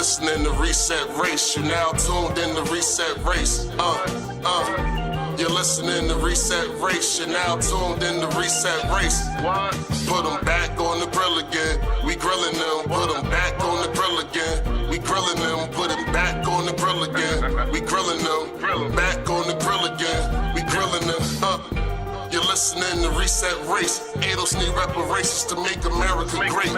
listening to Reset Race. You now tuned in to Reset Race. You're listening to Reset Race. You're now tuned in to Reset Race. What? Put them back on the grill again. We grilling them. Put them back on the grill again. We grilling them. Put them back on the grill again. We grilling them. Back on the grill again. We grilling them. You're listening to Reset Race. ADOS need reparations to make America great.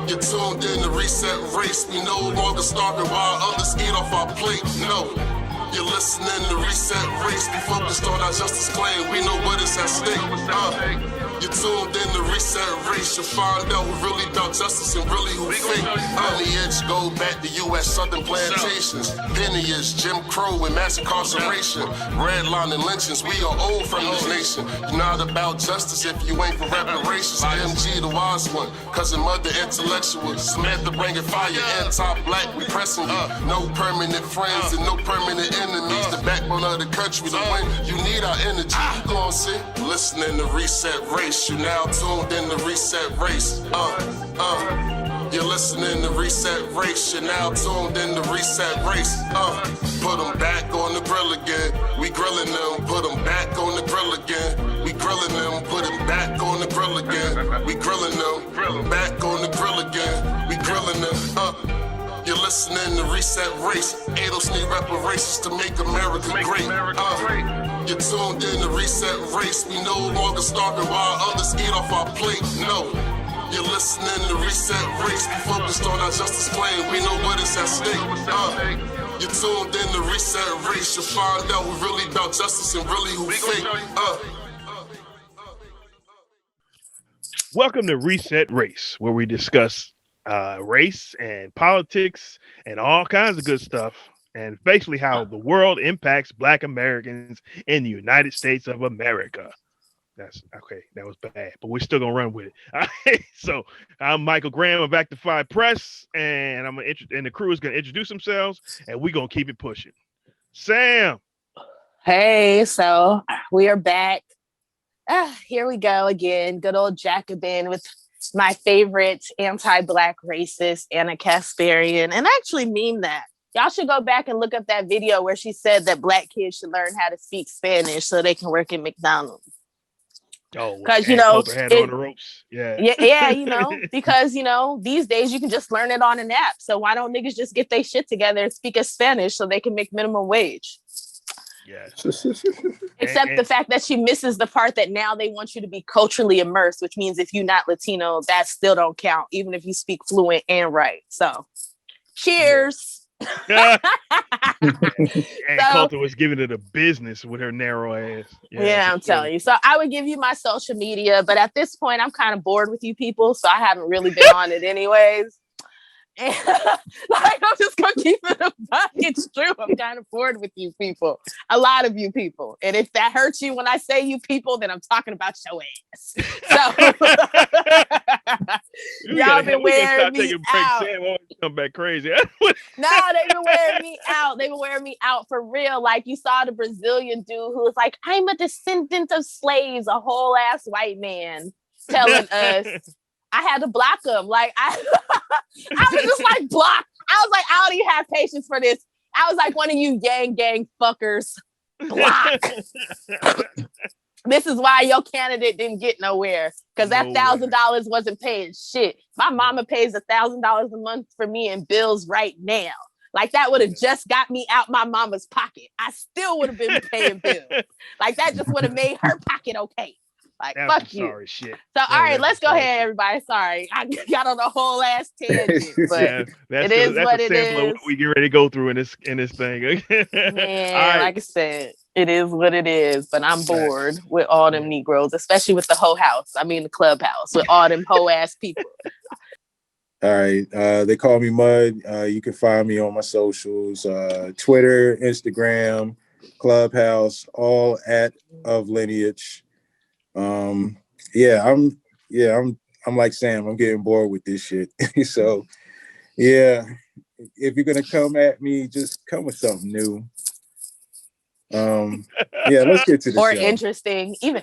You're tuned in to Reset Race. We no longer starving while others eat off our plate. No. You're listening to Reset Race. We focused on our justice claim. We know what is at stake. You're tuned in to Reset Race. You'll find out who really about justice and really who fake. Lineage go back to U.S. Southern plantations. Pennies, Jim Crow, and mass incarceration. Redlining lynchings. We are old from this nation. You're not about justice if you ain't for reparations. MG the wise one. Cousin mother intellectual. Samantha bringing fire. Anti-black, we pressing you. No permanent friends and no permanent enemies. The backbone of the country. To win, you need our energy. You gon' see. Listening to Reset Race. You now tuned in to Reset Race. You're listening to Reset Race. You're now tuned in to Reset Race. Put them back on the grill again. We grilling them. Put them back on the grill again. We grilling them. Put them back on the grill again. We grilling them. Back on the grill again. We grilling them. You're listening to Reset Race. ADOS need reparations to make America great. You're tuned in to Reset Race. We no longer starving while others eat off our plate. No. You're listening to Reset Race. We focused on our justice claim. We know what is at stake. You're tuned in to Reset Race. You'll find out who really about justice and really who fake. Welcome to Reset Race, where we discuss race and politics and all kinds of good stuff, and basically how the world impacts Black Americans in the United States of America. That's okay. That was bad, but we're still gonna run with it. All right, so I'm Michael Graham of Actify Press, and and the crew is gonna introduce themselves, and we're gonna keep it pushing. Sam. Hey, so we are back. Here we go again. Good old Jacobin with my favorite anti-Black racist, Anna Kasparian. And I actually mean that. Y'all should go back and look up that video where she said that Black kids should learn how to speak Spanish so they can work at McDonald's. Oh, because on the ropes. Yeah, because these days you can just learn it on an app. So why don't niggas just get their shit together and speak a Spanish so they can make minimum wage? Yes. Except the fact that she misses the part that now they want you to be culturally immersed, which means if you're not Latino, that still don't count, even if you speak fluent and right. So, cheers. And Coulter was giving it a business with her narrow ass. Yeah, I'm telling you. So I would give you my social media, but at this point, I'm kind of bored with you people, so I haven't really been on it anyways. And I'm just gonna keep it a buck. It's true. I'm kind of bored with you people. A lot of you people. And if that hurts you when I say you people, then I'm talking about your ass. So y'all been wearing me out. Sam come back crazy. No, they've been wearing me out. They've been wearing me out for real. Like you saw the Brazilian dude who was like, I'm a descendant of slaves, a whole ass white man telling us. I had to block him. Like I was just like block. I was like, I don't even have patience for this. I was like one of you gang fuckers. Block. This is why your candidate didn't get nowhere. Because that $1,000 wasn't paying shit. My mama pays $1,000 a month for me in bills right now. Like that would have just got me out my mama's pocket. I still would have been paying bills. Like that just would have made her pocket okay. Like, fuck you. Sorry, shit. So, all right, let's go ahead, everybody. Sorry, I got on a whole ass tangent, but it is what it is. What we get ready to go through in this thing. Man, right. Like I said, it is what it is. But I'm bored with all them Negroes, especially with the whole house. I mean, the clubhouse with all them whole ass people. All right, they call me Mud. You can find me on my socials: Twitter, Instagram, Clubhouse, all @of lineage. I'm like Sam, I'm getting bored with this shit. So yeah, if you're gonna come at me, just come with something new. Let's get to the or show. Interesting. I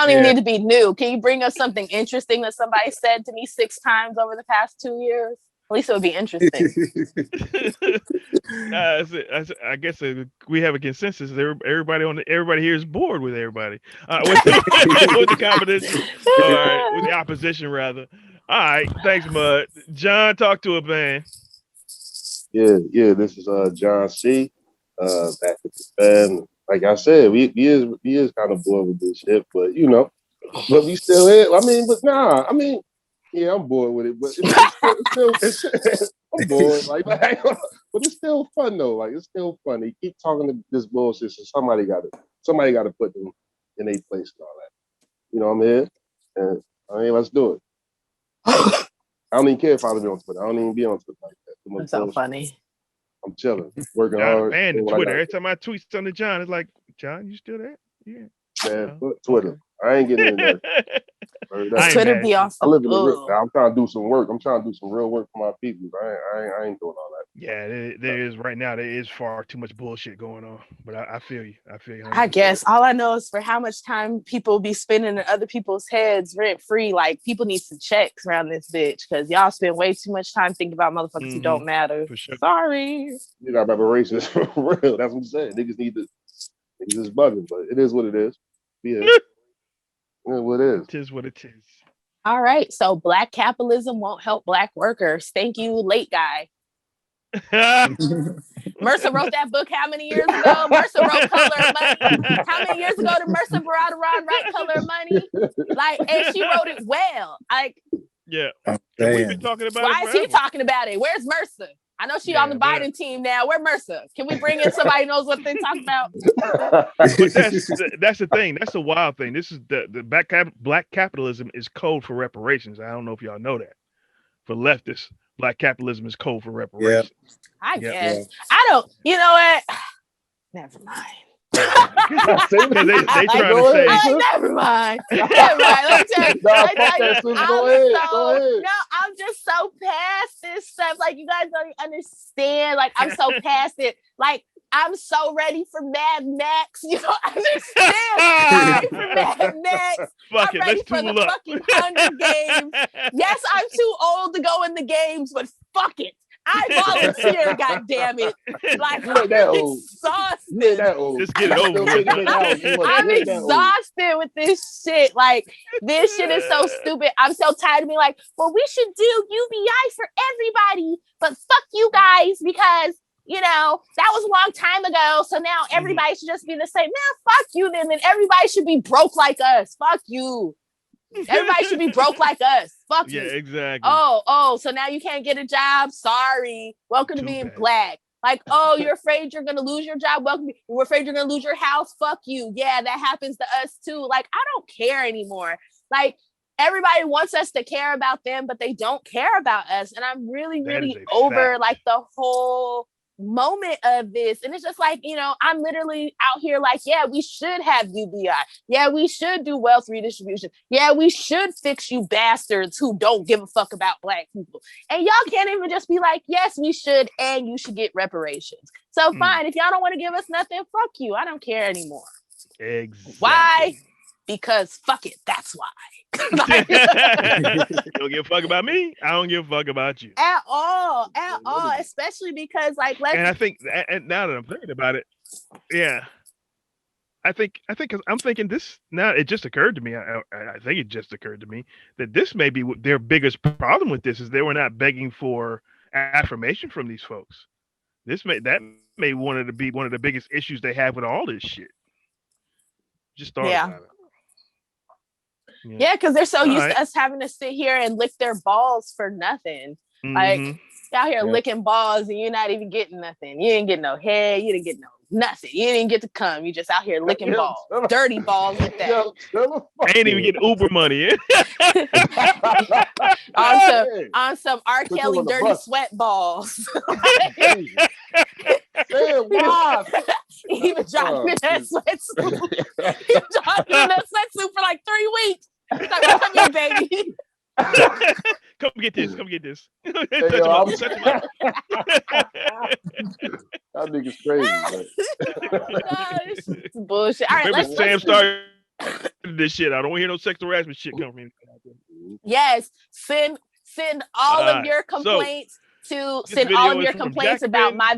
don't even need to be new. Can you bring us something interesting that somebody said to me 6 times over the past 2 years? least it would be interesting. I guess we have a consensus. Everybody here is bored with everybody. With the competition. All right, with the opposition rather. All right, thanks, Mud. John, talk to it, man. Yeah. This is John C. Back at the fan. Like I said, we is kind of bored with this shit, but but we still here. I mean, but nah. I mean, yeah, I'm bored with it, but it's I'm bored. But it's still fun though. Like it's still fun. They keep talking to this bullshit, so somebody got to put them in their place and all that. You know what I mean? And I mean, let's do it. I don't even care if I be on Twitter. I don't even be on Twitter like that. That's so funny. I'm chilling, working John hard. banned Twitter. Every time I tweet something to John, it's like, John, you still there? Yeah. Man, Twitter. I ain't getting in there. Twitter be awesome. I live in the real. I'm trying to do some work. I'm trying to do some real work for my people. I ain't doing all that. Yeah, there is right now. There is far too much bullshit going on. But I feel you. I feel you. 100%. I guess all I know is for how much time people be spending in other people's heads rent free. Like people need some checks around this bitch because y'all spend way too much time thinking about motherfuckers who don't matter. For sure. Sorry. You got reparations for real. That's what I'm saying. Niggas just bugging, but it is what it is. Yeah. Yeah, what it is. It is what it is. All right. So black capitalism won't help black workers. Thank you, late guy. Mercer wrote that book how many years ago? Mercer wrote Color of Money. How many years ago did Mercer Baradaran write Color of Money? Like, and she wrote it well. Like, yeah. We've been talking about why it. Why is he talking about it? Where's Mercer? I know she's on the Biden team now. Where Mercer? Can we bring in somebody who knows what they talk about? But that's the thing. That's the wild thing. This is the black capitalism is code for reparations. I don't know if y'all know that. For leftists, black capitalism is code for reparations. Yeah. I guess. Yeah. I don't. You know what? Never mind. they trying to say. Never mind. Let me tell you. I'm just so past this stuff. Like you guys don't understand. Like I'm so past it. Like I'm so ready for Mad Max. You don't understand. I'm ready for Mad Max. I'm ready for the fucking Hunger Games. Yes, I'm too old to go in the games, but fuck it. I volunteer, goddammit. Like I'm exhausted. Just get it over with. I'm exhausted with this shit. Like this shit is so stupid. I'm so tired of being like, well, we should do UBI for everybody, but fuck you guys because that was a long time ago. So now everybody should just be the same. Now, fuck you then. And everybody should be broke like us. Fuck you. Everybody should be broke like us. Fuck you. Yeah, exactly. Oh, so now you can't get a job? Sorry. Welcome to being black. Like, oh, you're afraid you're going to lose your job? Welcome. You're afraid you're going to lose your house? Fuck you. Yeah, that happens to us too. Like, I don't care anymore. Like, everybody wants us to care about them, but they don't care about us. And I'm really over like the whole moment of this. And it's just like, I'm literally out here like, yeah, we should have UBI. Yeah, we should do wealth redistribution. Yeah, we should fix you bastards who don't give a fuck about black people. And y'all can't even just be like, yes, we should, and you should get reparations. So fine, if y'all don't want to give us nothing, fuck you. I don't care anymore. Exactly. Why? Because fuck it, that's why. You don't give a fuck about me. I don't give a fuck about you at all. Especially because, like, and I think, and now that I'm thinking about it, yeah, I think I'm thinking this now. It just occurred to me. I think it just occurred to me that this may be their biggest problem with this is they were not begging for affirmation from these folks. That may be one of the biggest issues they have with all this shit. Just thought about it. Yeah, because they're so used to us having to sit here and lick their balls for nothing. Like, out here licking balls and you're not even getting nothing. You didn't get no head. You didn't get no nothing. You didn't get to come. You just out here licking balls. Dirty balls like that. Ain't even getting Uber money. on some R. Kelly dirty sweat balls. Even dropping in that sweatsuit. He dropped in that sweatsuit for like 3 weeks. He's like, come here, baby. Come get this. That nigga's crazy. It's bullshit. All right, remember Sam started this shit. I don't want to hear no sexual harassment shit come from me. Yes, send all of your complaints to This send all video of is your from complaints about Jacobin. my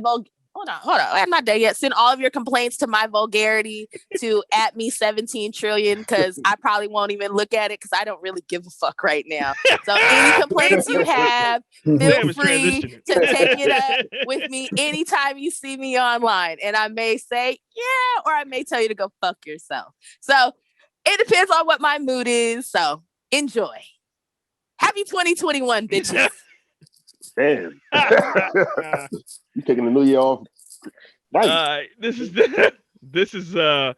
Hold on. I'm not there yet. Send all of your complaints to my vulgarity to @me17trillion because I probably won't even look at it because I don't really give a fuck right now. So any complaints you have, feel Sam is free transitioning. to take it up with me anytime you see me online. And I may say, yeah, or I may tell you to go fuck yourself. So it depends on what my mood is. So enjoy. Happy 2021, bitches. Damn. You taking the new year off? Right. This is Anna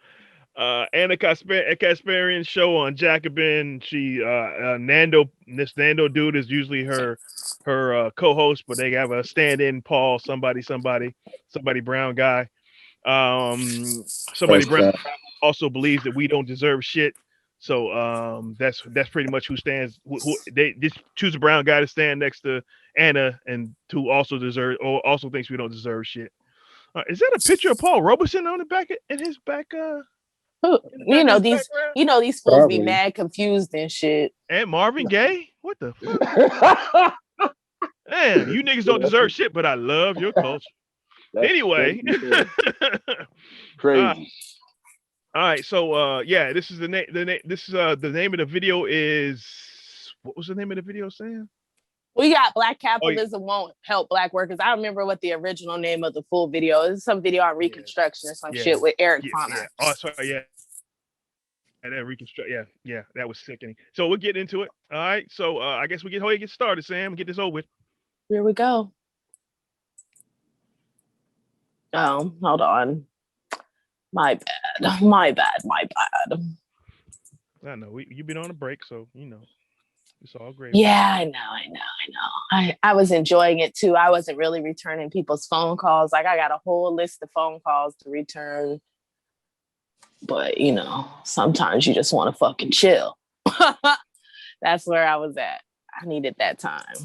Kasparian's show on Jacobin. She this Nando dude is usually her co-host, but they have a stand-in Paul, somebody brown guy. Somebody That's brown fine. also believes that we don't deserve shit. So that's pretty much who stands. They just choose a brown guy to stand next to Anna, and who also thinks we don't deserve shit. Is that a picture of Paul Robeson on the back in his back? You know these fools be Probably. mad, confused and shit. And Marvin Gaye? What the fuck? Man, you niggas don't deserve shit, but I love your culture. Anyway. Crazy. All right, so yeah, this is the name. The name of the video is, what was the name of the video, Sam? We got Black Capitalism Won't Help Black Workers. I don't remember what the original name of the full video is. Some video on Reconstruction or some shit with Eric Connor. Yeah. Oh, sorry, yeah. And then reconstruct. Yeah, that was sickening. So we'll get into it. All right. So I guess we get started, Sam. Get this over with. Here we go. Oh, hold on. My bad. I know you've been on a break, so you know it's all great. Yeah, I know. I was enjoying it too. I wasn't really returning people's phone calls. Like I got a whole list of phone calls to return. But you know, sometimes you just want to fucking chill. That's where I was at. I needed that time.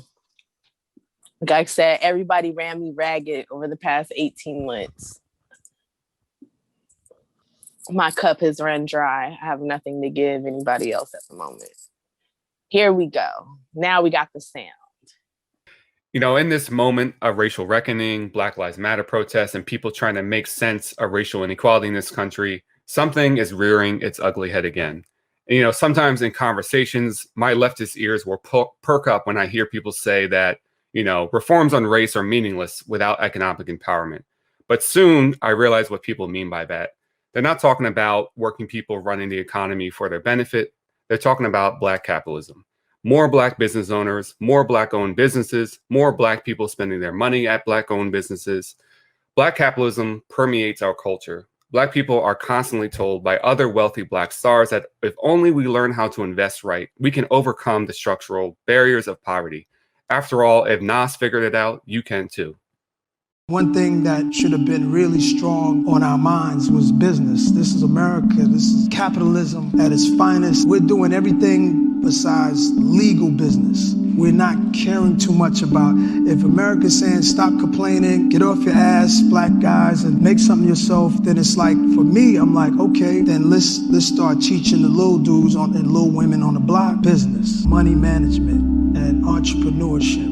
Like I said, everybody ran me ragged over the past 18 months. My cup has run dry. I have nothing to give anybody else at the moment. Here we go. Now we got the sound. You know, in this moment of racial reckoning, Black Lives Matter protests, and people trying to make sense of racial inequality in this country, something is rearing its ugly head again. And, you know, sometimes in conversations, my leftist ears will perk up when I hear people say that, you know, reforms on race are meaningless without economic empowerment. But soon I realize what people mean by that. They're not talking about working people running the economy for their benefit. They're talking about Black capitalism. More Black business owners, more Black-owned businesses, more Black people spending their money at Black-owned businesses. Black capitalism permeates our culture. Black people are constantly told by other wealthy Black stars that if only we learn how to invest right, we can overcome the structural barriers of poverty. After all, if Nas figured it out, you can too. One thing that should have been really strong on our minds was business. This is America. This is capitalism at its finest. We're doing everything besides legal business. We're not caring too much about if America's saying stop complaining, get off your ass, Black guys, and make something yourself. Then it's like, for me, I'm like, okay, then let's start teaching the little dudes and little women on the block business, money management, and entrepreneurship.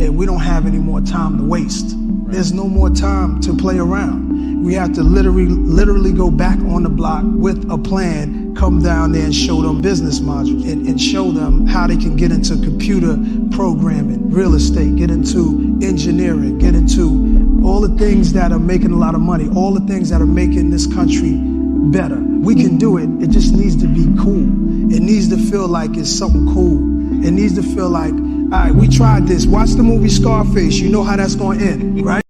And we don't have any more time to waste. There's no more time to play around. We have to literally go back on the block with a plan, come down there and show them business modules and show them how they can get into computer programming, real estate, get into engineering, get into all the things that are making a lot of money, all the things that are making this country better. We can do it. It just needs to be cool. It needs to feel like it's something cool. It needs to feel like, all right, we tried this. Watch the movie Scarface. You know how that's going to end, right?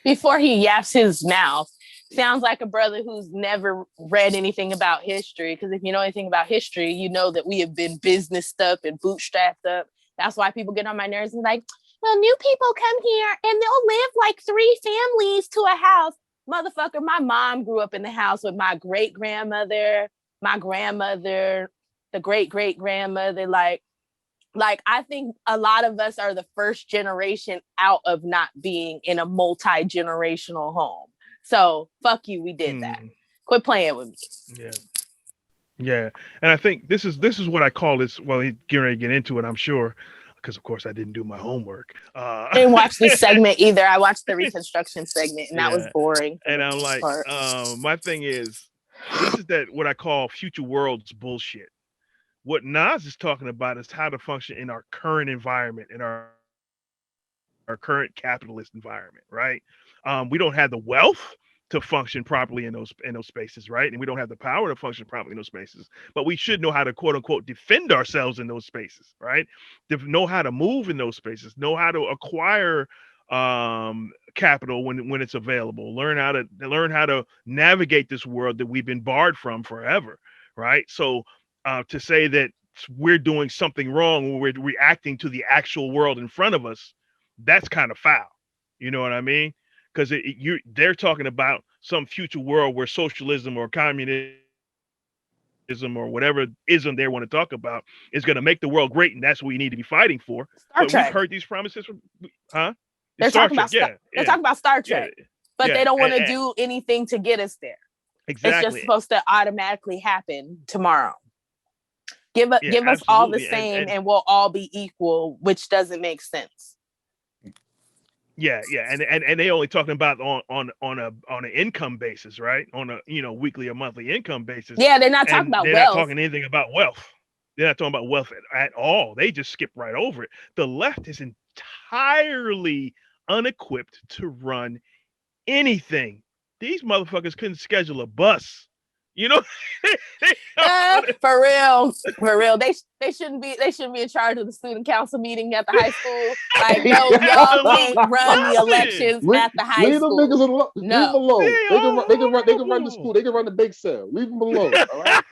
Before he yaps his mouth, sounds like a brother who's never read anything about history. Because if you know anything about history, you know that we have been businessed up and bootstrapped up. That's why people get on my nerves and like, well, new people come here and they'll live like 3 families to a house. Motherfucker, my mom grew up in the house with my great-grandmother, my grandmother, the great-great-grandmother. Like, I think a lot of us are the first generation out of not being in a multi-generational home. So fuck you, we did that. Quit playing with me. Yeah. And I think this is what I call this. Well, he's getting ready to get into it, I'm sure. because of course I didn't do my homework. I didn't watch this segment either. I watched the Reconstruction segment, and that was Yeah. boring. And I'm like, my thing is, this is that what I call future worlds bullshit. What Nas is talking about is how to function in our current environment, in our current capitalist environment, right? We don't have the wealth to function properly in those spaces, right? And we don't have the power to function properly in those spaces. But we should know how to quote unquote defend ourselves in those spaces, right? Know how to move in those spaces, know how to acquire capital when it's available, learn how to navigate this world that we've been barred from forever, right? So to say that we're doing something wrong when we're reacting to the actual world in front of us, that's kind of foul. You know what I mean? Because they're talking about some future world where socialism or communism or whatever ism they want to talk about is going to make the world great, and that's what we need to be fighting for. Star But Trek. we've heard these promises from, huh? They're Star talking Trek, about they're talking about Star Trek, but they don't want to do anything to get us there. Exactly. It's just supposed to automatically happen tomorrow. Give us all the same, and we'll all be equal, which doesn't make sense. Yeah, and they only talking about on an income basis, right? On a weekly or monthly income basis. Yeah, they're not talking about they're wealth. Not talking anything about wealth. They're not talking about wealth at all. They just skip right over it. The left is entirely unequipped to run anything. These motherfuckers couldn't schedule a bus. You know, for real. They shouldn't be in charge of the student council meeting at the high school. Like, no, y'all can't run the elections at the high school. Leave them niggas alone. No. Leave them alone. They can run the school. They can run the bake sale. Leave them alone. All right.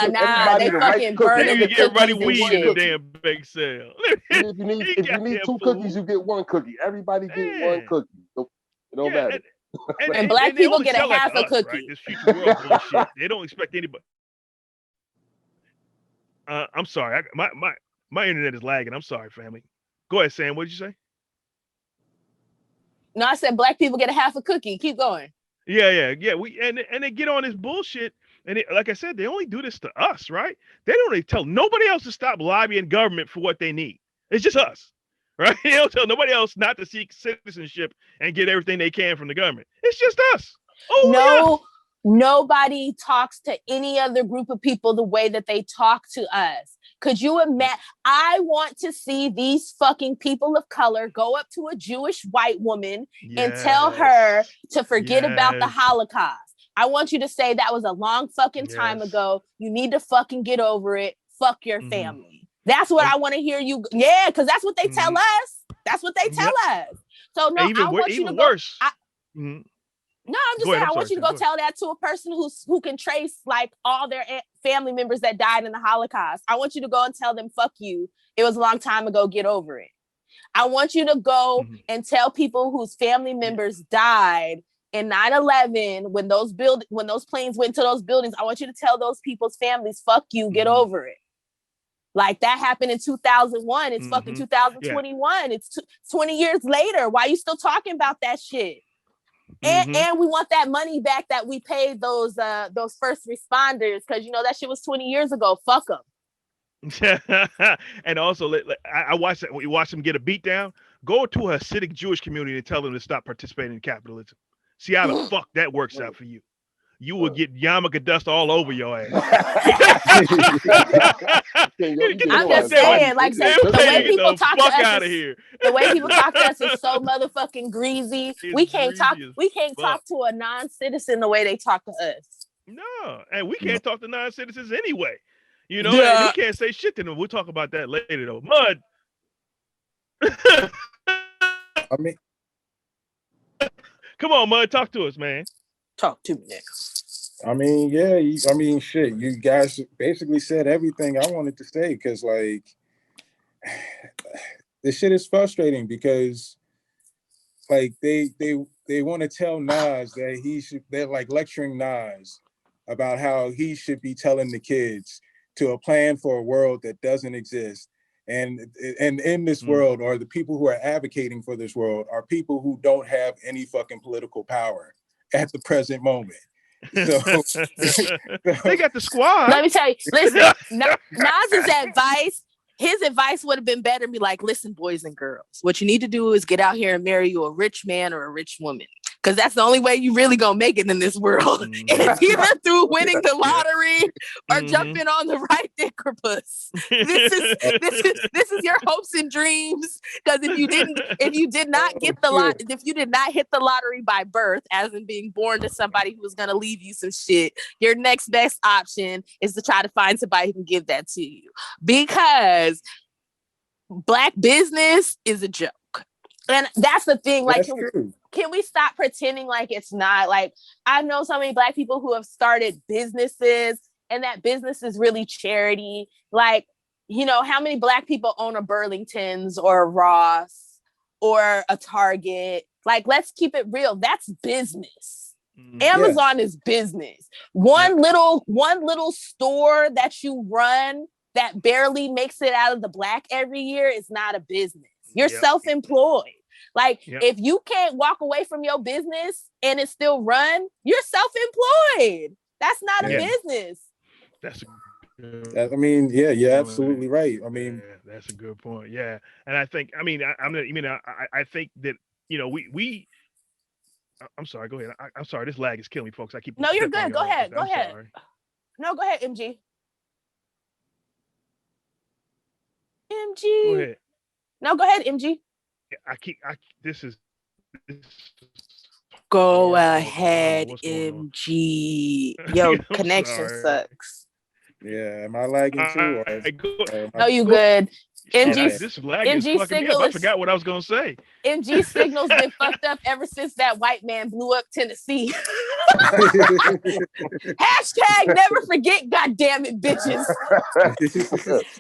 Nah. They fucking burning the everybody cookies weed and in the shit. damn bake sale. If you need two cookies, you get one cookie. Everybody get one cookie. It don't matter. And black people get a half a cookie. Right? This future world bullshit. They don't expect anybody. I'm sorry. My internet is lagging. I'm sorry, family. Go ahead, Sam. What did you say? No, I said black people get a half a cookie. Keep going. Yeah. We and they get on this bullshit. And like I said, they only do this to us, right? They don't really tell nobody else to stop lobbying government for what they need. It's just us. Right? They don't tell nobody else not to seek citizenship and get everything they can from the government. It's just us. Nobody talks to any other group of people the way that they talk to us. Could you imagine? I want to see these fucking people of color go up to a Jewish white woman and tell her to forget about the Holocaust. I want you to say that was a long fucking time ago. You need to fucking get over it. Fuck your family. That's what I want to hear you. Yeah, because that's what they tell us. That's what they tell us. So no, I want you to go. Worse. No, I'm just saying. I want you to go tell that to a person who can trace like all their family members that died in the Holocaust. I want you to go and tell them, "Fuck you. It was a long time ago. Get over it." I want you to go and tell people whose family members died in 9/11 when those planes went to those buildings. I want you to tell those people's families, "Fuck you. Get over it." Like that happened in 2001. It's fucking 2021. It's 20 years later. Why are you still talking about that shit? And we want that money back that we paid those first responders because that shit was 20 years ago. Fuck them. And also, I watched that. We watched them get a beat down. Go to a Hasidic Jewish community and tell them to stop participating in capitalism. See how the fuck that works out for you. You will get yarmulke dust all over your ass. I'm just saying, like, the way people talk to us, the way people talk to us is so motherfucking greasy. We can't talk to a non-citizen the way they talk to us. No, and we can't talk to non-citizens anyway. And you can't say shit to them. We'll talk about that later, though. Mud. I mean, come on, Mud. Talk to us, man. Talk to me now. I mean, shit. You guys basically said everything I wanted to say because, like, this shit is frustrating because, like, they want to tell Nas that they're like lecturing Nas about how he should be telling the kids to a plan for a world that doesn't exist. And in this world, or the people who are advocating for this world, are people who don't have any fucking political power at the present moment. So they got the squad. Let me tell you, listen, Nas's advice His advice would have been better be like, listen, boys and girls, what you need to do is get out here and marry you a rich man or a rich woman. Because that's the only way you really gonna make it in this world. Mhm. It's either through winning the lottery or Mhm. jumping on the right dick or puss. This is your hopes and dreams. Because if you did not hit the lottery by birth, as in being born to somebody who was gonna leave you some shit, your next best option is to try to find somebody who can give that to you. Because Black business is a joke. And that's the thing. Like, can we stop pretending like it's not? Like, I know so many Black people who have started businesses, and that business is really charity. Like, you know, how many Black people own a Burlington's or a Ross or a Target? Like, let's keep it real. That's business. Amazon is business. One little store that you run that barely makes it out of the black every year is not a business. You're self-employed. Like, if you can't walk away from your business and it still run, you're self-employed. That's not a business. That's I mean, yeah, you're absolutely right. I mean, that's a good point. Yeah, and I think, I think that, you know, we. I'm sorry. Go ahead. I'm sorry. This lag is killing me, folks. I keep. No, you're good. Go ahead. Go ahead. Sorry. No, go ahead, MG. MG. Go ahead. No, go ahead, MG. This is. Go ahead, MG. Yo, connection sucks. Yeah, am I lagging too? No, you good. This lag is fucking signal me up. I forgot what I was gonna say. MG signal's been fucked up ever since that white man blew up Tennessee. Hashtag never forget, goddamn it, bitches.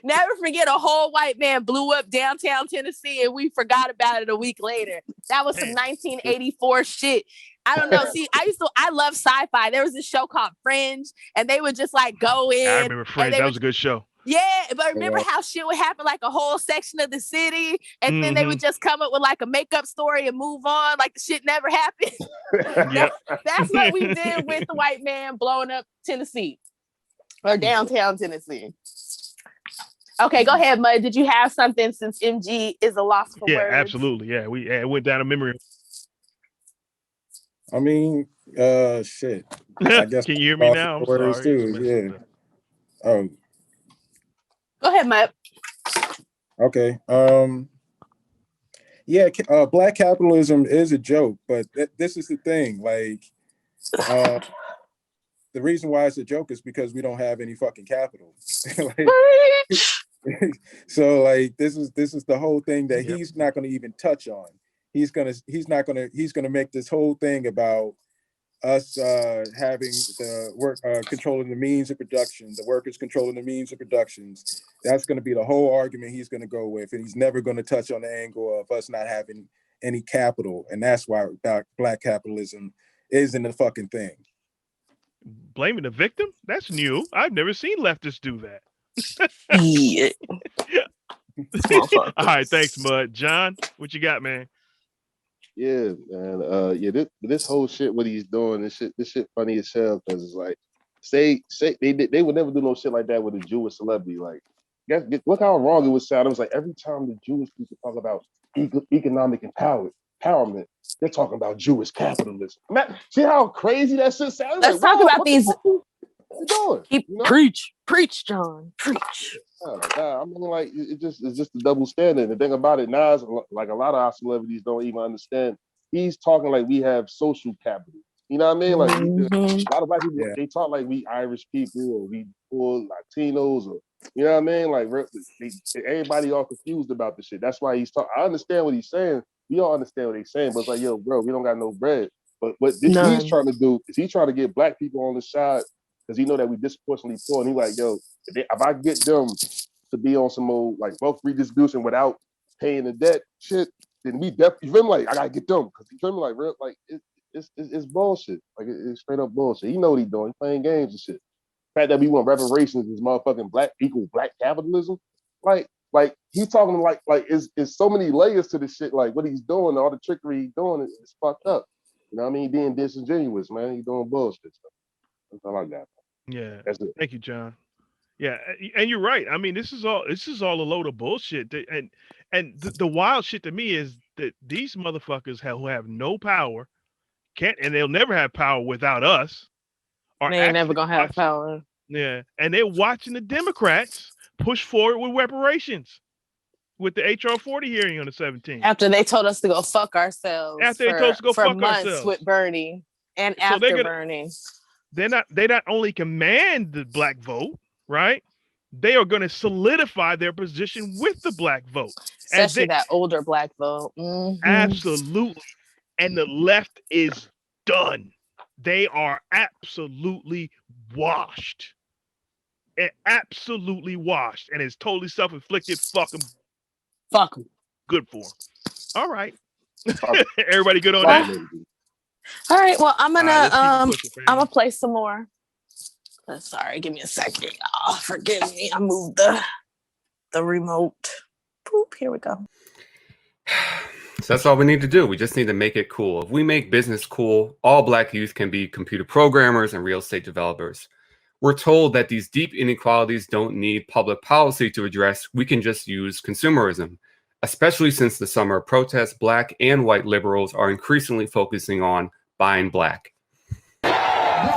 Never forget a whole white man blew up downtown Tennessee and we forgot about it a week later. That was some 1984 shit. I don't know. See, I love sci-fi. There was this show called Fringe, and they would just like go in. I remember Fringe. That was a good show. Yeah, but remember how shit would happen like a whole section of the city, and then they would just come up with like a makeup story and move on, like the shit never happened. That's what we did with the white man blowing up Tennessee or downtown Tennessee. Okay, go ahead, Mud. Did you have something since MG is a loss for words? Yeah, absolutely. Yeah, it went down a memory. I mean, shit. I guess. Can you hear me now? I'm sorry. Too. Yeah. Oh. Go ahead, Mike. Okay. Yeah, Black capitalism is a joke, but this is the thing. Like, the reason why it's a joke is because we don't have any fucking capital. So, like, this is the whole thing that he's not going to even touch on. He's gonna make this whole thing about us having the work controlling the means of production, the workers controlling the means of productions. That's going to be the whole argument he's going to go with, and he's never going to touch on the angle of us not having any capital, and that's why Black capitalism isn't a fucking thing. Blaming the victim? That's new. I've never seen leftists do that. Yeah. All right, thanks, Mud. John, what you got, man? Yeah, man. This whole shit, what he's doing, this shit funny as hell, because it's like, say they would never do no shit like that with a Jewish celebrity. Like, look how wrong it would sound. It was like every time the Jewish people talk about economic empowerment, they're talking about Jewish capitalism. Man, see how crazy that shit sounds? Let's talk about these. What you doing? Preach, John, preach. I mean, like, it's just a double standard. The thing about it now is, like, a lot of our celebrities don't even understand. He's talking like we have social capital. You know what I mean? Like, a lot of black people, they talk like we Irish people or we poor Latinos, or, you know what I mean? Like, everybody all confused about the shit. That's why he's talking. I understand what he's saying. We all understand what he's saying, but it's like, yo, bro, we don't got no bread. But what he's trying to do is he's trying to get black people on the side, because he know that we disproportionately poor, and he like, yo, if I get them to be on some old like wealth redistribution without paying the debt shit, then we definitely, you feel me? Like, I gotta get them, because you feel me? Like, real, like, it's bullshit. Like, it's straight up bullshit. He know what he doing. He playing games and shit. The fact that we want reparations is motherfucking black capitalism. Like he's talking like it's so many layers to this shit. Like, what he's doing, all the trickery he's doing is fucked up. You know what I mean? He being disingenuous, man. He's doing bullshit stuff. That's all I got. Yeah. That's it. Thank you, John. Yeah, and you're right. I mean, this is all a load of bullshit. And the wild shit to me is that these motherfuckers who have no power can't, and they'll never have power without us. Are They ain't never actually gonna have watching. power. Yeah, and they're watching the Democrats push forward with reparations with the HR 40 hearing on the 17th. After they told us to go fuck ourselves After they told us to go for fuck months with ourselves, Bernie and so they're after gonna Bernie. they not only command the black vote, right? They are going to solidify their position with the black vote, and Especially that older black vote. Mhm. absolutely. And the left is done. They are absolutely washed. Absolutely washed, and it's totally self-inflicted. Fuck them. Fuck 'em. Good for them. All right. Everybody good on Well, that? all right. Well, I'm All right, let's keep it gonna pushing, I'm family. gonna play some more. Sorry, give me a second. Oh, forgive me. I moved the remote. Poop. Here we go. So that's all we need to do. We just need to make it cool. If we make business cool, all Black youth can be computer programmers and real estate developers. We're told that these deep inequalities don't need public policy to address. We can just use consumerism, especially since the summer of protests, Black and white liberals are increasingly focusing on buying Black.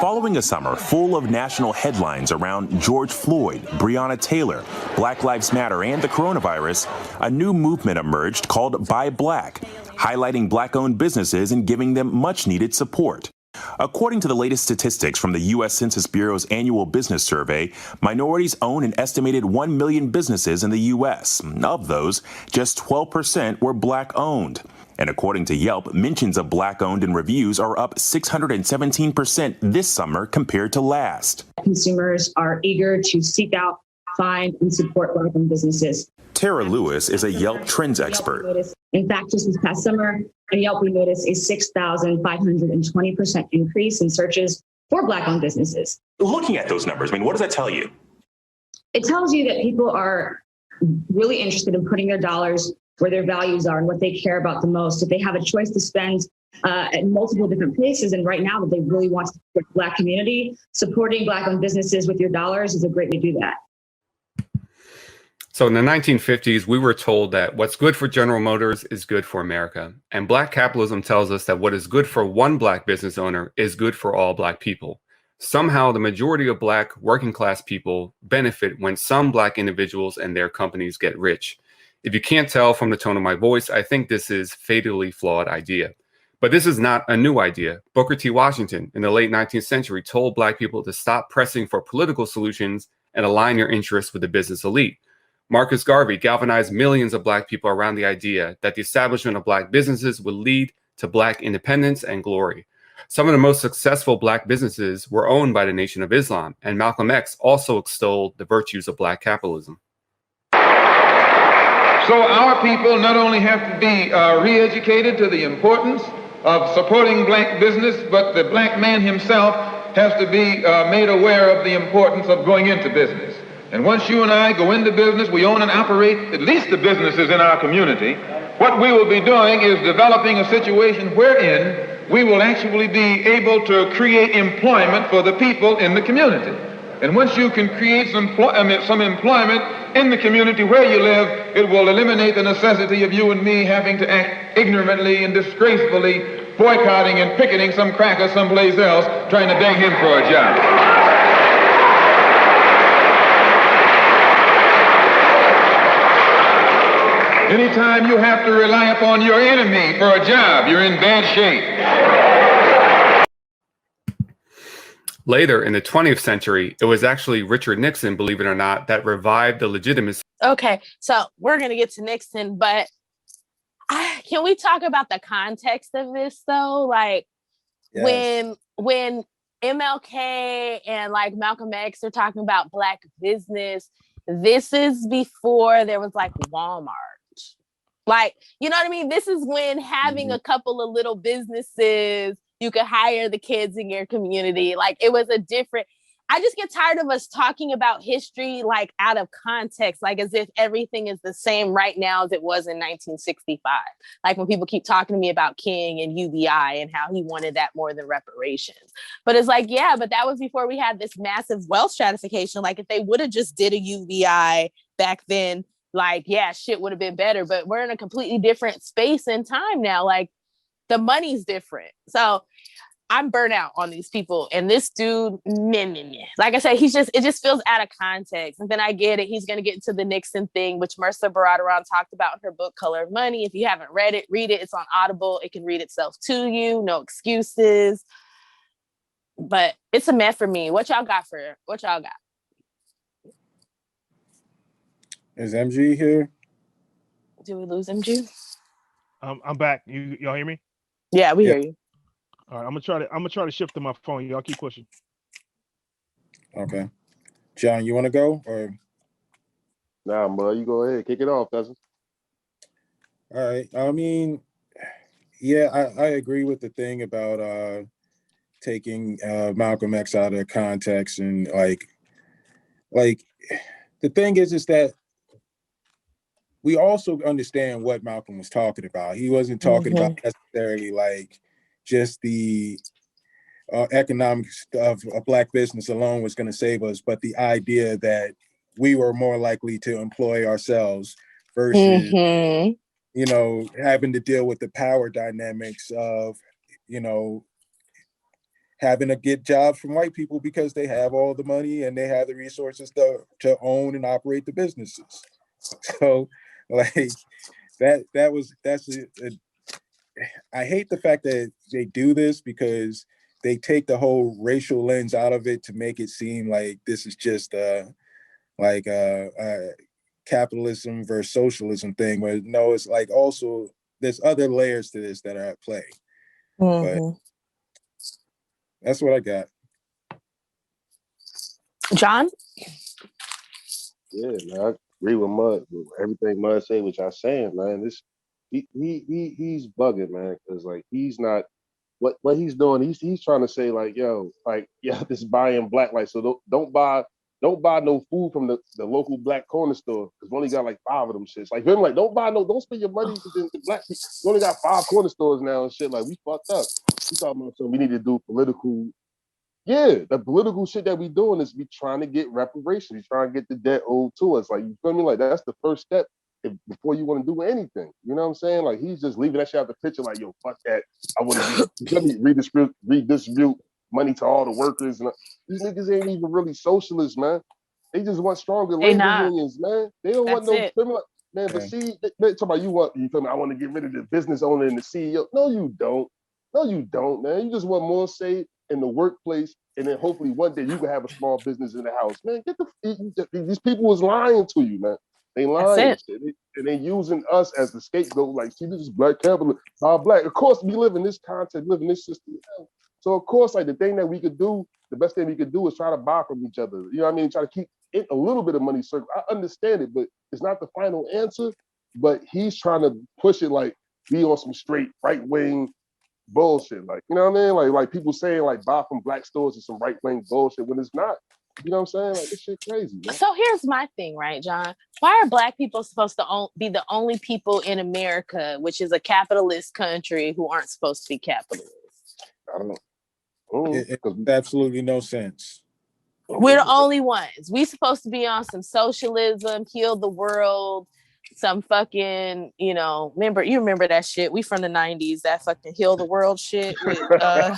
Following a summer full of national headlines around George Floyd, Breonna Taylor, Black Lives Matter, and the coronavirus, a new movement emerged called Buy Black, highlighting Black-owned businesses and giving them much-needed support. According to the latest statistics from the U.S. Census Bureau's annual business survey, minorities own an estimated 1 million businesses in the U.S. Of those, just 12% were Black-owned. And according to Yelp, mentions of Black-owned in reviews are up 617% this summer compared to last. Consumers are eager to seek out, find, and support Black-owned businesses. Tara Lewis is a Yelp trends expert. In fact, just this past summer, on Yelp, we noticed a 6,520% increase in searches for Black-owned businesses. Looking at those numbers, I mean, what does that tell you? It tells you that people are really interested in putting their dollars where their values are and what they care about the most. If they have a choice to spend at multiple different places, and right now that they really want to support the Black community, supporting Black-owned businesses with your dollars is a great way to do that. So in the 1950s, we were told that what's good for General Motors is good for America. And Black capitalism tells us that what is good for one Black business owner is good for all Black people. Somehow, the majority of Black working class people benefit when some Black individuals and their companies get rich. If you can't tell from the tone of my voice, I think this is a fatally flawed idea. But this is not a new idea. Booker T. Washington in the late 19th century told Black people to stop pressing for political solutions and align your interests with the business elite. Marcus Garvey galvanized millions of Black people around the idea that the establishment of Black businesses would lead to Black independence and glory. Some of the most successful Black businesses were owned by the Nation of Islam, and Malcolm X also extolled the virtues of Black capitalism. So our people not only have to be re-educated to the importance of supporting Black business, but the Black man himself has to be made aware of the importance of going into business. And once you and I go into business, we own and operate at least the businesses in our community. What we will be doing is developing a situation wherein we will actually be able to create employment for the people in the community. And once you can create some employment in the community where you live, it will eliminate the necessity of you and me having to act ignorantly and disgracefully, boycotting and picketing some cracker someplace else, trying to beg him for a job. Anytime you have to rely upon your enemy for a job, you're in bad shape. Later in the 20th century, it was actually Richard Nixon, believe it or not, that revived the legitimacy. Okay, so we're going to get to Nixon, but can we talk about the context of this though? Like when MLK and like Malcolm X are talking about Black business, this is before there was like Walmart. Like, you know what I mean? This is when having a couple of little businesses, you could hire the kids in your community. Like it was a different, I just get tired of us talking about history like out of context, like as if everything is the same right now as it was in 1965. Like when people keep talking to me about King and UBI and how he wanted that more than reparations. But it's like, yeah, but that was before we had this massive wealth stratification. Like if they would have just did a UBI back then, like, yeah, shit would have been better. But we're in a completely different space and time now. Like the money's different. So I'm burnt out on these people. And this dude, like I said, it just feels out of context. And then I get it. He's going to get into the Nixon thing, which Mercer Baradaran talked about in her book, Color of Money. If you haven't read it, read it. It's on Audible. It can read itself to you. No excuses. But it's a mess for me. What y'all got? Is MG here? Do we lose MG? I'm back. Y'all hear me? Yeah, we hear you. All right, I'm gonna try to shift to my phone. Y'all keep pushing. Okay. John, you want to go or? Nah, bud, you go ahead, kick it off, cousin. All right. I mean, yeah, I agree with the thing about taking Malcolm X out of context and like the thing is that we also understand what Malcolm was talking about. He wasn't talking about necessarily like just the economics of a Black business alone was going to save us, but the idea that we were more likely to employ ourselves versus, you know, having to deal with the power dynamics of, you know, having to get jobs from white people because they have all the money and they have the resources to own and operate the businesses. So like I hate the fact that they do this because they take the whole racial lens out of it to make it seem like this is just like a capitalism versus socialism thing. Where no, it's like also there's other layers to this that are at play. But that's what I got. John? Yeah, man, I agree with Mud. With everything Mud say, which I'm saying, man. He's bugging, man, because like he's not what he's doing. He's trying to say like, yo, like yeah, this buying black light. So don't buy no food from the local black corner store because we only got like 5 of them shits. Like him, like don't spend your money because the black people. We only got 5 corner stores now and shit. Like we fucked up. We talking about something we need to do political. Yeah, the political shit that we doing is we trying to get reparations. We trying to get the debt owed to us. Like, you feel me? Like, that's the first step before you want to do anything. You know what I'm saying? Like, he's just leaving that shit out the picture like, yo, fuck that. I want to redistribute money to all the workers. And these niggas ain't even really socialists, man. They just want stronger labor unions, man. They don't want no criminal. Man, but see, they talk about you feel me? I want to get rid of the business owner and the CEO. No, you don't. No, you don't, man. You just want more say in the workplace, and then hopefully one day you can have a small business in the house. Man, these people is lying to you, man. They lying and they using us as the scapegoat. Like, see, this is black capital, black. Of course, we live in this context, live in this system. So of course, like the thing that we could do, the best thing we could do is try to buy from each other. You know what I mean? Try to keep it a little bit of money circle. I understand it, but it's not the final answer. But he's trying to push it like be on some straight right wing bullshit. Like, you know what I mean? Like people saying like buy from black stores is some right wing bullshit when it's not. You know what I'm saying? Like, this shit crazy, man. So here's my thing, right, John? Why are black people supposed to be the only people in America, which is a capitalist country, who aren't supposed to be capitalists? I don't know. It makes absolutely no sense. We're the only ones. We supposed to be on some socialism, heal the world, some fucking, you know, remember that shit. We from the 90s, that fucking heal the world shit with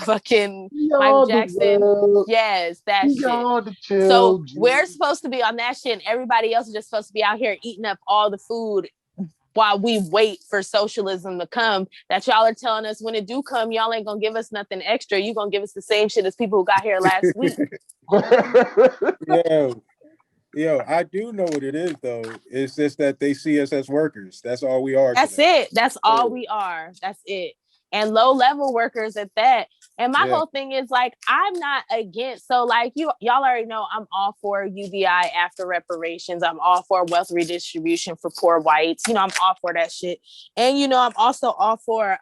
fucking Michael Jackson. Yes, that shit. So we're supposed to be on that shit, and everybody else is just supposed to be out here eating up all the food while we wait for socialism to come. That y'all are telling us when it do come, y'all ain't gonna give us nothing extra. You gonna give us the same shit as people who got here last week. Yo, I do know what it is though. It's just that they see us as workers. That's all we are. That's it. That's all we are. That's it. And low level workers at that. And my whole thing is like, I'm not against. So like y'all already know I'm all for UBI after reparations. I'm all for wealth redistribution for poor whites. You know, I'm all for that shit. And you know, I'm also all for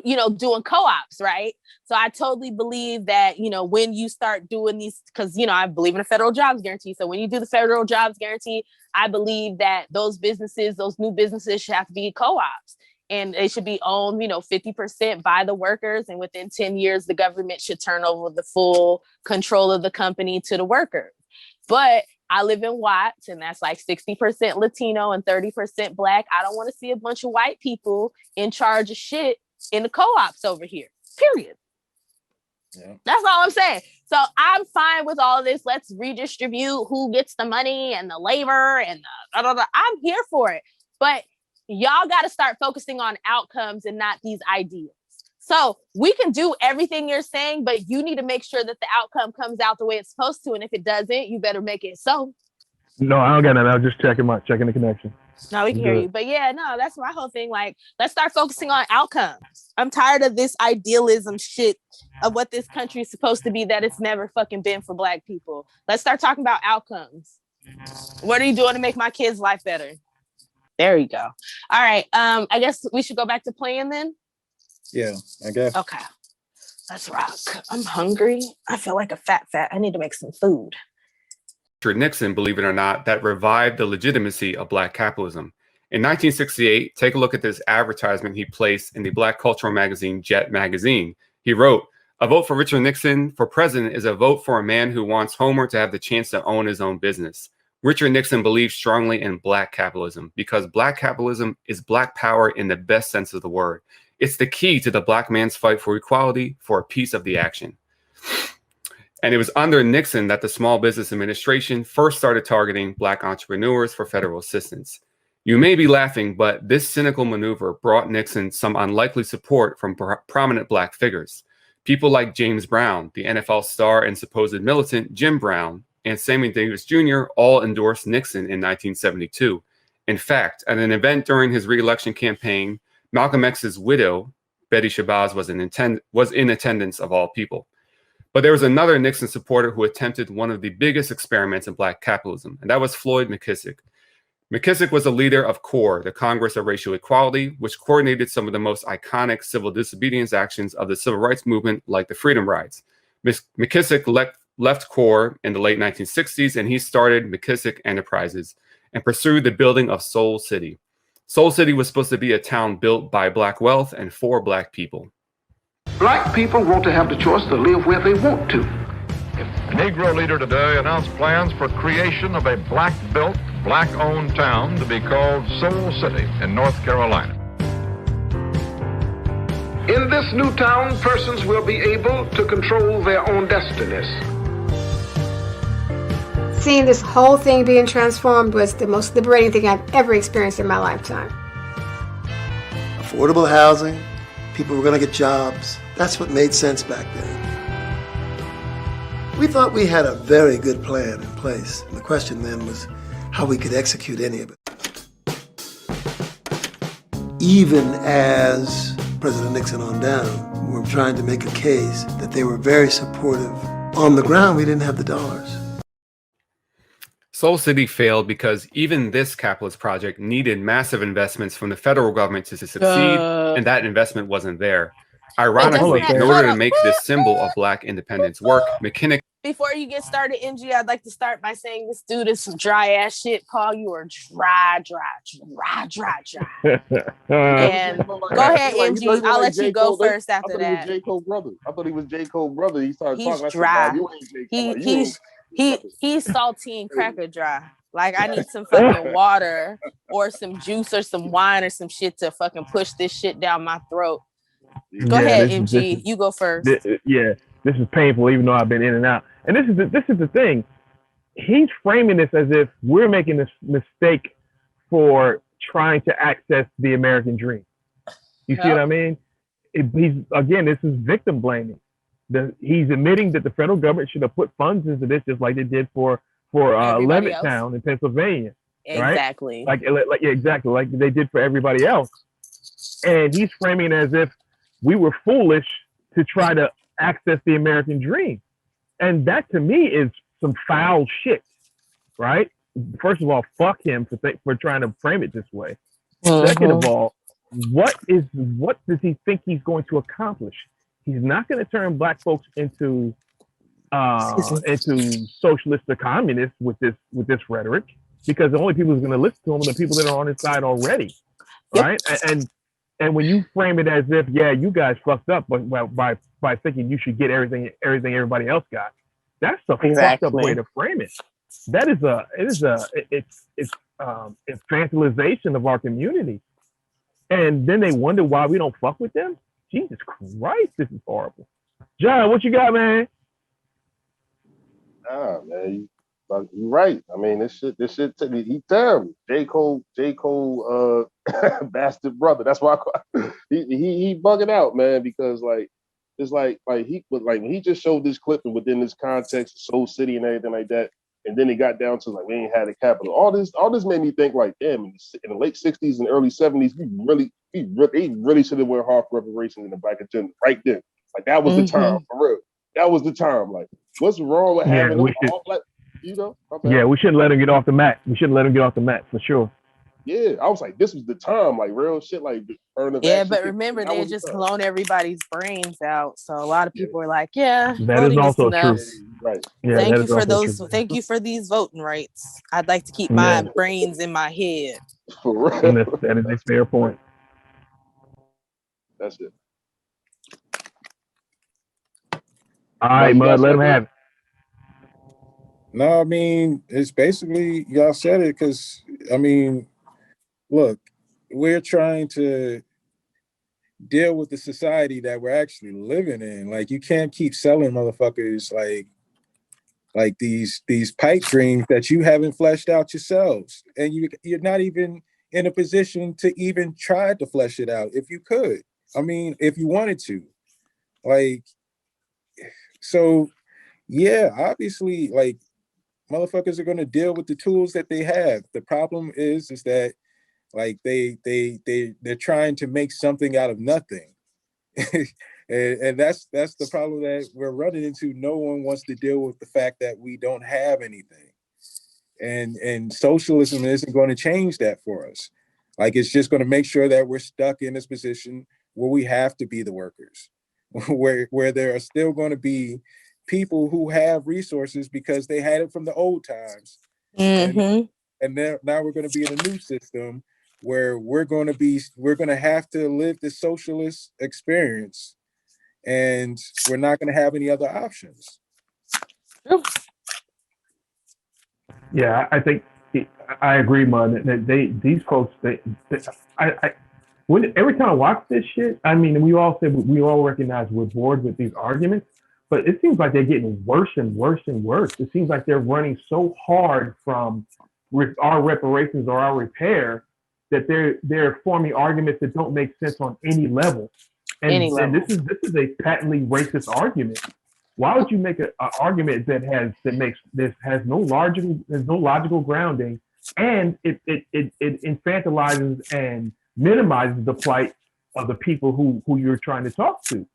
doing co-ops, right? So I totally believe that, when you start doing these, because, I believe in a federal jobs guarantee. So when you do the federal jobs guarantee, I believe that those new businesses should have to be co-ops. And they should be owned, 50% by the workers. And within 10 years, the government should turn over the full control of the company to the workers. But I live in Watts, and that's like 60% Latino and 30% Black. I don't want to see a bunch of white people in charge of shit in the co-ops over here, period. Yeah. That's all I'm saying. So I'm fine with all of this. Let's redistribute who gets the money and the labor and I'm here for it. But y'all got to start focusing on outcomes and not these ideas. So we can do everything you're saying, but you need to make sure that the outcome comes out the way it's supposed to. And if it doesn't, you better make it so. No, I don't got that. I was just checking the connection. No, we can hear you. But yeah, no, that's my whole thing. Like, let's start focusing on outcomes. I'm tired of this idealism shit of what this country is supposed to be that it's never fucking been for Black people. Let's start talking about outcomes. What are you doing to make my kids' life better? There you go. All right. I guess we should go back to playing then. Yeah, I guess. Okay. Let's rock. I'm hungry. I feel like a fat. I need to make some food. Richard Nixon, believe it or not, that revived the legitimacy of Black capitalism. In 1968, take a look at this advertisement he placed in the Black cultural magazine, Jet Magazine. He wrote, "A vote for Richard Nixon for president is a vote for a man who wants Homer to have the chance to own his own business. Richard Nixon believed strongly in Black capitalism because Black capitalism is Black power in the best sense of the word. It's the key to the Black man's fight for equality, for a piece of the action." And it was under Nixon that the Small Business Administration first started targeting Black entrepreneurs for federal assistance. You may be laughing, but this cynical maneuver brought Nixon some unlikely support from prominent Black figures. People like James Brown, the NFL star and supposed militant Jim Brown, and Sammy Davis Jr. all endorsed Nixon in 1972. In fact, at an event during his re-election campaign, Malcolm X's widow, Betty Shabazz, was in attendance of all people. But there was another Nixon supporter who attempted one of the biggest experiments in Black capitalism, and that was Floyd McKissick. McKissick was a leader of CORE, the Congress of Racial Equality, which coordinated some of the most iconic civil disobedience actions of the civil rights movement, like the Freedom Rides. McKissick left CORE in the late 1960s, and he started McKissick Enterprises and pursued the building of Soul City. Soul City was supposed to be a town built by Black wealth and for Black people. Black people want to have the choice to live where they want to. A Negro leader today announced plans for creation of a Black-built, Black-owned town to be called Soul City in North Carolina. In this new town, persons will be able to control their own destinies. Seeing this whole thing being transformed was the most liberating thing I've ever experienced in my lifetime. Affordable housing, people were going to get jobs. That's what made sense back then. We thought we had a very good plan in place. And the question then was how we could execute any of it. Even as President Nixon on down were trying to make a case that they were very supportive. On the ground, we didn't have the dollars. Soul City failed because even this capitalist project needed massive investments from the federal government to succeed, and that investment wasn't there. Ironically, in order to make this symbol of Black independence work, McKinney... Before you get started, NG, I'd like to start by saying this dude is some dry ass shit. Paul, you are dry. And go ahead, NG. I'll let you go first after that. I thought he was J. Cole brother. He started talking. He's dry. He's salty and cracker dry. Like, I need some fucking water or some juice or some wine or some shit to fucking push this shit down my throat. Go ahead, MG. You go first. This is painful, even though I've been in and out. And this is the thing. He's framing this as if we're making this mistake for trying to access the American dream. You see what I mean? This is victim blaming. He's admitting that the federal government should have put funds into this, just like they did for Levittown in Pennsylvania. Exactly. Right? Exactly. Like they did for everybody else. And he's framing it as if we were foolish to try to access the American dream. And that to me is some foul shit, right? First of all, fuck him for trying to frame it this way. Second of all, what does he think he's going to accomplish? He's not going to turn black folks into socialists or communists with this rhetoric, because the only people who's going to listen to him are the people that are on his side already, right? And when you frame it as if, yeah, you guys fucked up, but by thinking you should get everything everybody else got, that's a fucked up way to frame it. That is it's infantilization of our community. And then they wonder why we don't fuck with them. Jesus Christ, this is horrible. John, what you got, man? Nah, man, you're right. I mean, this shit, he terrible. J. Cole, bastard brother. That's why he bugging out, man, because like, it's like he just showed this clip and within this context of Soul City and everything like that. And then it got down to like, we ain't had a capital. All this made me think like, damn, in the late 60s and early 70s, they really should have went hard for reparations in the black agenda right then. Like that was the time, for real. That was the time. Like, what's wrong with having them all black, you know? Yeah, we shouldn't let him get off the mat. We shouldn't let him get off the mat for sure. Yeah, I was like, this was the time, like real shit, like yeah, but remember they just blown everybody's brains out, so a lot of people were like, "Yeah, that is also true." Right. Yeah, thank you for those. True. Thank you for these voting rights. I'd like to keep my brains in my head. For real. That is a fair point. That's it. All right, Mud, let him have it. No, I mean, it's basically, y'all said it, because, I mean, look, we're trying to deal with the society that we're actually living in. Like, you can't keep selling motherfuckers like these pipe dreams that you haven't fleshed out yourselves. And you're not even in a position to even try to flesh it out if you could. I mean, if you wanted to. Like, so, yeah, obviously, like, motherfuckers are going to deal with the tools that they have. The problem is that like they're trying to make something out of nothing. and that's the problem that we're running into. No one wants to deal with the fact that we don't have anything. And socialism isn't going to change that for us. Like, it's just going to make sure that we're stuck in this position where we have to be the workers, where there are still going to be people who have resources because they had it from the old times. And now we're going to be in a new system where we're going to have to live the socialist experience, and we're not going to have any other options. Yeah, I think I agree, Mud. These folks, every time I watch this shit, I mean, we all recognize we're bored with these arguments, but it seems like they're getting worse and worse and worse. It seems like they're running so hard from our reparations or our repair that they're forming arguments that don't make sense on any level. And this is a patently racist argument. Why would you make an argument that has no logical grounding, and it infantilizes and minimizes the plight of the people who you're trying to talk to?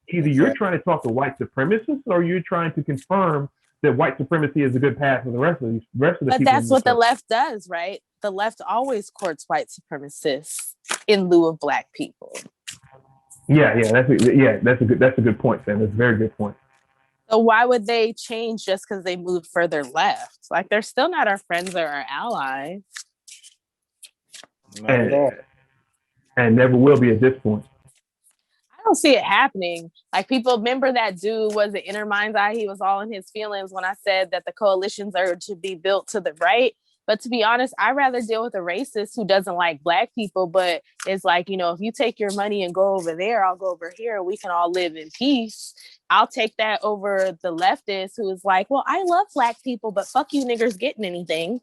Either you're trying to talk to white supremacists, or you're trying to confirm that white supremacy is a good path for the rest of the people. But that's what the left does, right? The left always courts white supremacists in lieu of black people. Yeah, that's a good point, Sam. That's a very good point. So why would they change just because they moved further left? Like, they're still not our friends or our allies. And never will be at this point. I don't see it happening. Like, people remember that dude was the inner mind's eye. He was all in his feelings when I said that the coalitions are to be built to the right. But to be honest, I'd rather deal with a racist who doesn't like black people, but it's like, if you take your money and go over there, I'll go over here. We can all live in peace. I'll take that over the leftist who is like, well, I love black people, but fuck you niggers getting anything.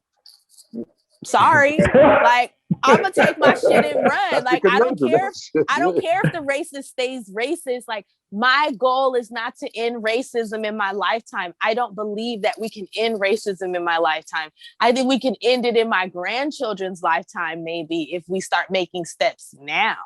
Sorry. Like, I'm gonna take my shit and run. Like, I don't care if the racist stays racist. Like, my goal is not to end racism in my lifetime. I don't believe that we can end racism in my lifetime. I think we can end it in my grandchildren's lifetime, maybe, if we start making steps now.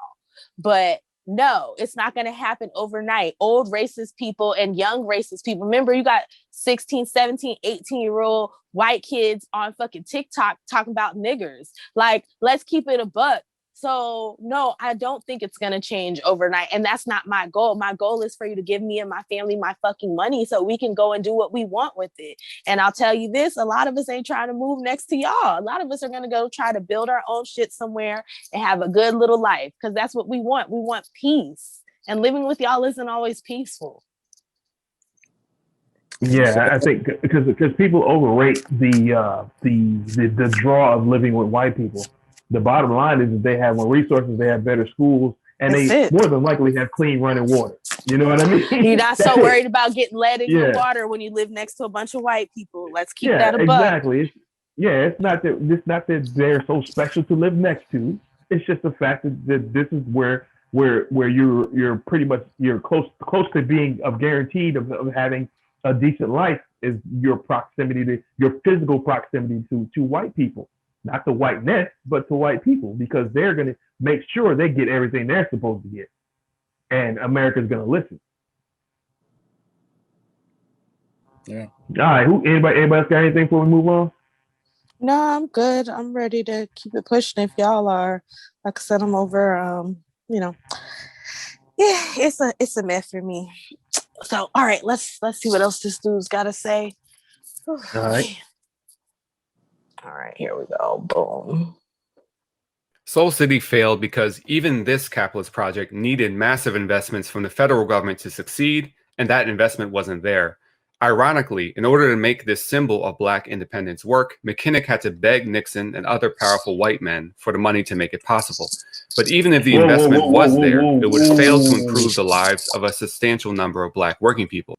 But no, it's not going to happen overnight. Old racist people and young racist people. Remember, you got 16, 17, 18-year-old white kids on fucking TikTok talking about niggers. Like, let's keep it a buck. So no, I don't think it's going to change overnight. And that's not my goal. My goal is for you to give me and my family my fucking money so we can go and do what we want with it. And I'll tell you this, a lot of us ain't trying to move next to y'all. A lot of us are going to go try to build our own shit somewhere and have a good little life because that's what we want. We want peace. And living with y'all isn't always peaceful. Yeah, I think because people overrate the draw of living with white people. The bottom line is that they have more resources, they have better schools, and they more than likely have clean running water. You know what I mean? You're not so worried about getting lead in your Yeah. water when you live next to a bunch of white people. Let's keep Yeah, that a buck. exactly. It's not that they're so special to live next to. It's just the fact that this is where you're pretty much you're close to being guaranteed of having a decent life is your proximity to your physical proximity to white people, not the whiteness, but to white people, because they're going to make sure they get everything they're supposed to get, and America's going to listen. Yeah. All right. Anybody else got anything before we move on? No, I'm good. I'm ready to keep it pushing. If y'all are, like I said, I'm over. Yeah, it's a mess for me. So, all right, let's see what else this dude's got to say. All right. All right, here we go. Boom. Soul City failed because even this capitalist project needed massive investments from the federal government to succeed, and that investment wasn't there. Ironically, in order to make this symbol of Black independence work, McKinnock had to beg Nixon and other powerful white men for the money to make it possible. But even if the investment was there, it would fail to improve the lives of a substantial number of Black working people.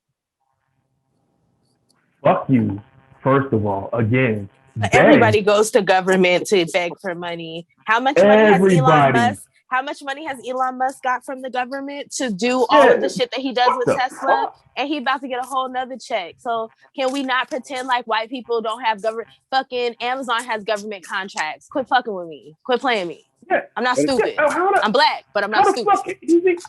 Fuck you, first of all. Again, everybody goes to government to beg for money. How much money has Elon Musk? How much money has Elon Musk got from the government to do all of the shit that he does with Tesla? And he about to get a whole nother check. So can we not pretend like white people don't have government? Fucking Amazon has government contracts. Quit fucking with me. Quit playing me. I'm not stupid. I'm Black, but I'm not stupid.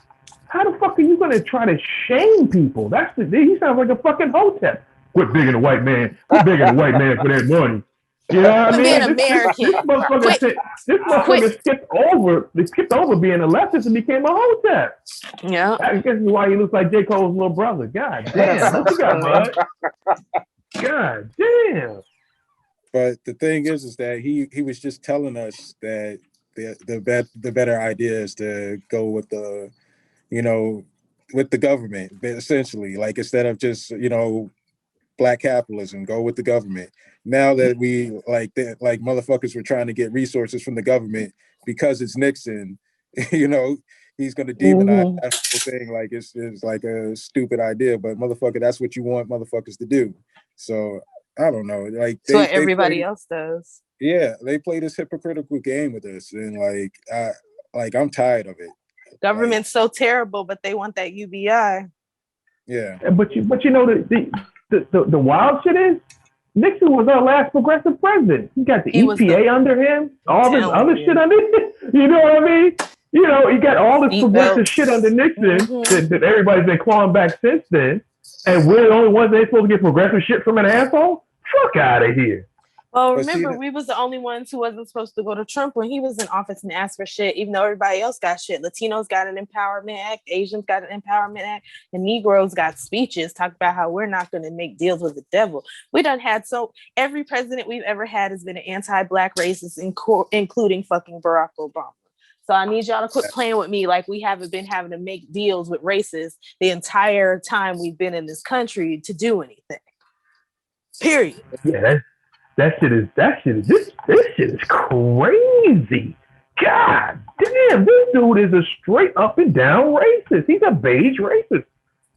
How the fuck are you gonna try to shame people? He sounds like a fucking hotep. Quit begging a white man. Quit begging a white man for that money. You know what I mean? Being American. This motherfucker skipped over being a leftist and became a hotep. Yeah. I guess is why he looks like J. Cole's little brother. God damn. What you got, bud? God damn. But the thing is that he was just telling us that the better idea is to go with with the government, essentially. Like, instead of just, Black capitalism, go with the government. Now that we like motherfuckers were trying to get resources from the government because it's Nixon, he's going to demonize that whole thing like it's like a stupid idea. But motherfucker, that's what you want motherfuckers to do. So I don't know. Like, that's what everybody else does. Yeah, they play this hypocritical game with us, and I'm tired of it. Government's so terrible, but they want that UBI. Yeah, but the wild shit is Nixon was our last progressive president. He got the EPA under him, all this other shit under him. You know what I mean? He got all this progressive shit under Nixon that everybody's been clawing back since then. And we're the only ones that ain't supposed to get progressive shit from an asshole? Fuck out of here. Well, remember, we was the only ones who wasn't supposed to go to Trump when he was in office and ask for shit, even though everybody else got shit. Latinos got an Empowerment Act, Asians got an Empowerment Act, and Negroes got speeches talking about how we're not going to make deals with the devil. We done had every president we've ever had has been an anti-Black racist, including fucking Barack Obama. So I need y'all to quit playing with me like we haven't been having to make deals with racists the entire time we've been in this country to do anything. Period. Yeah, this shit is crazy. God damn, this dude is a straight up and down racist. He's a beige racist.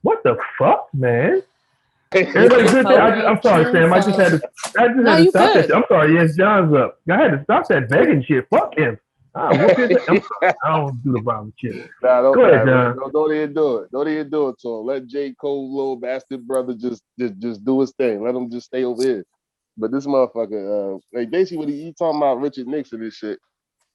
What the fuck, man? Everybody good there? I'm sorry, Sam. I just had to stop that. I'm sorry. Yes, John's up. I had to stop that begging shit. Fuck him. I don't do the problem shit. Nah, go ahead, John. Don't even do it. Don't even do it to him. Let J. Cole, little bastard brother, just do his thing. Let him just stay over here. But this motherfucker, basically what he talking about Richard Nixon and shit.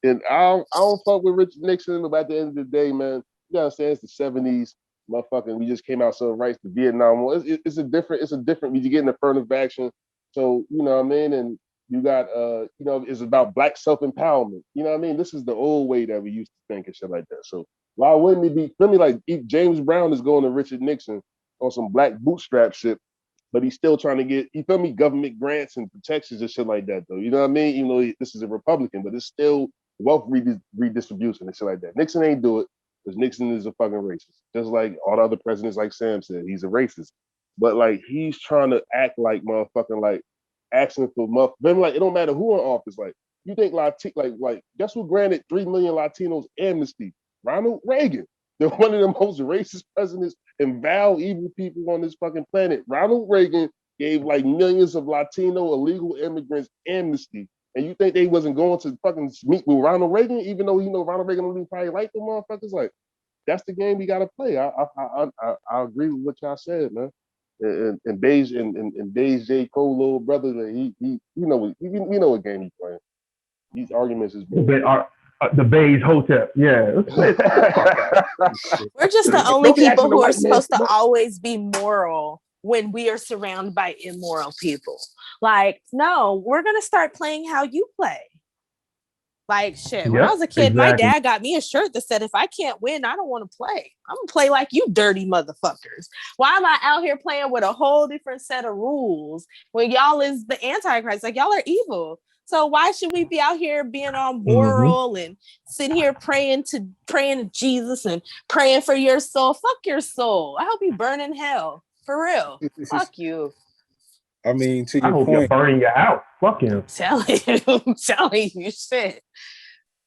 And I don't fuck with Richard Nixon, but at the end of the day, man, you gotta say it's the 70s, motherfucking. We just came out civil rights, the Vietnam War. It's a different. We get in affirmative action. So you know what I mean. And You got it's about black self-empowerment. You know what I mean? This is the old way that we used to think and shit like that. So why wouldn't it be, feel me, like James Brown is going to Richard Nixon on some black bootstrap shit, but he's still trying to get, you feel me, government grants and protections and shit like that, though. You know what I mean? Even though this is a Republican, but it's still wealth redistribution and shit like that. Nixon ain't do it because Nixon is a fucking racist. Just like all the other presidents, like Sam said, he's a racist. But like he's trying to act like motherfucking like asking for then like it don't matter who in office. Like you think like guess who granted 3 million Latinos amnesty? Ronald Reagan. They're one of the most racist presidents and vile evil people on this fucking planet. Ronald Reagan gave like millions of Latino illegal immigrants amnesty. And you think they wasn't going to fucking meet with Ronald Reagan, even though Ronald Reagan don't even probably like them motherfuckers? Like, that's the game we gotta play. I agree with what y'all said, man. And Beige J. Cole little brother, we know what game he's playing. These arguments is the Beige Hotep. Yeah. We're just the only people who are supposed to always be moral when we are surrounded by immoral people. Like, no, we're gonna start playing how you play. Like shit. When I was a kid, my dad got me a shirt that said, if I can't win, I don't want to play. I'm gonna play like you dirty motherfuckers. Why am I out here playing with a whole different set of rules when y'all is the Antichrist? Like y'all are evil. So why should we be out here being all moral and sitting here praying to Jesus and praying for your soul? Fuck your soul. I hope you burn in hell. For real. Fuck you. I mean, to your I hope point, you're burning your house. Fuck him. Telling you shit.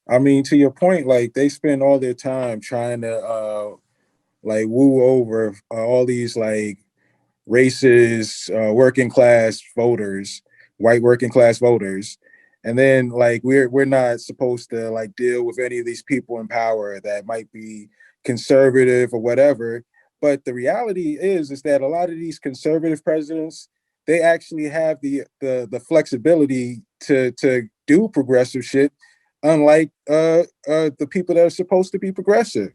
I mean, to your point, like they spend all their time trying to like woo over all these like racist working class voters, white working class voters, and then like we're not supposed to like deal with any of these people in power that might be conservative or whatever. But the reality is that a lot of these conservative presidents, they actually have the flexibility to do progressive shit, unlike the people that are supposed to be progressive.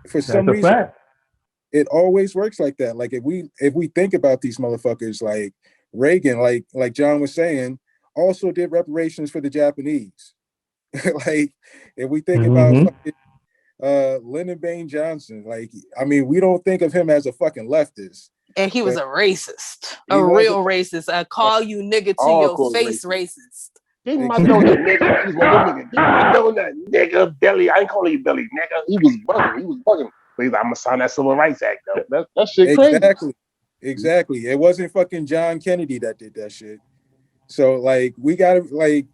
For some reason, fact. It always works like that. Like if we think about these motherfuckers, like Reagan, like John was saying, also did reparations for the Japanese. Like if we think about fucking, Lyndon Baines Johnson, like I mean, we don't think of him as a fucking leftist. And he was a racist, a real racist. I call you nigga to your face racist. Give me my donut, nigga. Give me my donut, nigga. Billy, I ain't calling you Billy, nigga. He was bugging. But he's like, I'm gonna sign that Civil Rights Act, though. That shit crazy. Exactly. It wasn't fucking John Kennedy that did that shit. So like we gotta we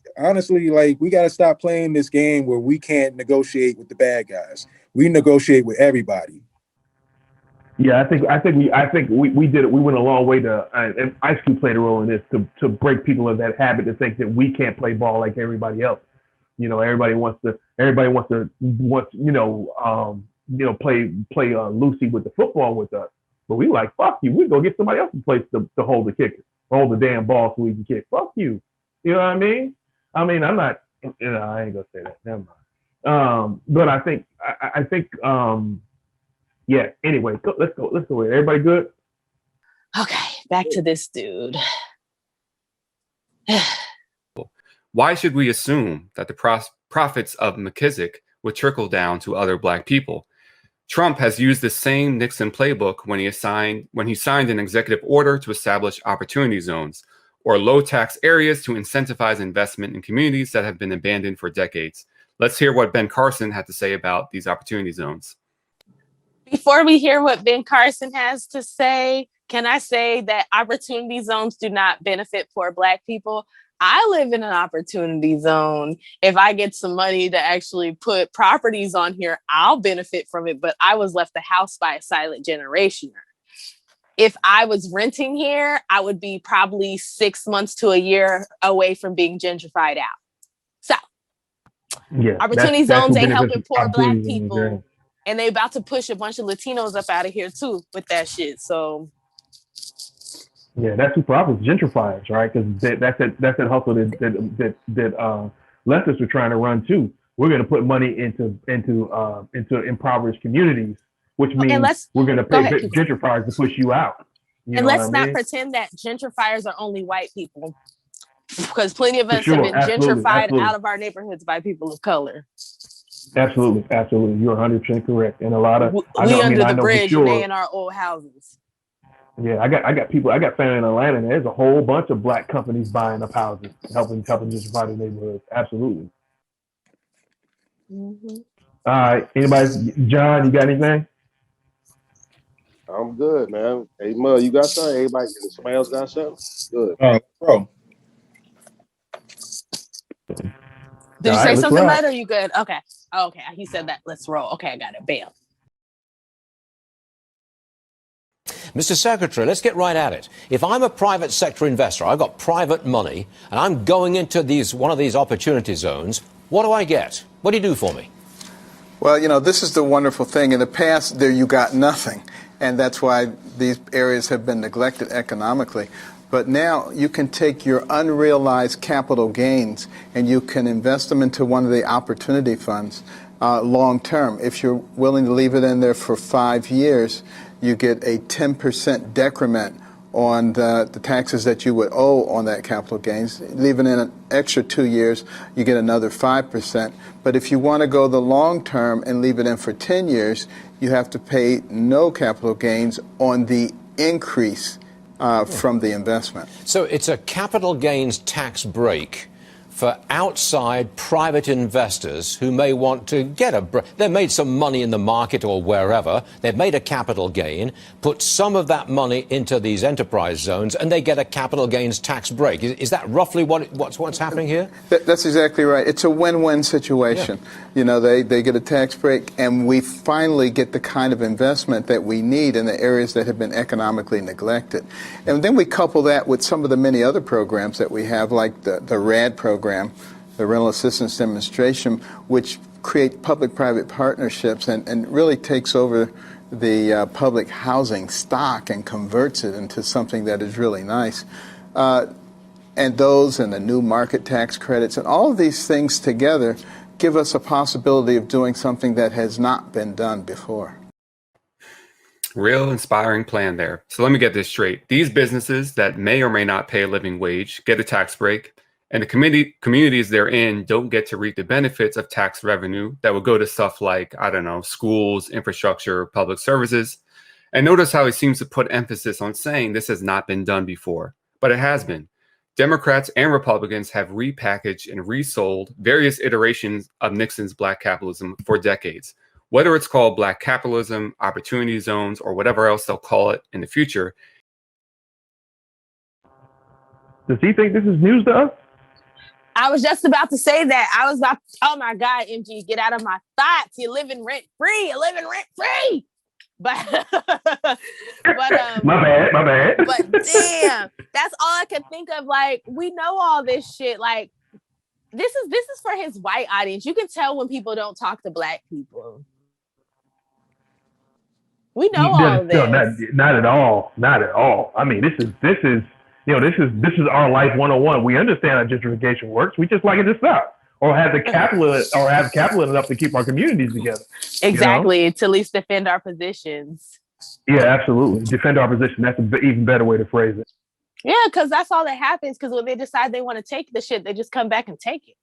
gotta stop playing this game where we can't negotiate with the bad guys. We negotiate with everybody. Yeah, I think we did it. We went a long way to, and Ice Cube played a role in this to break people of that habit to think that we can't play ball like everybody else. You know, everybody wants to play Lucy with the football with us. But we like, fuck you. We go get somebody else's place to hold the kicker, hold the damn ball so we can kick. Fuck you. You know what I mean? I mean, I'm not. I ain't gonna say that. Never mind. But I think. Yeah. Anyway, let's go. Everybody good? Okay, back to this dude. Why should we assume that the profits of McKissick would trickle down to other Black people? Trump has used the same Nixon playbook when he signed an executive order to establish opportunity zones, or low tax areas to incentivize investment in communities that have been abandoned for decades. Let's hear what Ben Carson had to say about these opportunity zones. Before we hear what Ben Carson has to say, can I say that opportunity zones do not benefit poor Black people? I live in an opportunity zone. If I get some money to actually put properties on here, I'll benefit from it. But I was left the house by a silent generationer. If I was renting here, I would be probably 6 months to a year away from being gentrified out. So, yeah, opportunity zones ain't helping poor Black people. And they about to push a bunch of Latinos up out of here too with that shit. So yeah, that's who problems gentrifiers, right? Because that's that hustle that leftists were trying to run too. We're going to put money into impoverished communities, which means we're going to pay gentrifiers to push you out. And let's not pretend that gentrifiers are only white people. Because plenty of For us sure. have been Absolutely. gentrified Absolutely. out of our neighborhoods by people of color. Absolutely. Absolutely. You're 100% correct. And a lot of, We under the I know for bridge and they sure. in our old houses. Yeah, I got family in Atlanta, and there's a whole bunch of black companies buying up houses, helping gentrify the neighborhoods. Absolutely. Mm-hmm. All right. Anybody? John, you got anything? I'm good, man. Hey, Mud, you got something? Somebody else got something? Good. Bro. Did All you right, say let's something, rock. Bud? Or are you good? Okay. Okay. He said that. Let's roll. Okay, I got it. Bam. Mr. Secretary, let's get right at it. If I'm a private sector investor, I've got private money, and I'm going into one of these opportunity zones, what do I get? What do you do for me? Well, you know, this is the wonderful thing. In the past, there you got nothing, and that's why these areas have been neglected economically. But now you can take your unrealized capital gains and you can invest them into one of the opportunity funds long term. If you're willing to leave it in there for 5 years, you get a 10% decrement on the taxes that you would owe on that capital gains. Leaving in an extra 2 years, you get another 5%. But if you want to go the long term and leave it in for 10 years, you have to pay no capital gains on the increase from the investment. So it's a capital gains tax break for outside private investors who may want to they've made some money in the market or wherever, they've made a capital gain, put some of that money into these enterprise zones, and they get a capital gains tax break. Is that roughly what's happening here? That's exactly right. It's a win-win situation. Yeah. You know, they get a tax break, and we finally get the kind of investment that we need in the areas that have been economically neglected. And then we couple that with some of the many other programs that we have, like the RAD program, the Rental Assistance Demonstration, which create public-private partnerships and really takes over the public housing stock and converts it into something that is really nice. And those and the new market tax credits and all of these things together give us a possibility of doing something that has not been done before. Real inspiring plan there. So let me get this straight. These businesses that may or may not pay a living wage get a tax break, and the communities they're in don't get to reap the benefits of tax revenue that would go to stuff like, I don't know, schools, infrastructure, public services. And notice how he seems to put emphasis on saying this has not been done before, but it has been. Democrats and Republicans have repackaged and resold various iterations of Nixon's black capitalism for decades. Whether it's called black capitalism, opportunity zones, or whatever else they'll call it in the future. Does he think this is news to us? I was just about to say that. Oh my God, MG, get out of my thoughts. You're living rent free. But my bad. But damn, that's all I could think of. Like, we know all this shit. Like, this is for his white audience. You can tell when people don't talk to black people. We know all this. Not at all. Not at all. I mean, this is our life 101. We understand how gentrification works. We just like it to stop, or have capital enough to keep our communities together. Exactly, to at least defend our positions. Yeah, absolutely. Defend our position. That's an even better way to phrase it. Yeah, because that's all that happens. Because when they decide they want to take the shit, they just come back and take it.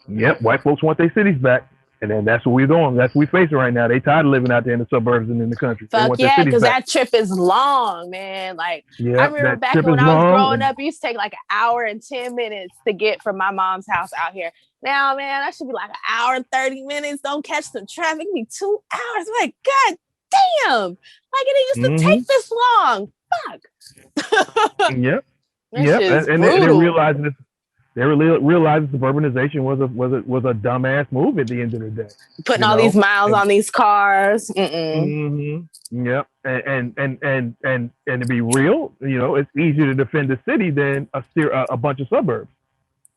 Yep, white folks want their cities back. And then that's what we're doing. That's what we're facing right now. They tired of living out there in the suburbs and in the country. Fuck yeah, because that trip is long, man. Like, I remember back when I was growing up, it used to take like an hour and 10 minutes to get from my mom's house out here. Now, man, that should be like an hour and 30 minutes. Don't catch some traffic. It'd be 2 hours. I'm like, God damn. Like, it used to take this long. Fuck. Yep. And they're realizing this. They realized suburbanization was a dumbass move at the end of the day. Putting all these miles on these cars. Yep. And to be real, it's easier to defend a city than a bunch of suburbs.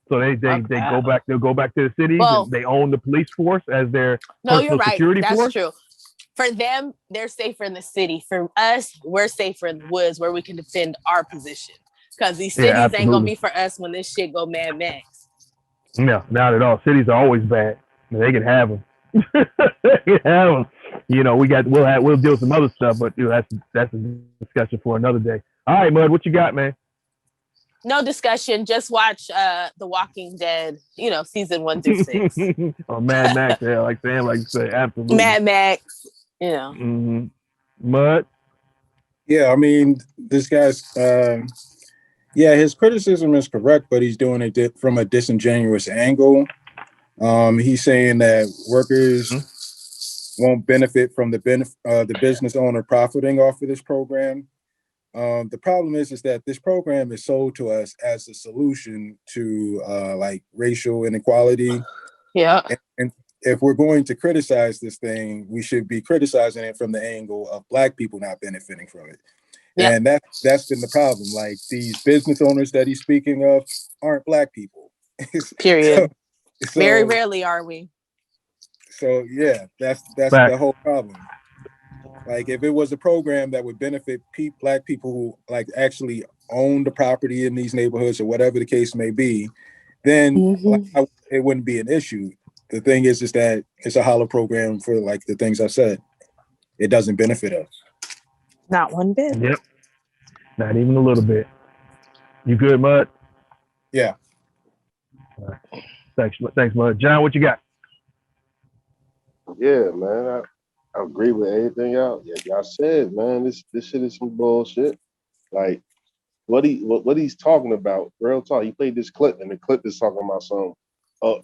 So they go back. They'll go back to the cities. Well, they own the police force as their personal security force. That's true. For them, they're safer in the city. For us, we're safer in the woods where we can defend our position. Because these cities ain't gonna be for us when this shit go Mad Max. No, not at all. Cities are always bad. They can have them. They can have them. We'll deal with some other stuff, but that's a discussion for another day. All right, Mud, what you got, man? No discussion. Just watch The Walking Dead, season 1 through 6. Or Mad Max, yeah, like Sam like to say, absolutely. Mad Max, Mm-hmm. Mud. Yeah, I mean, this guy's his criticism is correct, but he's doing it from a disingenuous angle. He's saying that workers won't benefit from the business owner profiting off of this program. The problem is that this program is sold to us as a solution to like racial inequality. Yeah. And if we're going to criticize this thing, we should be criticizing it from the angle of Black people not benefiting from it. Yep. And that's been the problem. Like, these business owners that he's speaking of aren't Black people. Period. So, very rarely are we. So yeah, that's the whole problem. Like, if it was a program that would benefit Black people who like actually own the property in these neighborhoods or whatever the case may be, then it wouldn't be an issue. The thing is that it's a hollow program for like the things I said. It doesn't benefit us. Not one bit. Yep. Not even a little bit. You good, Mud? Yeah. Thanks, Mud. John, what you got? Yeah, man. I agree with everything y'all said, man. This shit is some bullshit. Like, what he's talking about, real talk. He played this clip, and the clip is talking about some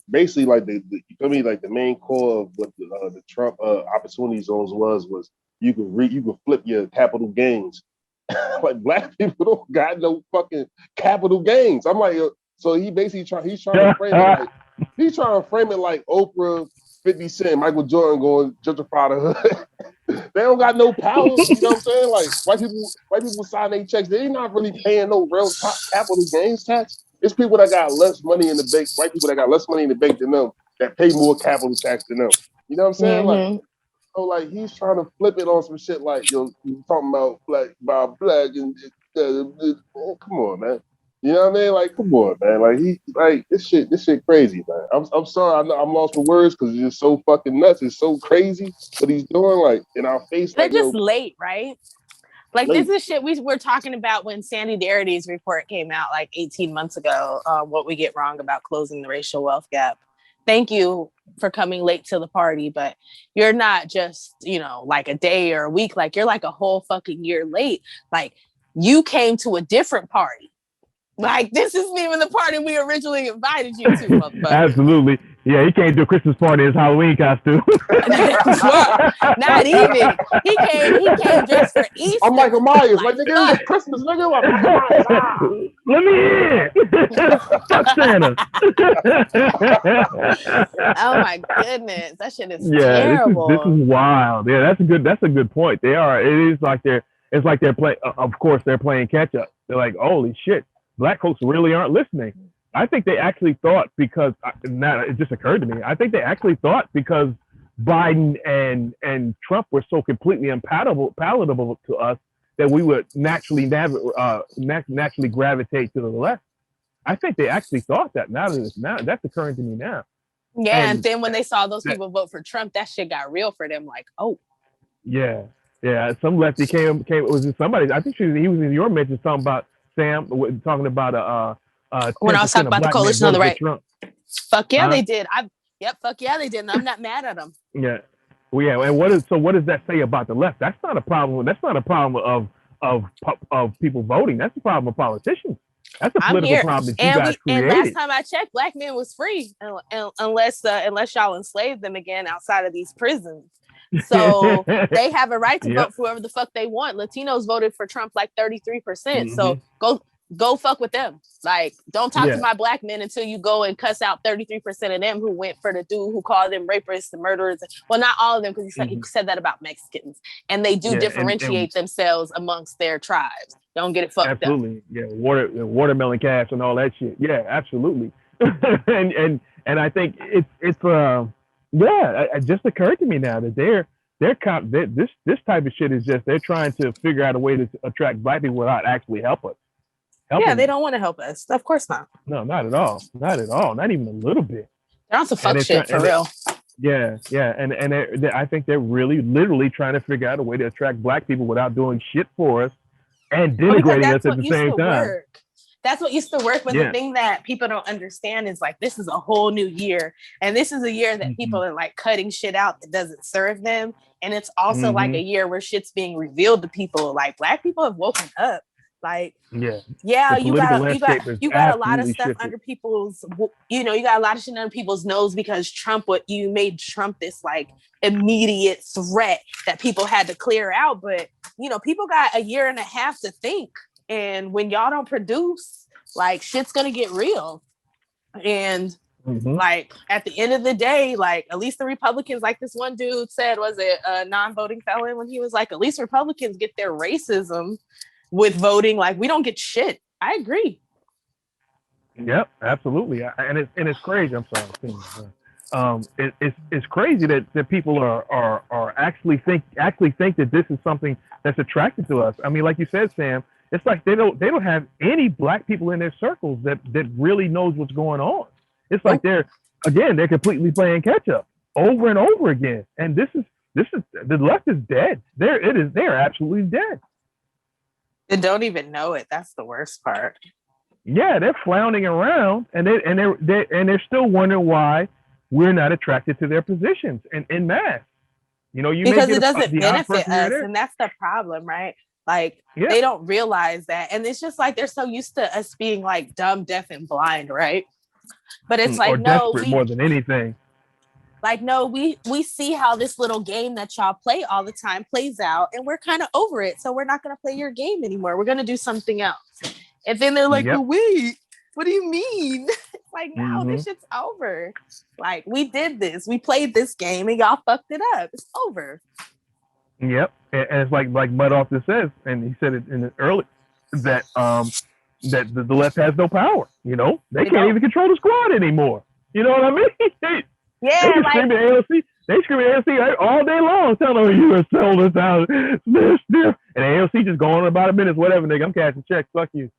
basically like the like the main core of what the Trump opportunity zones was you can flip your capital gains. Like, Black people don't got no fucking capital gains. I'm like, so he basically he's trying to frame it like Oprah, 50 Cent, Michael Jordan going gentrify the hood. They don't got no power. You know what I'm saying? Like, white people sign their checks. They not really paying no real top capital gains tax. It's people that got less money in the bank, white people that got less money in the bank than them, that pay more capital tax than them. You know what I'm saying? Like, so like he's trying to flip it on some shit like, you talking about black and come on, man. You know what I mean? Like, come on, man. Like this shit crazy, man. I'm sorry, I'm lost for words because it's just so fucking nuts. It's so crazy what he's doing, like, in our face. They're like, just late, right? Like, late. This is shit we were talking about when Sandy Darity's report came out like 18 months ago. What we get wrong about closing the racial wealth gap. Thank you for coming late to the party, but you're not just, like a day or a week. Like, you're like a whole fucking year late. Like, you came to a different party. Like, this isn't even the party we originally invited you to, motherfucker. Absolutely. Yeah, he can't do a Christmas party in his Halloween costume. Not even. He came just for Easter. I'm Michael Myers. Like, nigga, it's Christmas, nigga. Like, let me in. Fuck Santa. Oh my goodness, that shit is terrible. This is wild. Yeah, that's a good point. They are. It is like they're playing. Of course, they're playing catch up. They're like, holy shit, Black folks really aren't listening. I think they actually thought, because now it just occurred to me, I think they actually thought because Biden and Trump were so completely palatable to us that we would naturally gravitate to the left. I think they actually thought that. Now that's occurring to me now. Yeah, and then when they saw those people vote for Trump, that shit got real for them. Like, oh. Yeah. Some lefty came. Was it somebody? I think he was in your mention talking about Sam, talking about when I was talking about the coalition on the right. Fuck yeah, they did. Fuck yeah, they did. And I'm not mad at them. Yeah. Well, yeah. And what does that say about the left? That's not a problem. That's not a problem of people voting. That's a problem of politicians. That's a political problem that you guys created. And last time I checked, Black men was free unless y'all enslaved them again outside of these prisons. So they have a right to vote for whoever the fuck they want. Latinos voted for Trump like 33%. So go fuck with them. Like, don't talk to my Black men until you go and cuss out 33% of them who went for the dude who called them rapists and murderers. Well, not all of them, because he said that about Mexicans. And they do differentiate themselves amongst their tribes. Don't get it fucked up. Absolutely. Yeah, watermelon cash and all that shit. Yeah, absolutely. and I think it's it just occurred to me now that this type of shit is just, they're trying to figure out a way to attract Black people without actually helping they don't want to help us. Of course not. No, not at all. Not at all. Not even a little bit. They're on some fuck shit for real. Yeah. And I think they're really literally trying to figure out a way to attract Black people without doing shit for us and denigrating us at the same time. That's what used to work. But Yeah. the thing that people don't understand is like, this is a whole new year. And this is a year that people are like cutting shit out that doesn't serve them. And it's also like a year where shit's being revealed to people. Like Black people have woken up. Like, Yeah, you got a lot of absolutely stuff shifted. under people's, you got a lot of shit under people's nose because you made Trump this like immediate threat that people had to clear out. But, people got a year and a half to think. And when y'all don't produce, like shit's going to get real. And like at the end of the day, like at least the Republicans, like this one dude said, was it a non-voting felon when he was like, at least Republicans get their racism with voting. Like we don't get shit. I agree. Yep, absolutely. And it's crazy. I'm sorry. It's crazy that people are actually think that this is something that's attracted to us. I mean, like you said, Sam, it's like they don't have any Black people in their circles that really knows what's going on. It's like they're completely playing catch up over and over again. And this is the left is dead. They're absolutely dead. They don't even know it. That's the worst part. Yeah, they're flouncing around, and they're still wondering why we're not attracted to their positions in mass. Because it doesn't benefit us, and that's the problem, right? Like they don't realize that, and it's just like they're so used to us being like dumb, deaf, and blind, right? But it's like, or desperate more than anything. Like, no, we see how this little game that y'all play all the time plays out, and we're kind of over it. So we're not going to play your game anymore. We're going to do something else. And then they're like, well, wait, what do you mean? It's like, no, this shit's over. Like, we did this. We played this game, and y'all fucked it up. It's over. Yep. And it's like Mud often says, and he said it in the early, that that the left has no power. They can't even control the squad anymore. You know what I mean? They scream at AOC. They scream at AOC all day long, telling them you are sold us out. And AOC just going on about a minute, whatever, nigga. I'm cashing checks. Fuck you.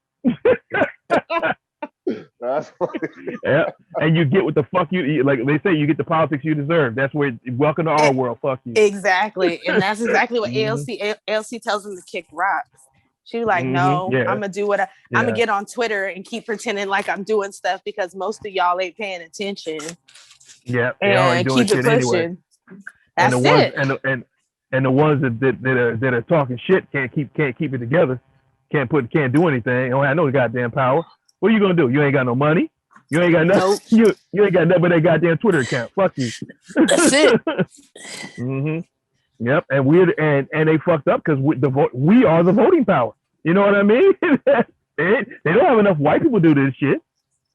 Yeah. And you get what the fuck you like. They say you get the politics you deserve. That's where welcome to our world. Fuck you. Exactly, and that's exactly what AOC tells them to kick rocks. She was like, no, I'm gonna do what I'm gonna get on Twitter and keep pretending like I'm doing stuff because most of y'all ain't paying attention. Yeah, and doing keep it pushing. Anyway. That's it. And the ones that are talking shit can't keep it together. Can't do anything. I know the goddamn power. What are you gonna do? You ain't got no money. You ain't got nothing. Nope. You ain't got nothing but that goddamn Twitter account. Fuck you. That's it. Yep. And they fucked up because we are the voting power. You know what I mean? They don't have enough white people do this shit.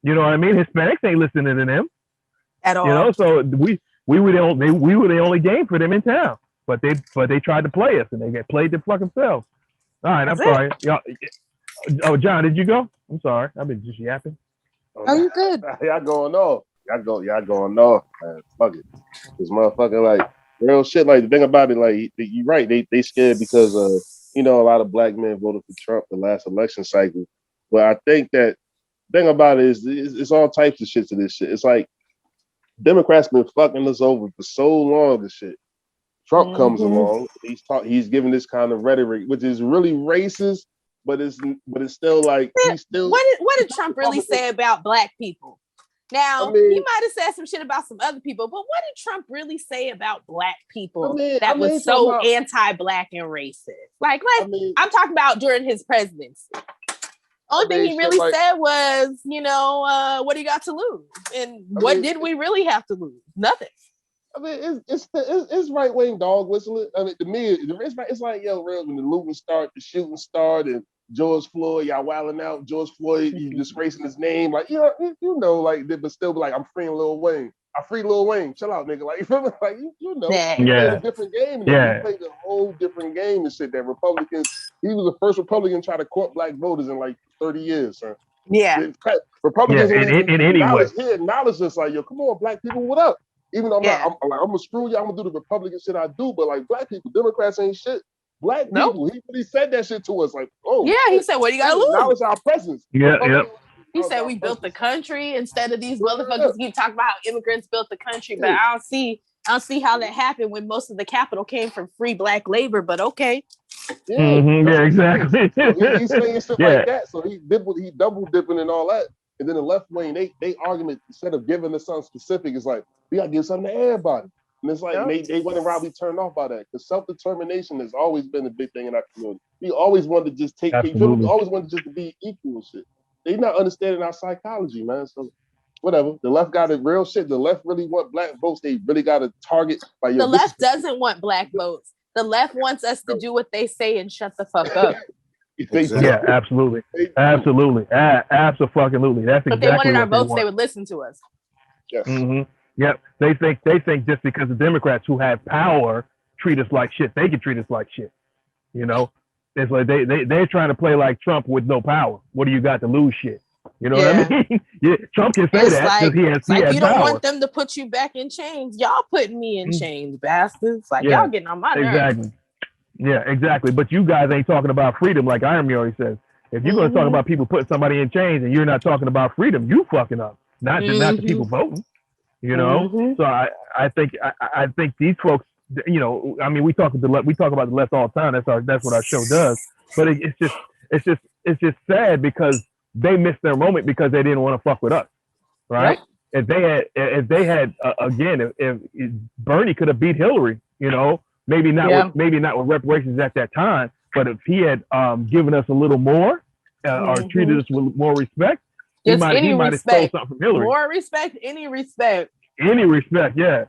You know what I mean? Hispanics ain't listening to them at all. So we were the only game for them in town. But they tried to play us, and they get played the fucking selves. All right, I'm sorry. Y'all, John, did you go? I'm sorry. I've been just yapping. Oh, you good? Y'all going off. Y'all going off, man. Fuck it. This motherfucker, like, real shit. Like, the thing about it, like, you're right. They scared because, a lot of Black men voted for Trump the last election cycle. But I think that the thing about it is it's all types of shit to this shit. It's like Democrats been fucking us over for so long and shit. Trump comes along. He's giving this kind of rhetoric, which is really racist, but it's still like he's still. What did Trump really say about Black people? Now he might have said some shit about some other people, but what did Trump really say about Black people that was so anti-Black and racist? Like, I'm talking about during his presidency. Only thing he really said was, what do you got to lose? And what did we really have to lose? Nothing. I mean, it's right wing dog whistling. I mean, to me, it's like, yo, real, when the looting start, the shooting start, and George Floyd, y'all wilding out. George Floyd, you disgracing his name, like like, but still be like, I'm freeing Lil Wayne. I free Lil Wayne. Chill out, nigga. Like, you feel me? Like, you played a different game. He played a whole different game and shit. That Republicans, he was the first Republican to try to court Black voters in like 30 years, sir. Yeah. in Republicans any way. He acknowledged us, like, yo, come on, Black people, what up? Even though I'm gonna screw you, I'm gonna do the Republican shit I do, but like Black people, Democrats ain't shit. Black people, he really said that shit to us, like, he said, what do you gotta lose? Acknowledge our presence. He said we built the country instead of these motherfuckers keep talking about how immigrants built the country, but I don't see I don't see how that happened when most of the capital came from free black labor, but okay. Yeah, Yeah, exactly. So he's saying shit Yeah. like that. So he double dipping and all that. And then the left wing, they argument, instead of giving us something specific, is like, we gotta give something to everybody. And it's like they went around, we turned off by that. Because self-determination has always been a big thing in our community. We always wanted to just take people, we always wanted just to be equal and shit. They not understanding our psychology, man. So whatever. The left got it real shit. The left really want black votes. They really got to target by your. The left doesn't want black votes. The left wants us to do what they say and shut the fuck up. Exactly. Yeah, absolutely. Absolutely. Absolutely. That's exactly if they wanted our what votes, want. they would listen to us. Yes. Mm-hmm. Yep. They think just because the Democrats who have power treat us like shit, they can treat us like shit. You know? It's like they're trying to play like Trump with no power. What do you got to lose, shit? You know what I mean? Yeah, Trump can say that because he has you power. don't want them to put you back in chains. Y'all putting me in chains, bastards. Like y'all getting on my nerves. Exactly. Yeah, exactly. But you guys ain't talking about freedom like Iron always says. If you're going to talk about people putting somebody in chains and you're not talking about freedom, you fucking up. Not the people voting. You know. So I think these folks. You know, I mean, we talk about the left all the time. That's what our show does. But it's just sad because they missed their moment because they didn't want to fuck with us, right? Yep. If they had again, if Bernie could have beat Hillary, you know, maybe not with reparations at that time, but if he had given us a little more or treated us with more respect, he might have stole something from Hillary. More respect, any respect, yeah.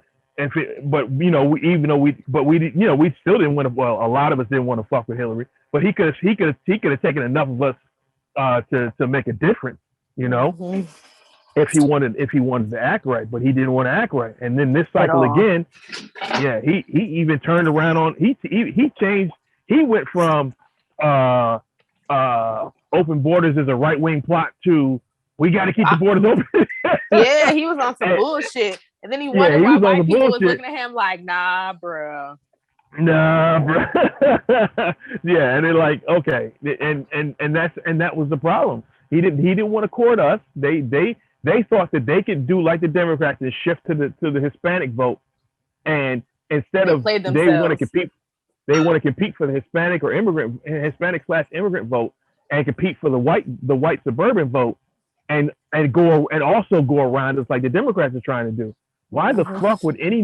But you know, we still didn't want to. Well, a lot of us didn't want to fuck with Hillary, but he could have taken enough of us to make a difference, you know, if he wanted to act right, but he didn't want to act right. And then this cycle again, he even turned around on he changed. He went from open borders as a right wing plot to we got to keep the borders open. Yeah, he was on some bullshit. And then he wondered why white people was looking at him like, nah, bro. Yeah, and they're like, okay, and that was the problem. He didn't want to court us. They thought that they could do like the Democrats and shift to the Hispanic vote, and instead of they want to compete for the Hispanic or Hispanic/immigrant vote and compete for the white suburban vote, and also go around us like the Democrats are trying to do. Why the fuck would any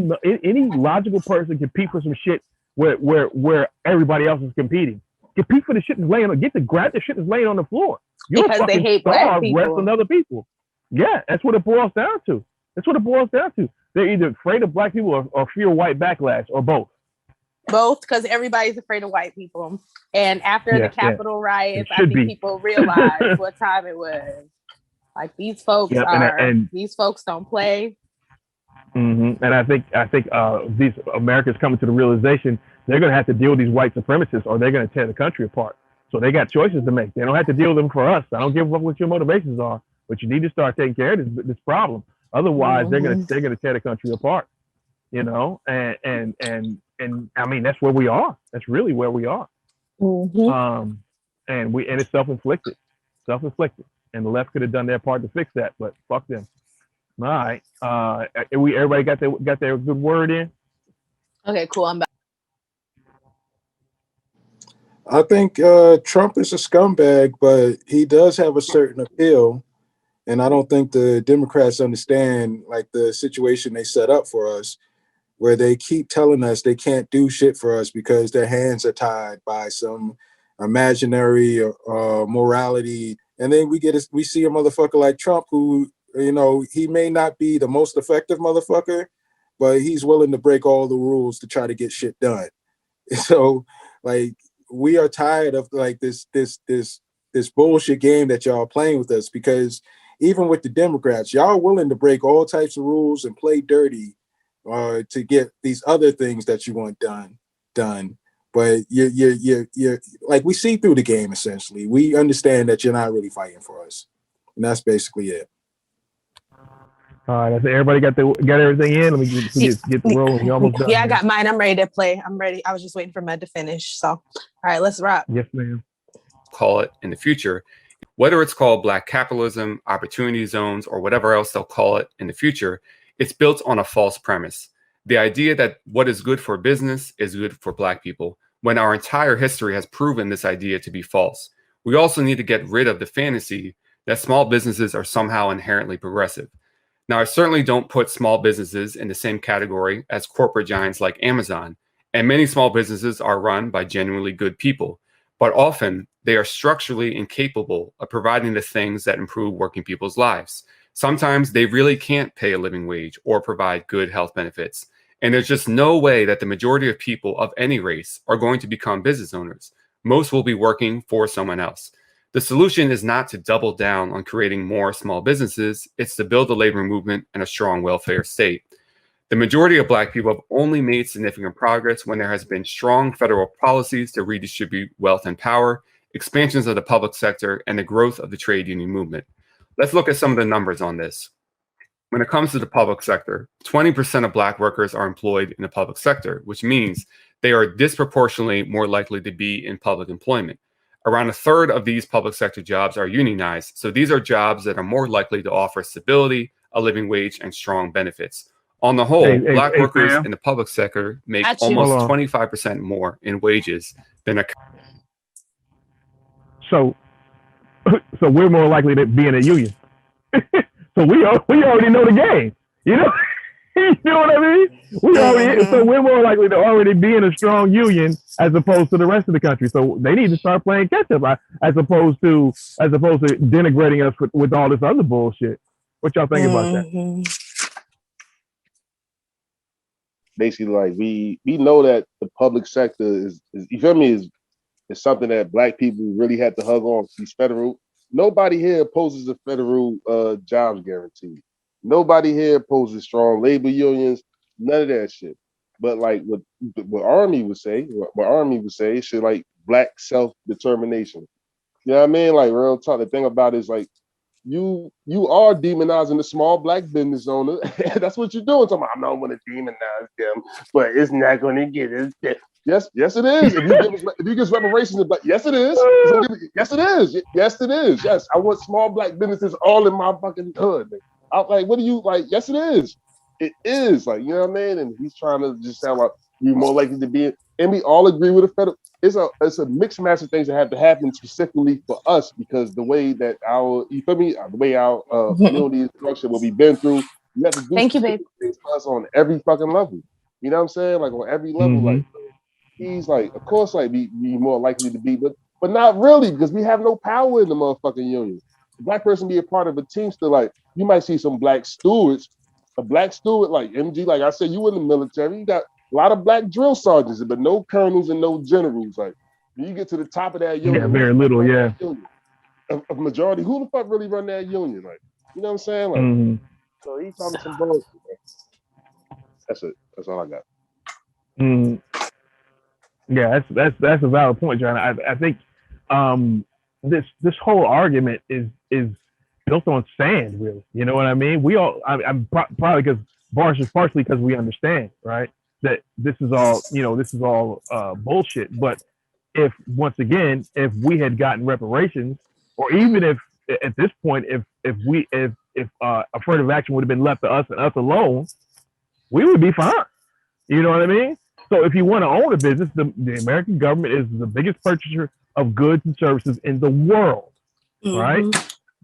logical person compete for some shit where everybody else is competing? Compete for the shit that's laying on. Grab the shit that's laying on the floor. You're because they hate black people. Wrestling other people. Yeah, that's what it boils down to. They're either afraid of black people or fear white backlash, or both. Both, because everybody's afraid of white people. And after the Capitol riots, I think people realized what time it was. Like these folks these folks don't play. Mm-hmm. And I think these Americans coming to the realization they're going to have to deal with these white supremacists, or they're going to tear the country apart. So they got choices to make. They don't have to deal with them for us. I don't give a fuck what your motivations are, but you need to start taking care of this problem. Otherwise, they're going to tear the country apart. You know, and I mean that's where we are. That's really where we are. And it's self-inflicted, and the left could have done their part to fix that, but fuck them. All right. Everybody got their good word in? Okay, cool. I'm back. I think Trump is a scumbag, but he does have a certain appeal. And I don't think the Democrats understand like the situation they set up for us, where they keep telling us they can't do shit for us because their hands are tied by some imaginary morality. And then we see a motherfucker like Trump who, you know, he may not be the most effective motherfucker, but he's willing to break all the rules to try to get shit done. So, like, we are tired of like this bullshit game that y'all playing with us, because even with the Democrats, y'all are willing to break all types of rules and play dirty to get these other things that you want done. But you're like, we see through the game. Essentially, we understand that you're not really fighting for us, and that's basically it. All right, I think everybody got everything in. Let me get the roll. We almost done. Yeah, I got mine. I'm ready to play. I'm ready. I was just waiting for Mud to finish. So, all right, let's rock. Yes, ma'am. Call it in the future, whether it's called Black capitalism, opportunity zones, or whatever else they'll call it in the future, it's built on a false premise. The idea that what is good for business is good for Black people, when our entire history has proven this idea to be false. We also need to get rid of the fantasy that small businesses are somehow inherently progressive. Now, I certainly don't put small businesses in the same category as corporate giants like Amazon, and many small businesses are run by genuinely good people, but often they are structurally incapable of providing the things that improve working people's lives. Sometimes they really can't pay a living wage or provide good health benefits, and there's just no way that the majority of people of any race are going to become business owners. Most will be working for someone else. The solution is not to double down on creating more small businesses, it's to build a labor movement and a strong welfare state. The majority of Black people have only made significant progress when there has been strong federal policies to redistribute wealth and power, expansions of the public sector, and the growth of the trade union movement. Let's look at some of the numbers on this. When it comes to the public sector, 20% of Black workers are employed in the public sector, which means they are disproportionately more likely to be in public employment. Around a third of these public sector jobs are unionized, so these are jobs that are more likely to offer stability, a living wage, and strong benefits. On the whole, Black workers in the public sector make almost 25% more in wages than a... So we're more likely to be in a union. So we already know the game. You know, you know what I mean? So we're more likely to already be in a strong union as opposed to the rest of the country. So they need to start playing catch up as opposed to denigrating us with all this other bullshit. What y'all think about that? Basically, like we know that the public sector is you feel me, is something that Black people really had to hug on. These federal, nobody here opposes a federal jobs guarantee. Nobody here opposes strong labor unions. None of that shit. But like what Army would say, shit like Black self-determination. You know what I mean? Like real talk. The thing about it is like you are demonizing the small Black business owner. That's what you're doing. I'm not going to demonize them, but it's not going to get us. Yes, it is. If you give reparations, yes, it is. Yes, it is. Yes, it is. Yes, I want small Black businesses all in my fucking hood. I'm like, what do you like? Yes, it is. It is like, you know what I mean. And he's trying to just sound like you're more likely to be. And we all agree with the federal. It's a mixed match of things that have to happen specifically for us because the way that our community is structured, what we've been through, you have to do things for us on every fucking level. You know what I'm saying? Like on every level, like. He's like, of course, like be more likely to be, but not really because we have no power in the motherfucking union. A Black person be a part of a team still, like you might see some Black stewards, a Black steward like MG, like I said, you in the military, you got a lot of Black drill sergeants, but no colonels and no generals. Like when you get to the top of that union, very little, a majority. Who the fuck really run that union? Like, you know what I'm saying? Like, so he's talking some bullshit. That's it. That's all I got. Yeah, that's a valid point, John. I think this whole argument is built on sand, really. You know what I mean? We all, I'm probably partially because we understand, right, that this is all bullshit. But if once again, if we had gotten reparations, or even if at this point, if affirmative action would have been left to us and us alone, we would be fine. You know what I mean? So if you want to own a business, the American government is the biggest purchaser of goods and services in the world, right?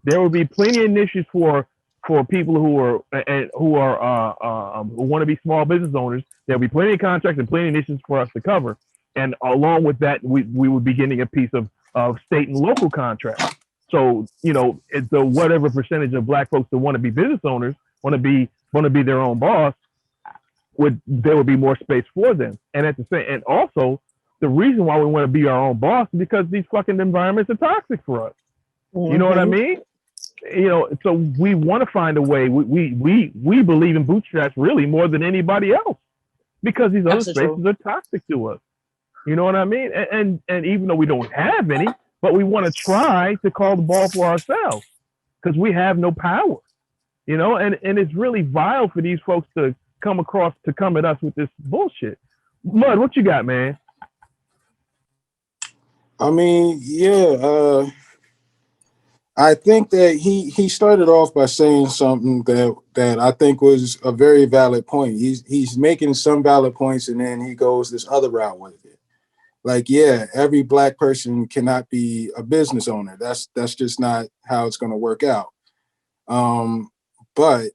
There will be plenty of initiatives for people who want to be small business owners. There'll be plenty of contracts and plenty of initiatives for us to cover. And along with that, we would be getting a piece of state and local contracts. So, you know, the whatever percentage of Black folks that want to be business owners, want to be their own boss, there would be more space for them. And and also the reason why we want to be our own boss is because these fucking environments are toxic for us. You know what I mean? You know, so we want to find a way. We believe in bootstraps really more than anybody else because these other spaces are toxic to us. You know what I mean? And even though we don't have any, but we want to try to call the ball for ourselves because we have no power. You know, and it's really vile for these folks to come at us with this bullshit. Mud, what you got, man? I mean, yeah, I think that he started off by saying something that I think was a very valid point. He's making some valid points, and then he goes this other route with it. Like, yeah, every black person cannot be a business owner. That's just not how it's going to work out. But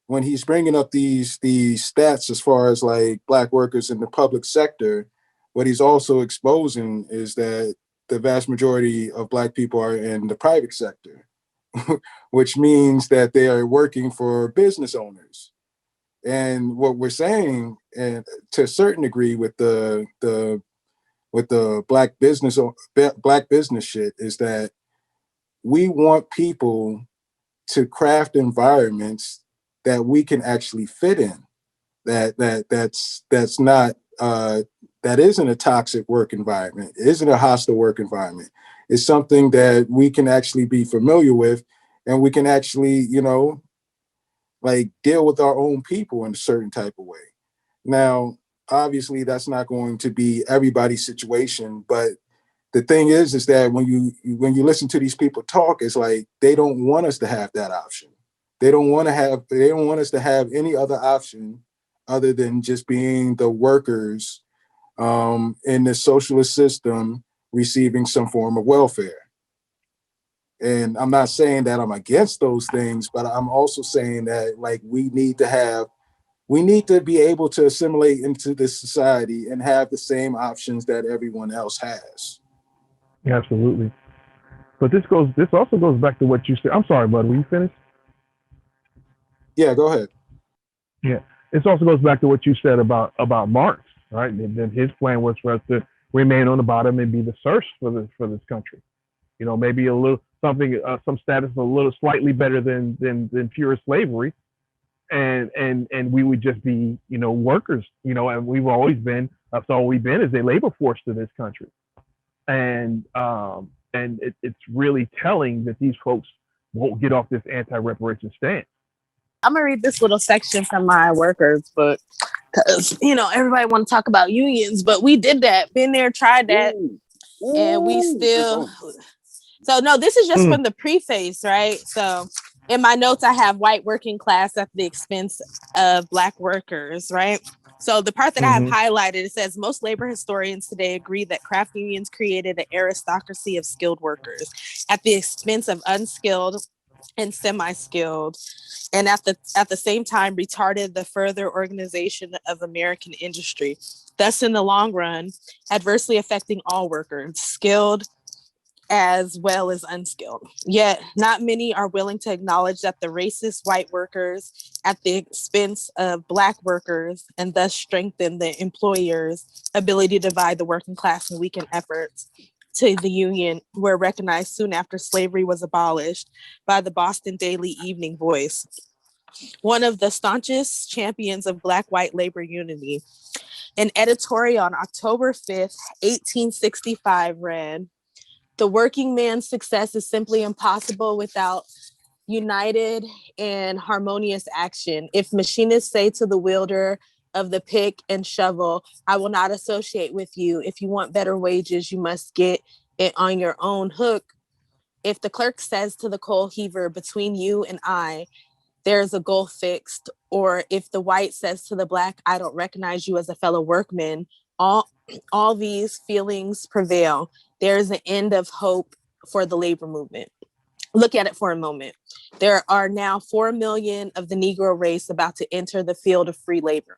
when he's bringing up these stats as far as like black workers in the public sector, what he's also exposing is that the vast majority of black people are in the private sector, which means that they are working for business owners. And what we're saying, and to a certain degree, with the black business shit, is that we want people to craft environments that we can actually fit in. That's not that isn't a toxic work environment. It isn't a hostile work environment. It's something that we can actually be familiar with, and we can actually, like deal with our own people in a certain type of way. Now, obviously, that's not going to be everybody's situation, but the thing is that when you listen to these people talk, it's like they don't want us to have that option. They don't want us to have any other option other than just being the workers in the socialist system receiving some form of welfare. And I'm not saying that I'm against those things, but I'm also saying that like we need to be able to assimilate into this society and have the same options that everyone else has. Absolutely. But this also goes back to what you said. I'm sorry, bud. Were you finished? Yeah, go ahead. Yeah. This also goes back to what you said about Marx, right? And then his plan was for us to remain on the bottom and be the serfs for this country. Maybe a little something, some status a little slightly better than pure slavery, and we would just be workers. And we've always been, that's all we've been, is a labor force to this country. And it's really telling that these folks won't get off this anti-reparation stance. I'm gonna read this little section from my workers book because everybody want to talk about unions, but we did that, been there, tried that, and we still. So no, this is just from the preface, right? So in my notes, I have white working class at the expense of black workers, right? So the part that I have highlighted, it says most labor historians today agree that craft unions created an aristocracy of skilled workers at the expense of unskilled and semi-skilled, and at the same time retarded the further organization of American industry, thus in the long run adversely affecting all workers, skilled as well as unskilled. Yet not many are willing to acknowledge that the racist white workers at the expense of black workers, and thus strengthen the employer's ability to divide the working class and weaken efforts to the union were recognized soon after slavery was abolished by the Boston Daily Evening Voice, one of the staunchest champions of black-white labor unity. An editorial on October 5th, 1865 read, "The working man's success is simply impossible without united and harmonious action. If machinists say to the wielder of the pick and shovel, I will not associate with you. If you want better wages, you must get it on your own hook. If the clerk says to the coal heaver, between you and I, there's a goal fixed, or if the white says to the black, I don't recognize you as a fellow workman, all these feelings prevail. There's an end of hope for the labor movement." Look at it for a moment. There are now 4 million of the Negro race about to enter the field of free labor.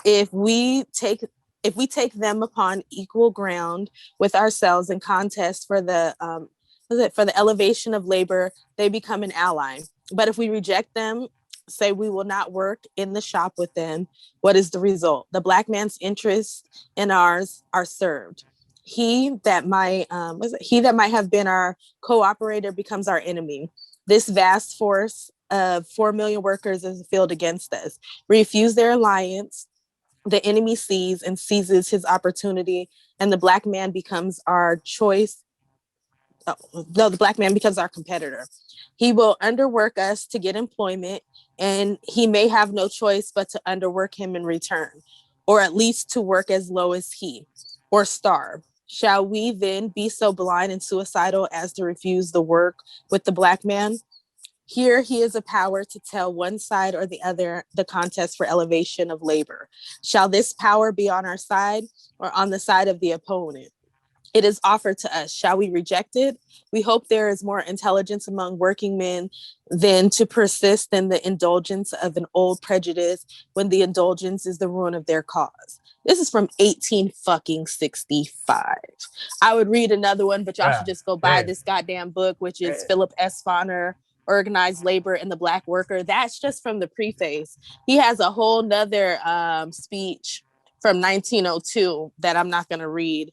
If we take them upon equal ground with ourselves in contest for the elevation of labor, they become an ally. But if we reject them, say we will not work in the shop with them, what is the result? The black man's interests and ours are served. He that might have been our cooperator becomes our enemy. This vast force of 4 million workers is a field against us. We refuse their alliance. The enemy sees and seizes his opportunity, and the black man becomes our choice. The black man becomes our competitor. He will underwork us to get employment, and he may have no choice but to underwork him in return, or at least to work as low as he, or starve. Shall we then be so blind and suicidal as to refuse the work with the black man? Here he is a power to tell one side or the other the contest for elevation of labor. Shall this power be on our side or on the side of the opponent? It is offered to us. Shall we reject it? We hope there is more intelligence among working men than to persist in the indulgence of an old prejudice when the indulgence is the ruin of their cause. This is from 1865. I would read another one, but y'all should just go buy this goddamn book, which is Philip S. Bonner, Organized Labor and the Black Worker. That's just from the preface. He has a whole nother speech from 1902 that I'm not going to read.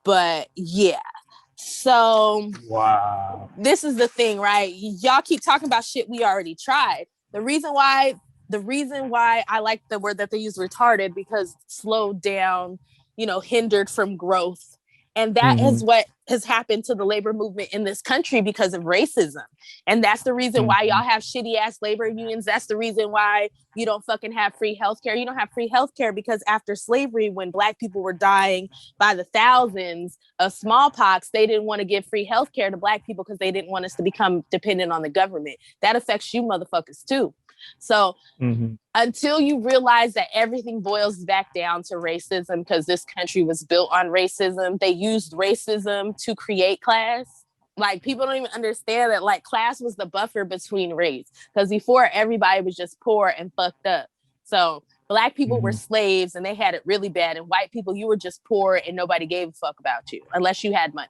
But yeah, so wow, this is the thing, right? Y'all keep talking about shit we already tried. The reason why I like the word that they use, retarded, because slowed down, hindered from growth. And that is what has happened to the labor movement in this country because of racism. And that's the reason why y'all have shitty ass labor unions. That's the reason why you don't fucking have free healthcare. You don't have free healthcare because after slavery, when Black people were dying by the thousands of smallpox, they didn't want to give free healthcare to Black people because they didn't want us to become dependent on the government. That affects you motherfuckers too. So until you realize that everything boils back down to racism, because this country was built on racism, they used racism to create class. Like, people don't even understand that, like, class was the buffer between race, because before everybody was just poor and fucked up. So Black people were slaves and they had it really bad, and white people, you were just poor and nobody gave a fuck about you unless you had money.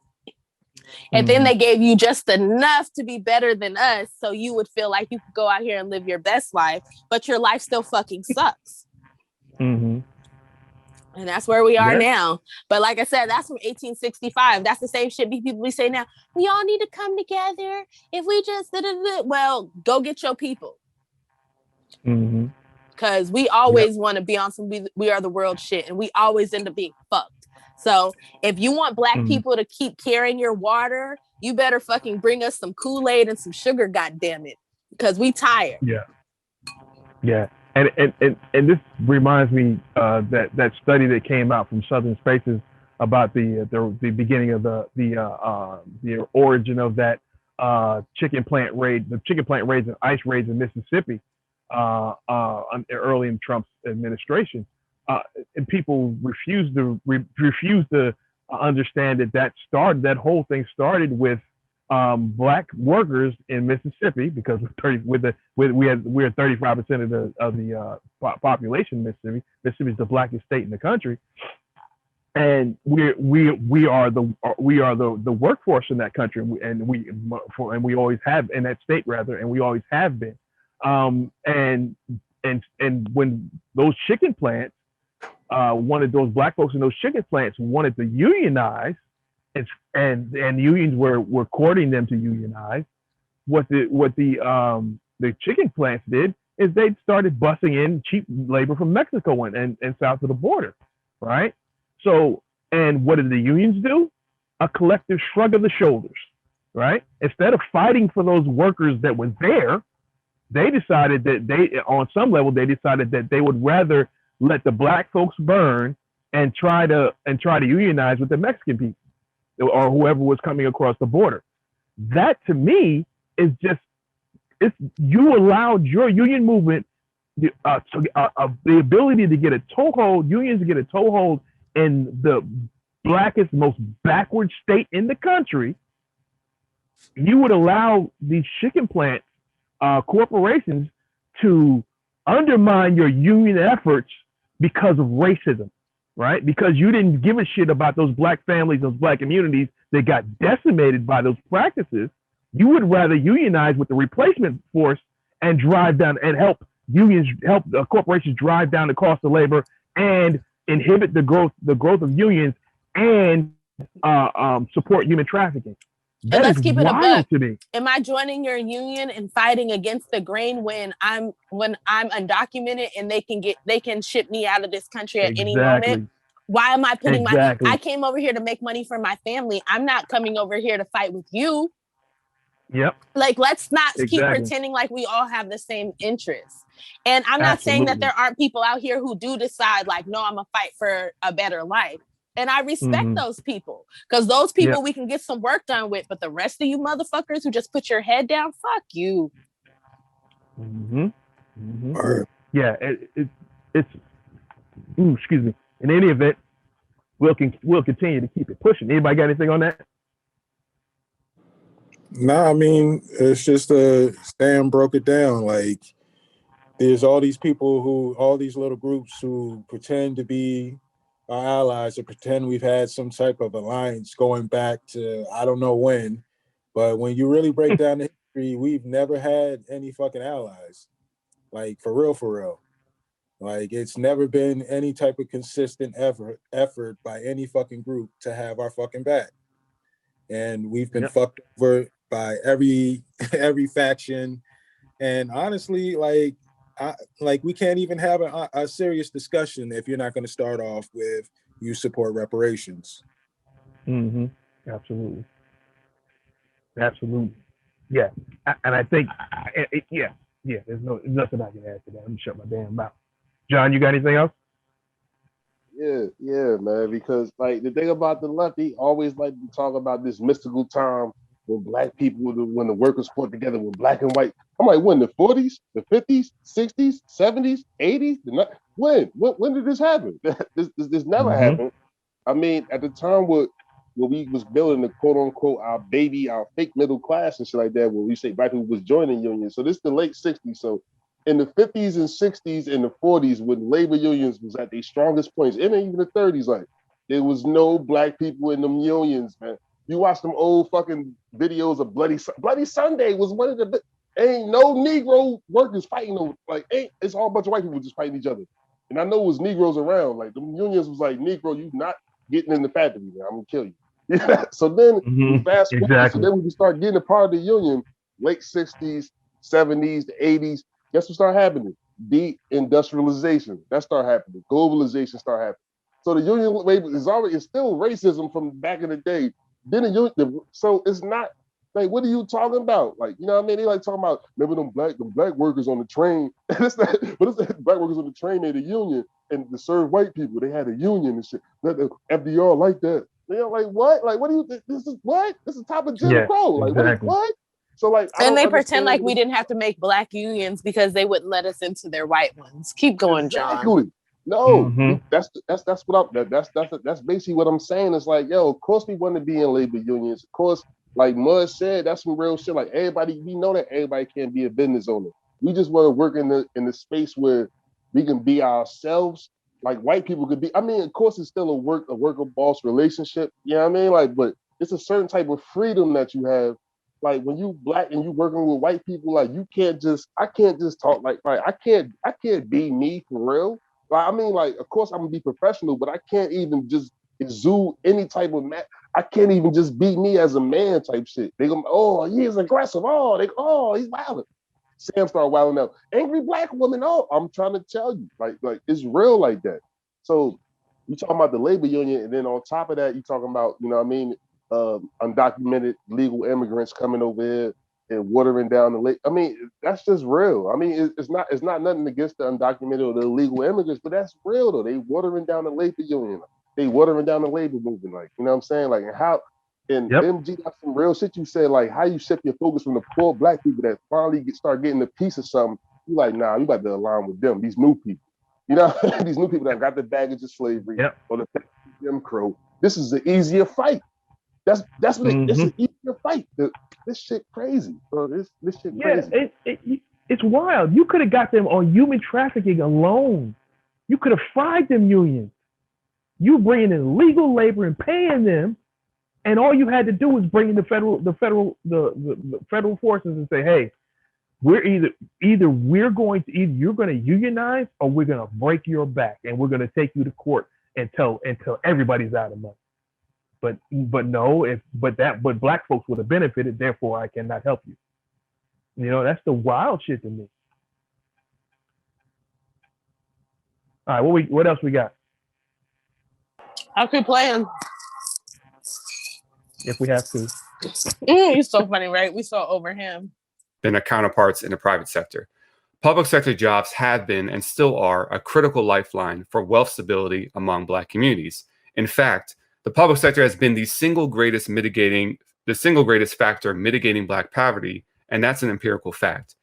And then they gave you just enough to be better than us, so you would feel like you could go out here and live your best life, but your life still fucking sucks. And that's where we are now. But like I said, that's from 1865. That's the same shit people be saying now. We all need to come together. If we just well, go get your people. Because we always want to be on some we are the world shit, and we always end up being fucked. So if you want Black people to keep carrying your water, you better fucking bring us some Kool-Aid and some sugar, goddammit, because we tired. Yeah. And this reminds me that study that came out from Southern Spaces about the beginning of the origin of that chicken plant raid, the chicken plant raids and ice raids in Mississippi early in Trump's administration. And people refuse to understand that whole thing started with Black workers in Mississippi, because we're 35% of the population in Mississippi. Mississippi is the blackest state in the country, and we are the workforce in that country, and we always have in that state rather, and we always have been. And when those chicken plants wanted, those Black folks in those chicken plants wanted to unionize, and unions were courting them to unionize. What the chicken plants did is they started busing in cheap labor from Mexico and south of the border, right? So, and what did the unions do? A collective shrug of the shoulders, right? Instead of fighting for those workers that were there, they decided that on some level, they decided that they would rather let the Black folks burn and try to unionize with the Mexican people or whoever was coming across the border. That to me is just, you allowed your union movement the ability to get a toehold, unions to get a toehold in the blackest, most backward state in the country. You would allow these chicken plant corporations to undermine your union efforts because of racism, right? Because you didn't give a shit about those Black families, those Black communities that got decimated by those practices. You would rather unionize with the replacement force and drive down and help corporations drive down the cost of labor and inhibit the growth of unions and support human trafficking. And let's keep it a buck. To me. Am I joining your union and fighting against the grain when I'm undocumented and they can ship me out of this country at any moment? Why am I putting I came over here to make money for my family. I'm not coming over here to fight with you. Yep. Like, let's not keep pretending like we all have the same interests. And I'm not saying that there aren't people out here who do decide, like, no, I'm gonna fight for a better life. And I respect those people, because those people we can get some work done with. But the rest of you motherfuckers who just put your head down, fuck you. Yeah, it's excuse me. In any event, we'll continue to keep it pushing. Anybody got anything on that? No, I mean, it's just Stan broke it down. Like, there's all these people all these little groups who pretend to be our allies or pretend we've had some type of alliance going back to I don't know when. But when you really break down the history, we've never had any fucking allies. Like, for real. Like, it's never been any type of consistent effort by any fucking group to have our fucking back. And we've been fucked over by every faction. And honestly, like we can't even have a serious discussion if you're not going to start off with you support reparations. Absolutely. Yeah, and I think there's nothing I can add to that. I'm gonna shut my damn mouth. John, you got anything else? Yeah, man. Because like the thing about the left, they always like to talk about this mystical time when black people, when the workers fought together with black and white. I'm like, when, the 40s, the 50s, 60s, 70s, 80s? When did this happen? This never happened. I mean, at the time when we was building the quote unquote our fake middle class and shit like that, when we say black people was joining unions. So this is the late 60s. So in the 50s and 60s and the 40s, when labor unions was at their strongest points, and even the 30s, like, there was no black people in them unions, man. You watch them old fucking videos of Bloody Sunday was one of the, ain't no Negro workers fighting over, like, it's all a bunch of white people just fighting each other. And I know it was Negroes around, like, the unions was like, Negro, you not getting in the factory, man, I'm gonna kill you. Yeah. So then we fast forward, so then when we start getting a part of the union, late 60s, 70s, the 80s, guess what started happening? De-industrialization. That started happening. Globalization started happening. So the union labor it's still racism from back in the day. Then so it's not like, what are you talking about? Like, you know what I mean? They like talking about, remember them black workers on the train. It's that black workers on the train made a union and to serve white people. They had a union and shit. FDR like that. They're like, what? Like, what do you? This is what? This is top of Jim Crow. Like, what? So like, and they pretend like we didn't have to make black unions because they wouldn't let us into their white ones. Keep going, John. No, that's basically what I'm saying. It's like, yo, of course we want to be in labor unions. Of course, like Mud said, that's some real shit. Like, everybody, we know that everybody can't be a business owner. We just want to work in the space where we can be ourselves. Like, white people could be. I mean, of course, it's still a worker boss relationship. You know what I mean? Like, but it's a certain type of freedom that you have. Like, when you black and you working with white people, like, I can't just talk like I can't be me for real. Like, I mean, like, of course I'm gonna be professional, but I can't even just exude any type of I can't even just be me as a man type shit. They go, oh, he's aggressive. Oh, he's violent. Sam started wilding out. Angry black woman. Oh, I'm trying to tell you, like it's real like that. So you talking about the labor union, and then on top of that, you talking about, you know what I mean, undocumented legal immigrants coming over here and watering down the lake. I mean, that's just real. I mean, it's not nothing against the undocumented or the illegal immigrants, but that's real though. They watering down the labor union. They watering down the labor movement. Like, you know what I'm saying? Like, how, and MG got some real shit you said, like how you shift your focus from the poor black people that finally start getting a piece of something. You like, nah, you about to align with them, these new people. You know, these new people that got the baggage of slavery or the Jim Crow. This is an easier fight. That's what it's an easier fight. This shit crazy, bro. This shit crazy. It's wild. You could have got them on human trafficking alone. You could have fried them unions. You bringing in legal labor and paying them, and all you had to do was bring in the federal forces and say, hey, we're either you're going to unionize or we're going to break your back and we're going to take you to court until everybody's out of money. But black folks would have benefited, therefore I cannot help you. You know, that's the wild shit to me. All right, what else we got? I'll keep playing. If we have to. He's so funny, right? We saw over him. Than their counterparts in the private sector. Public sector jobs have been and still are a critical lifeline for wealth stability among Black communities. In fact, the public sector has been the single greatest factor mitigating Black poverty, and that's an empirical fact.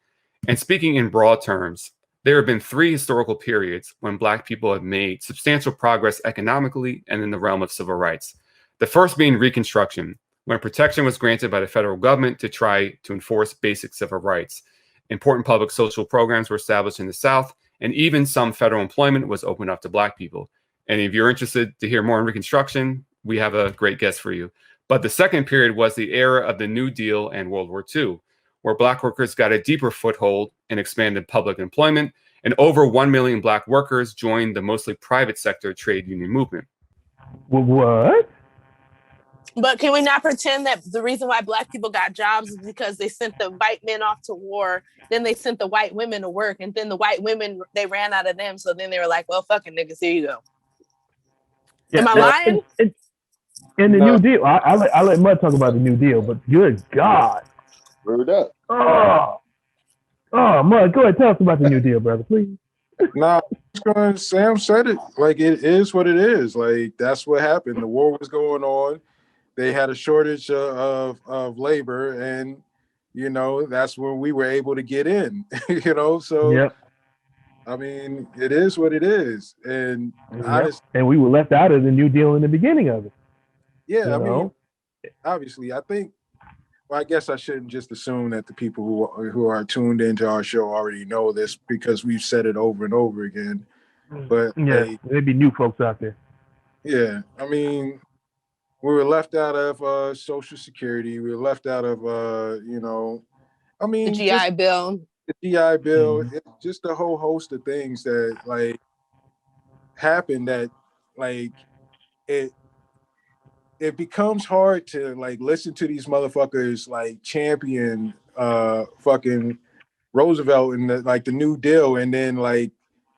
And speaking in broad terms, there have been 3 historical periods when Black people have made substantial progress economically and in the realm of civil rights. The first being Reconstruction, when protection was granted by the federal government to try to enforce basic civil rights. Important public social programs were established in the South, and even some federal employment was opened up to Black people. And if you're interested to hear more on Reconstruction, we have a great guest for you. But the second period was the era of the New Deal and World War II, where Black workers got a deeper foothold and expanded public employment, and over 1 million Black workers joined the mostly private sector trade union movement. What? But can we not pretend that the reason why Black people got jobs is because they sent the white men off to war, then they sent the white women to work, and then the white women, they ran out of them, so then they were like, well, fucking niggas, here you go. Yeah, am I lying? In the New Deal, I let Mud talk about the New Deal, but good God. Word up. Oh, Mud, go ahead, tell us about the New Deal, brother, please. Sam said it. Like, it is what it is. Like, that's what happened. The war was going on. They had a shortage of labor, and that's when we were able to get in. So yep. I mean, it is what it is, and honestly, and we were left out of the New Deal in the beginning of it. Yeah, I mean, obviously, I think. Well, I guess I shouldn't just assume that the people who are tuned into our show already know this, because we've said it over and over again. But yeah, there'd be new folks out there. Yeah, I mean, we were left out of Social Security. We were left out of the GI Bill. The GI Bill. Mm-hmm. It's just a whole host of things that like happened that like it becomes hard to like listen to these motherfuckers like champion fucking Roosevelt and the New Deal, and then like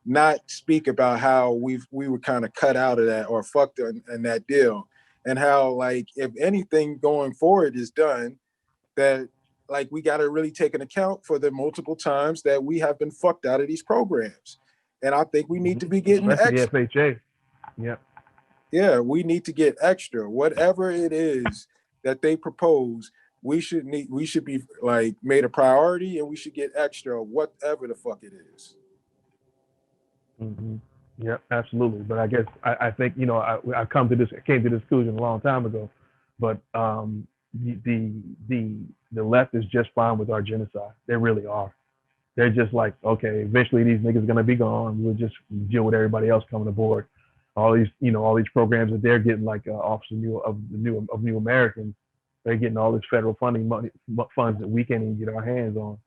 not speak about how we were kind of cut out of that or fucked in that deal, and how like if anything going forward is done, that like we got to really take an account for the multiple times that we have been fucked out of these programs, and I think we need to be getting especially extra. FHA. Yep. Yeah, we need to get extra. Whatever it is that they propose, we should be like made a priority, and we should get extra, whatever the fuck it is. Mm-hmm. Yep, absolutely. But I guess I think I came to this conclusion a long time ago. But the left is just fine with our genocide. They really are. They're just like, okay, eventually these niggas are gonna be gone. We'll just deal with everybody else coming aboard. All these programs that they're getting, like Office of New Americans, they're getting all this federal funding funds that we can't even get our hands on.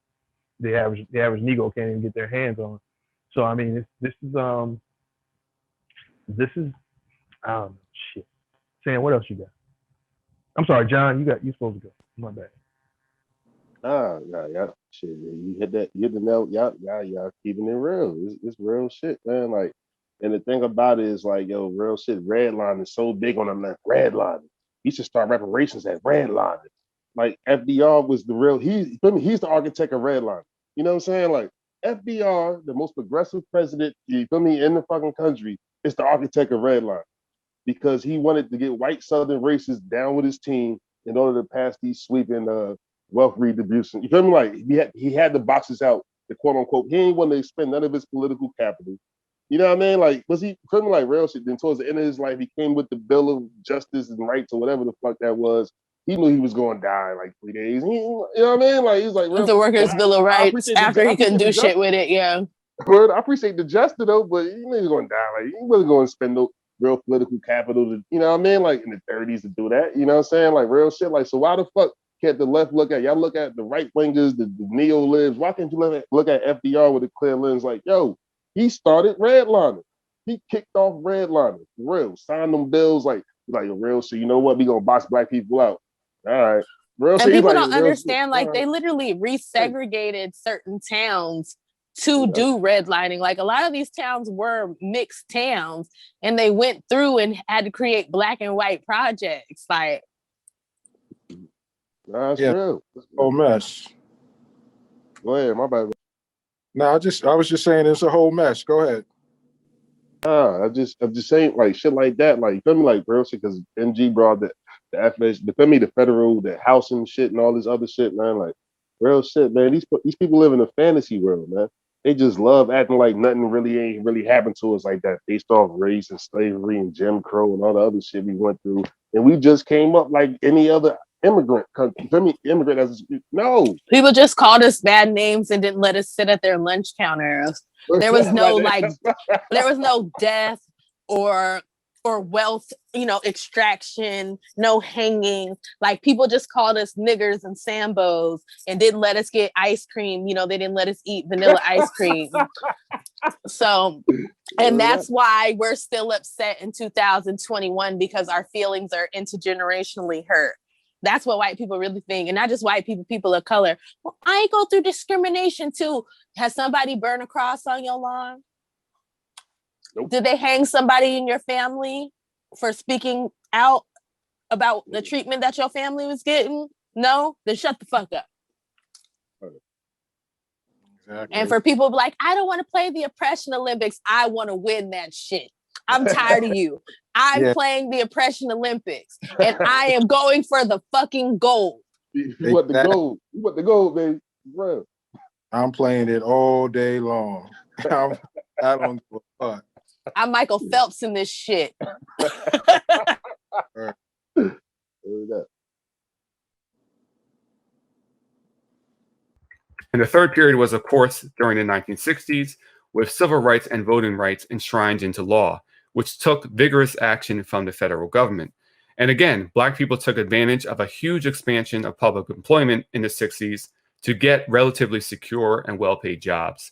The average Negro can't even get their hands on. So I mean, this is shit. Sam, what else you got? I'm sorry, John. You supposed to go. My bad. Yeah. Shit, you hit the nail. Y'all keeping it real. It's real shit, man. Like. And the thing about it is like, yo, real shit, redlining is so big on the left. Redlining. He should start reparations at redlining. Like FDR was the real, he's the architect of redlining. You know what I'm saying? Like FDR, the most progressive president, you feel me, in the fucking country, is the architect of redlining. Because he wanted to get white Southern racists down with his team in order to pass these sweeping wealth redistribution. You feel me? Like he had the boxes out, the quote unquote, he ain't want to expend none of his political capital. You know what I mean? Like, was he criminal like real shit? Then towards the end of his life, he came with the Bill of Justice and Rights or whatever the fuck that was. He knew he was going to die in like 3 days. You know what I mean? Like, he's like, the Workers' Bill of Rights after he couldn't do shit with it. Yeah. I appreciate the justice though, but he knew he was going to die. Like, he wasn't going to spend no real political capital to, you know what I mean? Like in the 30s to do that. You know what I'm saying? Like real shit. Like, so why the fuck can't the left look at y'all? Look at the right wingers, the neo-libs. Why can't you look at FDR with a clear lens? Like, yo, he started redlining. He kicked off redlining, for real. Signed them bills like real shit. You know what? We gonna box black people out. All right, real shit. And people don't understand. Like they literally resegregated certain towns to do redlining. Like a lot of these towns were mixed towns, and they went through and had to create black and white projects. Like, that's real. Oh mess. Go ahead, my bad. No, I was just saying it's a whole mess. Go ahead. I'm just saying like shit like that, like you feel me, like real shit, because NG brought the FH, the feel me, the federal, the housing shit, and all this other shit, man. Like real shit, man. These people live in a fantasy world, man. They just love acting like nothing really ain't really happened to us like that, based off race and slavery and Jim Crow and all the other shit we went through, and we just came up like any other immigrant country. Feel me, immigrant as no. People just called us bad names and didn't let us sit at their lunch counters. There was no there was no death or wealth, extraction, no hanging. Like people just called us niggers and sambos and didn't let us get ice cream. They didn't let us eat vanilla ice cream. So, and that's why we're still upset in 2021, because our feelings are intergenerationally hurt. That's what white people really think. And not just white people, people of color. Well, I go through discrimination too. Has somebody burned a cross on your lawn? Nope. Did they hang somebody in your family for speaking out about the treatment that your family was getting? No? Then shut the fuck up. Exactly. And for people like, I don't want to play the Oppression Olympics. I want to win that shit. I'm tired of you. I'm playing the Oppression Olympics and I am going for the fucking gold. You want the gold. You want the gold, baby. Bro. I'm playing it all day long. I don't give a fuck. I'm Michael Phelps in this shit. And the third period was, of course, during the 1960s, with civil rights and voting rights enshrined into law, which took vigorous action from the federal government. And again, Black people took advantage of a huge expansion of public employment in the 60s to get relatively secure and well-paid jobs.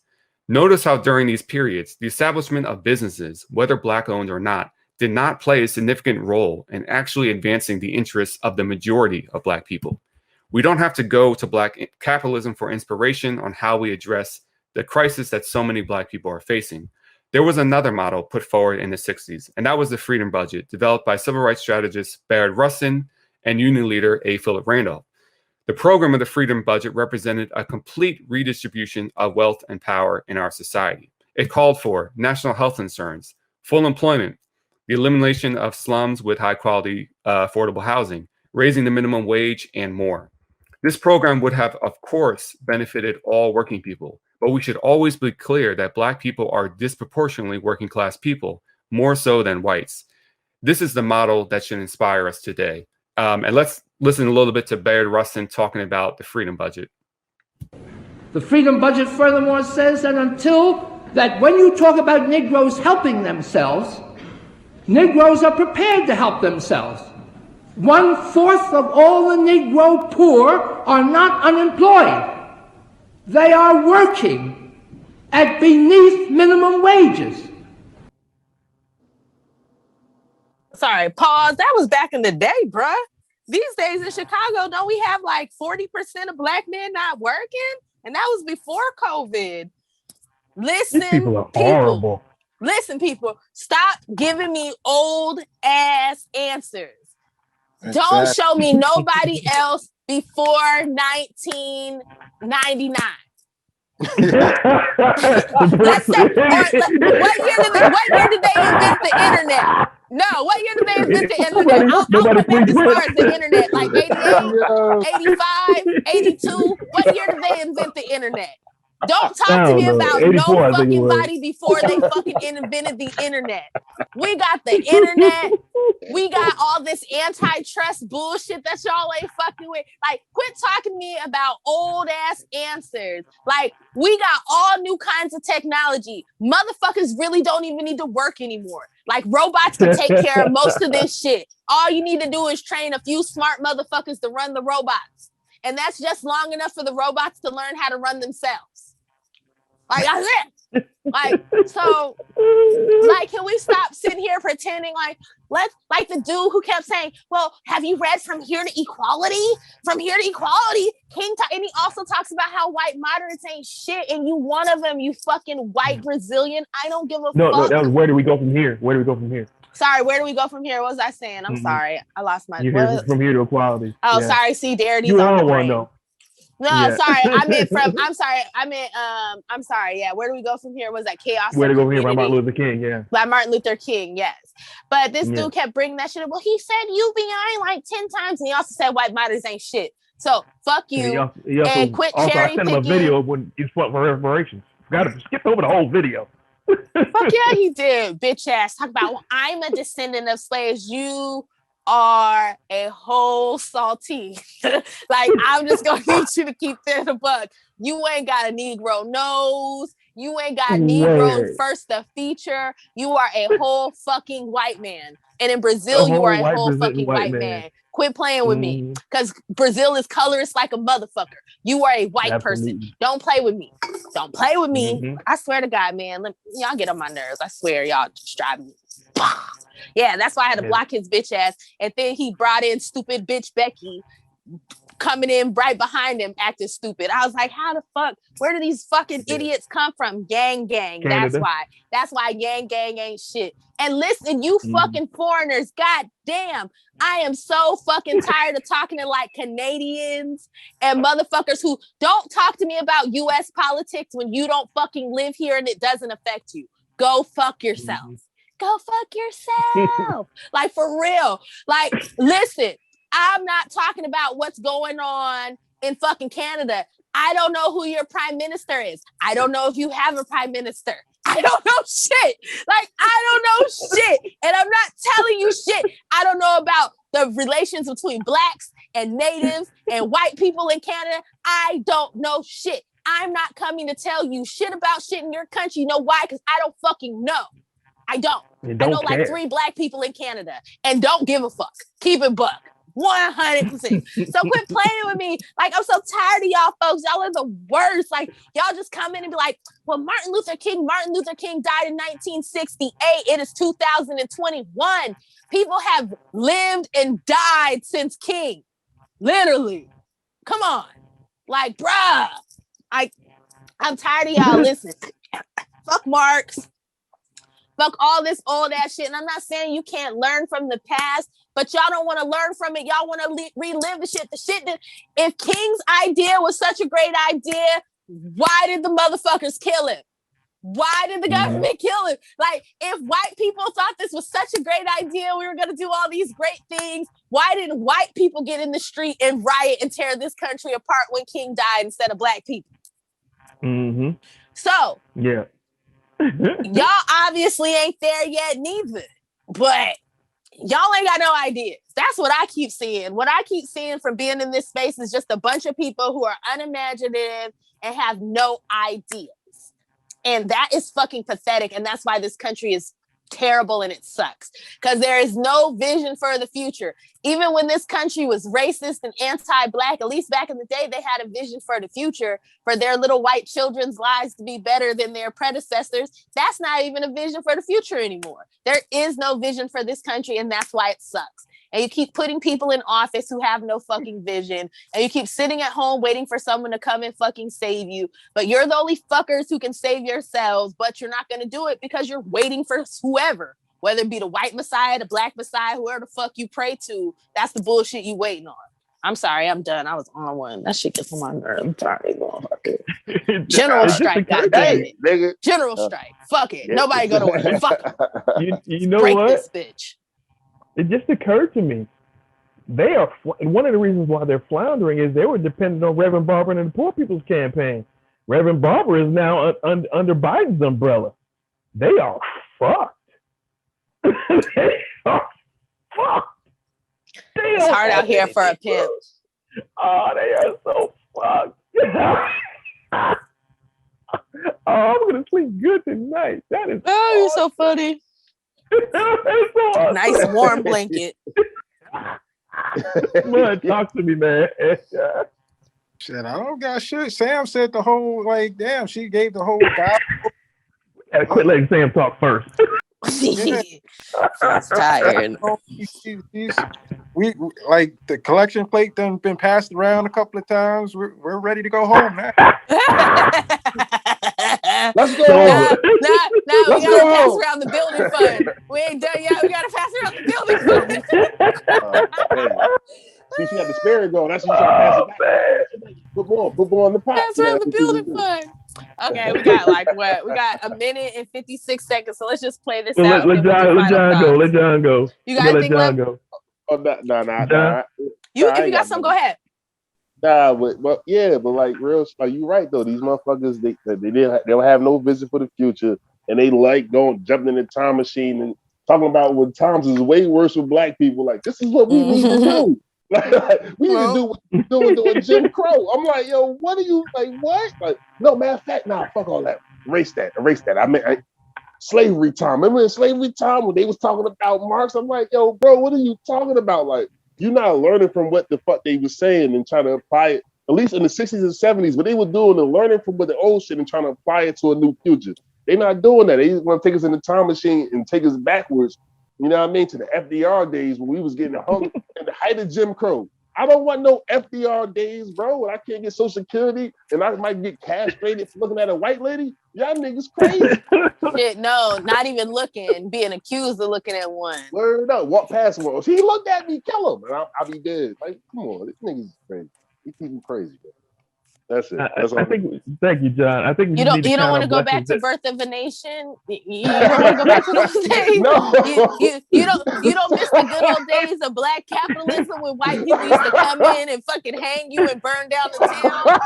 Notice how during these periods, the establishment of businesses, whether Black-owned or not, did not play a significant role in actually advancing the interests of the majority of Black people. We don't have to go to Black capitalism for inspiration on how we address the crisis that so many Black people are facing. There was another model put forward in the 60s, and that was the Freedom Budget, developed by civil rights strategist Bayard Rustin and union leader A. Philip Randolph. The program of the Freedom Budget represented a complete redistribution of wealth and power in our society. It called for national health insurance, full employment, the elimination of slums with high-quality affordable housing, raising the minimum wage, and more. This program would have, of course, benefited all working people, but we should always be clear that Black people are disproportionately working-class people, more so than whites. This is the model that should inspire us today. And let's listen a little bit to Bayard Rustin talking about the Freedom Budget. The Freedom Budget furthermore says that when you talk about Negroes helping themselves, Negroes are prepared to help themselves. 1/4 of all the Negro poor are not unemployed. They are working at beneath minimum wages. Sorry, pause. That was back in the day, bruh. These days in Chicago, don't we have like 40% of Black men not working? And that was before COVID. Listen, These people are horrible. Listen, people, stop giving me old ass answers. Don't show me nobody else before 1999. Let's say, what year did they invent the internet? No, what year did they invent the internet? I'll go back as far as the internet, like 88, 85, 82. What year did they invent the internet? Don't talk to me about no fucking body before they fucking invented the internet. We got the internet. We got all this antitrust bullshit that y'all ain't fucking with. Like, quit talking to me about old ass answers. Like, we got all new kinds of technology. Motherfuckers really don't even need to work anymore. Like, robots can take care of most of this shit. All you need to do is train a few smart motherfuckers to run the robots. And that's just long enough for the robots to learn how to run themselves. Like, that's it. Like, so, like, can we stop sitting here pretending like the dude who kept saying, well, have you read From Here to Equality? From Here to Equality? And he also talks about how white moderates ain't shit, and you one of them, you fucking white Brazilian. I don't give a fuck. No, that was Where Do We Go From Here? Where do we go from here? Sorry, where do we go from here? What was I saying? I'm sorry. I lost my... You hear From Here to Equality. Oh, yeah. Sorry. See, Darity's you on the one, brain. though. No, Yeah. sorry. I'm sorry. Yeah. Where do we go from here? Was that chaos? Where to go here by Community? Martin Luther King? Yeah. By Martin Luther King, yes. But this Yeah. dude kept bringing that shit up. Well, he said UBI like 10 times, and he also said white mothers ain't shit. So fuck you and quit I cherry sent him a picking. video when he fought for reparations. Got to skip over the whole video. Fuck yeah, he did, bitch ass. Talk about, well, I'm a descendant of slaves. You are a whole salty. Like, I'm just gonna need you to keep that a buck. You ain't got a Negro nose. You ain't got Negro first the feature. You are a whole fucking white man. And in Brazil, you are a whole fucking white man. Quit playing with me. Because Brazil is colorist like a motherfucker. You are a white person. Don't play with me. Don't play with me. I swear to God, man. Y'all get on my nerves. I swear, y'all just drive me. Yeah, that's why I had to block his bitch ass. And then he brought in stupid bitch Becky coming in right behind him acting stupid. I was like, how the fuck? Where do these fucking idiots come from? Gang. Canada. That's why gang ain't shit. And listen, you fucking foreigners, god damn, I am so fucking tired of talking to like Canadians and motherfuckers who don't talk to me about US politics when you don't fucking live here and it doesn't affect you. Go fuck yourself. Go fuck yourself. Like, for real. Like, listen, I'm not talking about what's going on in fucking Canada. I don't know who your prime minister is. I don't know if you have a prime minister. I don't know shit. Like, I don't know shit. And I'm not telling you shit. I don't know about the relations between blacks and natives and white people in Canada. I don't know shit. I'm not coming to tell you shit about shit in your country. You know why? Because I don't fucking know. I don't. I know like 3 black people in Canada and don't give a fuck. Keep it buck. 100%. So quit playing with me. Like, I'm so tired of y'all folks. Y'all are the worst. Like, y'all just come in and be like, well, Martin Luther King died in 1968. It is 2021. People have lived and died since King. Literally. Come on. Like, bruh. I'm tired of y'all. Listen. Fuck Marx. Fuck all this old ass shit. And I'm not saying you can't learn from the past, but y'all don't want to learn from it. Y'all want to relive the shit. The shit that, if King's idea was such a great idea, why did the motherfuckers kill him? Why did the government kill him? Like, if white people thought this was such a great idea, we were going to do all these great things, why didn't white people get in the street and riot and tear this country apart when King died instead of black people? So, yeah. Y'all obviously ain't there yet neither, but y'all ain't got no ideas. That's what I keep seeing. What I keep seeing from being in this space is just a bunch of people who are unimaginative and have no ideas. And that is fucking pathetic. And that's why this country is terrible and it sucks. Because there is no vision for the future. Even when this country was racist and anti-black, at least back in the day, they had a vision for the future, for their little white children's lives to be better than their predecessors. That's not even a vision for the future anymore. There is no vision for this country, and that's why it sucks. And you keep putting people in office who have no fucking vision, and you keep sitting at home waiting for someone to come and fucking save you. But you're the only fuckers who can save yourselves, but you're not going to do it because you're waiting for whoever, whether it be the white messiah, the black messiah, whoever the fuck you pray to. That's the bullshit you waiting on. I'm sorry, I'm done. I was on one. That shit gets on my nerves. I'm sorry, motherfucker. General strike, goddamn it. Nigga. General strike. Fuck it. Nobody go to work. Fuck it. You know break what? This bitch. It just occurred to me. They are, one of the reasons why they're floundering is they were dependent on Reverend Barber and the Poor People's Campaign. Reverend Barber is now under Biden's umbrella. They are fucked. They are fucked. It's hard out here for a pimp. Oh, they are so fucked. Oh, I'm gonna sleep good tonight. That is. Oh, you're so funny. So awesome. Nice warm blanket. Mud, talk to me, man. Shit, I don't got shit. Sam said the whole, like, damn, she gave the whole guy. Gotta quit letting Sam talk first. She's tired. We like the collection plate done been passed around a couple of times. We're ready to go home now. Let's go. Now we gotta pass around the building fund. We ain't done yet. We gotta pass around the building fund. She got the spirit going. That's what you trying to pass it back. Put more on the pot. That's where the building fund. Okay, we got like what? We got a minute and 56 seconds. So let's just play this Well, out. let John go. Let John go. You got anything left? Go. Oh, nah. If you got something, go ahead. Nah, but yeah, but like real, like you right though. These motherfuckers, they'll have no vision for the future, and they like jumping in the time machine and talking about when times is way worse with black people. Like this is what we need to do. Like, we need to do what we're doing Jim Crow. I'm like, yo, what are you like? What? Like, no, matter of fact, nah, fuck all that. Erase that. I mean, slavery time. Remember in slavery time when they was talking about Marx? I'm like, yo, bro, what are you talking about? Like, you're not learning from what the fuck they were saying and trying to apply it, at least in the 60s and 70s, but they were doing and learning from what the old shit and trying to apply it to a new future. They're not doing that. They just want to take us in the time machine and take us backwards, you know what I mean, to the FDR days when we was getting hung in the height of Jim Crow. I don't want no FDR days, bro, when I can't get Social Security and I might get castrated for looking at a white lady. Y'all niggas crazy. Shit, no, not even looking, being accused of looking at one. Word up, walk past one. If he looked at me, kill him, and I'll be dead. Like, come on, this nigga's crazy. These people crazy, bro. That's it. That's all. Thank you, John. I think you don't want to go back to Birth of a Nation. You don't want to go back to those days. No. You don't miss the good old days of black capitalism when white people used to come in and fucking hang you and burn down the town.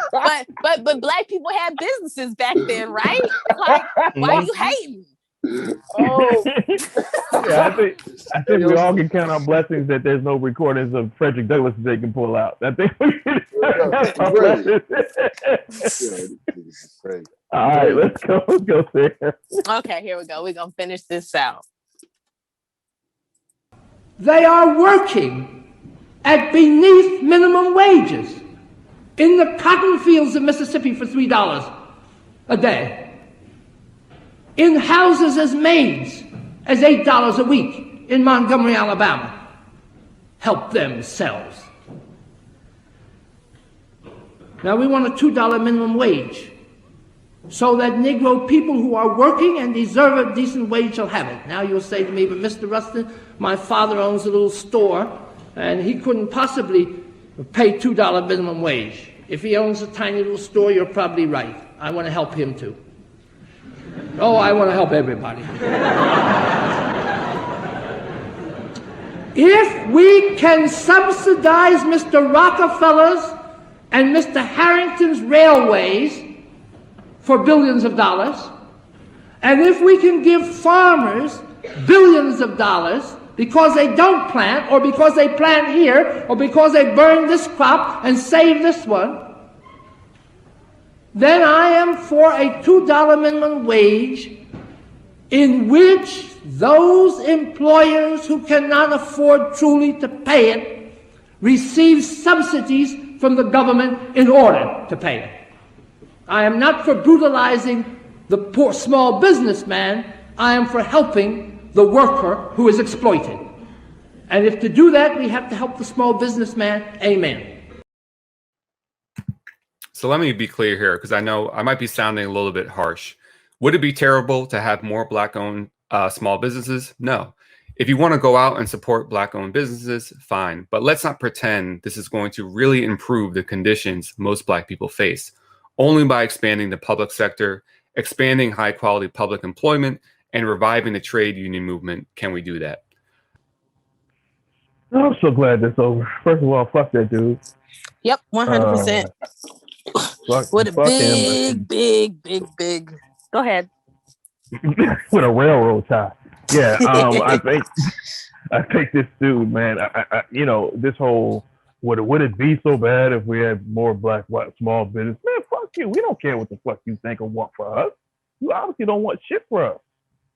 But black people had businesses back then, right? Like, why are you hating? Oh, yeah, I think we all can count on blessings that there's no recordings of Frederick Douglass they can pull out. I think we can all right, let's go there. Okay, here we go. We're gonna finish this out. They are working at beneath minimum wages in the cotton fields of Mississippi for $3 a day. In houses as maids as $8 a week in Montgomery, Alabama. Help themselves. Now we want a $2 minimum wage so that Negro people who are working and deserve a decent wage shall have it. Now you'll say to me, but Mr. Rustin, my father owns a little store and he couldn't possibly pay $2 minimum wage. If he owns a tiny little store, you're probably right. I want to help him too. Oh, I want to help everybody. If we can subsidize Mr. Rockefeller's and Mr. Harrington's railways for billions of dollars, and if we can give farmers billions of dollars because they don't plant, or because they plant here, or because they burn this crop and save this one, then I am for a $2 minimum wage in which those employers who cannot afford truly to pay it receive subsidies from the government in order to pay it. I am not for brutalizing the poor small businessman. I am for helping the worker who is exploited. And if to do that, we have to help the small businessman, amen. So let me be clear here, because I know I might be sounding a little bit harsh. Would it be terrible to have more Black-owned small businesses? No. If you want to go out and support Black-owned businesses, fine. But let's not pretend this is going to really improve the conditions most Black people face. Only by expanding the public sector, expanding high-quality public employment, and reviving the trade union movement can we do that. I'm so glad that's over. First of all, fuck that dude. Yep, 100%. What a big. Go ahead. With a railroad tie. Yeah, I think this dude, man. I you know, this whole would it be so bad if we had more Black small business? Man, fuck you. We don't care what the fuck you think or want for us. You obviously don't want shit for us.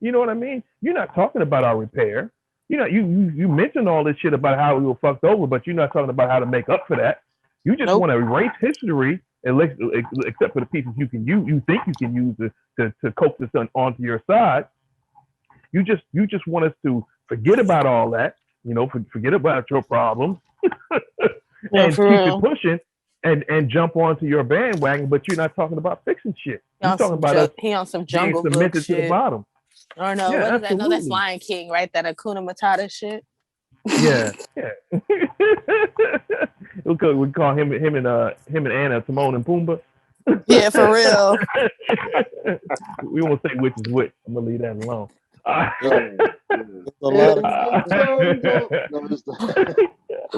You know what I mean? You're not talking about our repair. You know, you mentioned all this shit about how we were fucked over, but you're not talking about how to make up for that. You just want to erase history, except for the pieces you think you can use to coax this onto your side. You just want us to forget about all that, you know, forget about your problems, and keep it pushing and jump onto your bandwagon. But you're not talking about fixing shit. You're talking about us he on some Jungle Book cemented shit. To the bottom. Or no, yeah, what is that? No, that's Lion King, right? That Hakuna Matata shit. Yeah. we call him and Anna Timon and Pumbaa. Yeah, for real. We won't say which is which. I'm gonna leave that alone. There's a lot of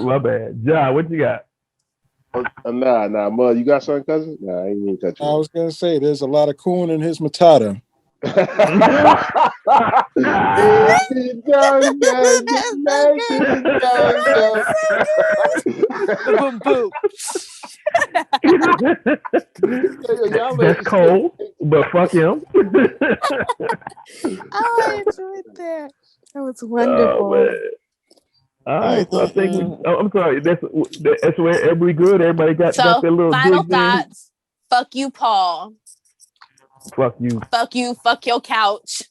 My bad. John, what you got? Nah, Mud, you got something, cousin? Nah, I ain't even touch you. I was gonna say there's a lot of coon in his matata. Boom boom. That's cold, but fuck him. I enjoyed that. That was wonderful. All right, so I think I'm sorry. That's where everybody good. Everybody got their little final digs in. thoughts. Fuck you, Paul. Fuck you. Fuck you. Fuck your couch.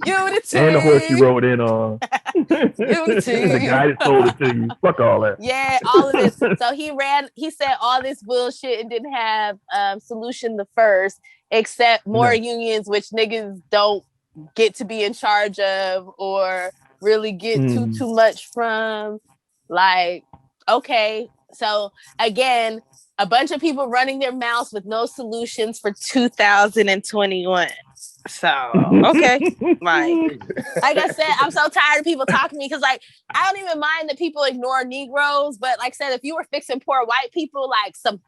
Unity. And the horse you rode in on. Unity. The guy that sold it to you. Fuck all that. Yeah, all of this. So he said all this bullshit and didn't have solution the first, except more unions, which niggas don't get to be in charge of or really get too much from. Like, okay. So again, a bunch of people running their mouths with no solutions for 2021. So, okay. Like I said, I'm so tired of people talking to me because, like, I don't even mind that people ignore Negroes, but like I said, if you were fixing poor white people, like some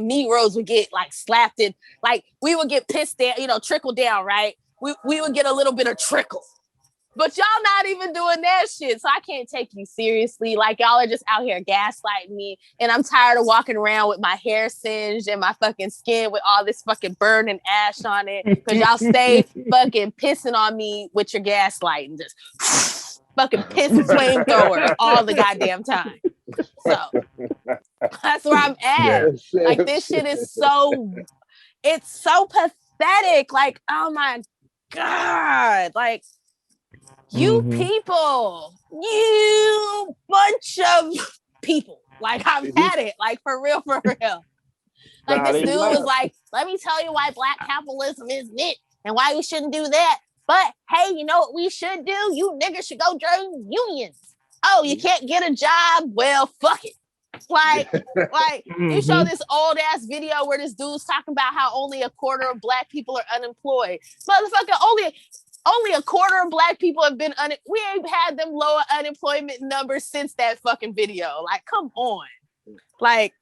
Negroes would get like slapped in, like we would get pissed down, trickle down, right? We would get a little bit of trickle. But y'all not even doing that shit. So I can't take you seriously. Like, y'all are just out here gaslighting me. And I'm tired of walking around with my hair singed and my fucking skin with all this fucking burning ash on it. Because y'all stay fucking pissing on me with your gaslighting. Just fucking piss flamethrower all the goddamn time. So that's where I'm at. Like, this shit is it's so pathetic. Like, oh my God. Like, you people, you bunch of people. Like, I've had it. Like, for real. Like, this dude was like, let me tell you why black capitalism is it and why we shouldn't do that. But, hey, you know what we should do? You niggas should go join unions. Oh, you can't get a job? Well, fuck it. Like, you show this old ass video where this dude's talking about how only a quarter of black people are unemployed. Motherfucker, only a quarter of black people have been we ain't had them lower unemployment numbers since that fucking video. Like, come on. Like,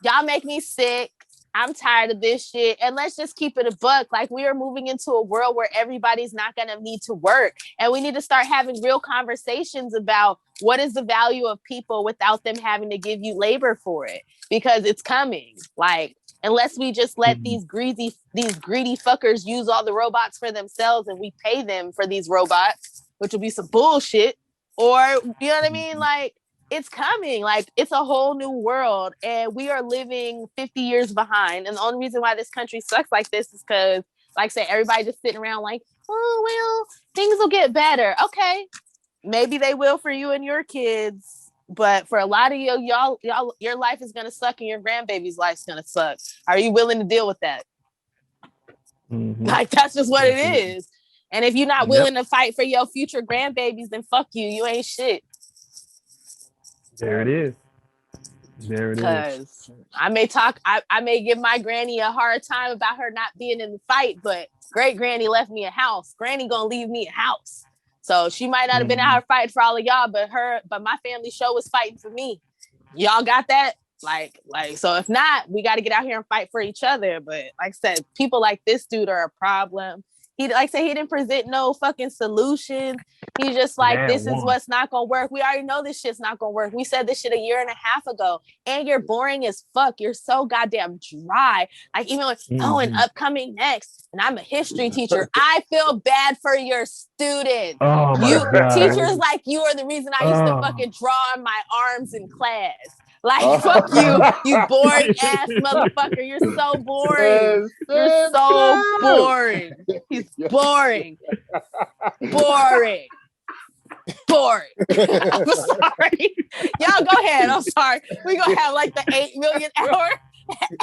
y'all make me sick. I'm tired of this shit. And let's just keep it a buck. Like, we are moving into a world where everybody's not going to need to work. And we need to start having real conversations about what is the value of people without them having to give you labor for it. Because it's coming. Like, unless we just let these greedy fuckers use all the robots for themselves and we pay them for these robots, which will be some bullshit. Or, you know what I mean? Like, it's coming. Like, it's a whole new world and we are living 50 years behind. And the only reason why this country sucks like this is because, like I said, everybody just sitting around like, oh, well, things will get better. Okay. Maybe they will for you and your kids. But for a lot of y'all, your life is going to suck and your grandbaby's life's going to suck. Are you willing to deal with that? Like, that's just what it is. And if you're not willing to fight for your future grandbabies, then fuck you. You ain't shit. There it is. Because I may give my granny a hard time about her not being in the fight, but great granny left me a house. Granny gonna leave me a house. So she might not have been out here fighting for all of y'all, but my family show was fighting for me. Y'all got that? Like, so if not, we got to get out here and fight for each other. But like I said, people like this dude are a problem. He didn't present no fucking solutions. He's just like, this is what's not gonna work. We already know this shit's not gonna work. We said this shit a year and a half ago. And you're boring as fuck. You're so goddamn dry. Like, even like, and upcoming next. And I'm a history teacher. I feel bad for your students. Oh my God. Teachers like you are the reason I used to fucking draw on my arms in class. Like, fuck you, you boring ass motherfucker. You're so boring. You're so boring. He's boring. Boring. I'm sorry. Y'all go ahead. I'm sorry. We're going to have like the 8 million hour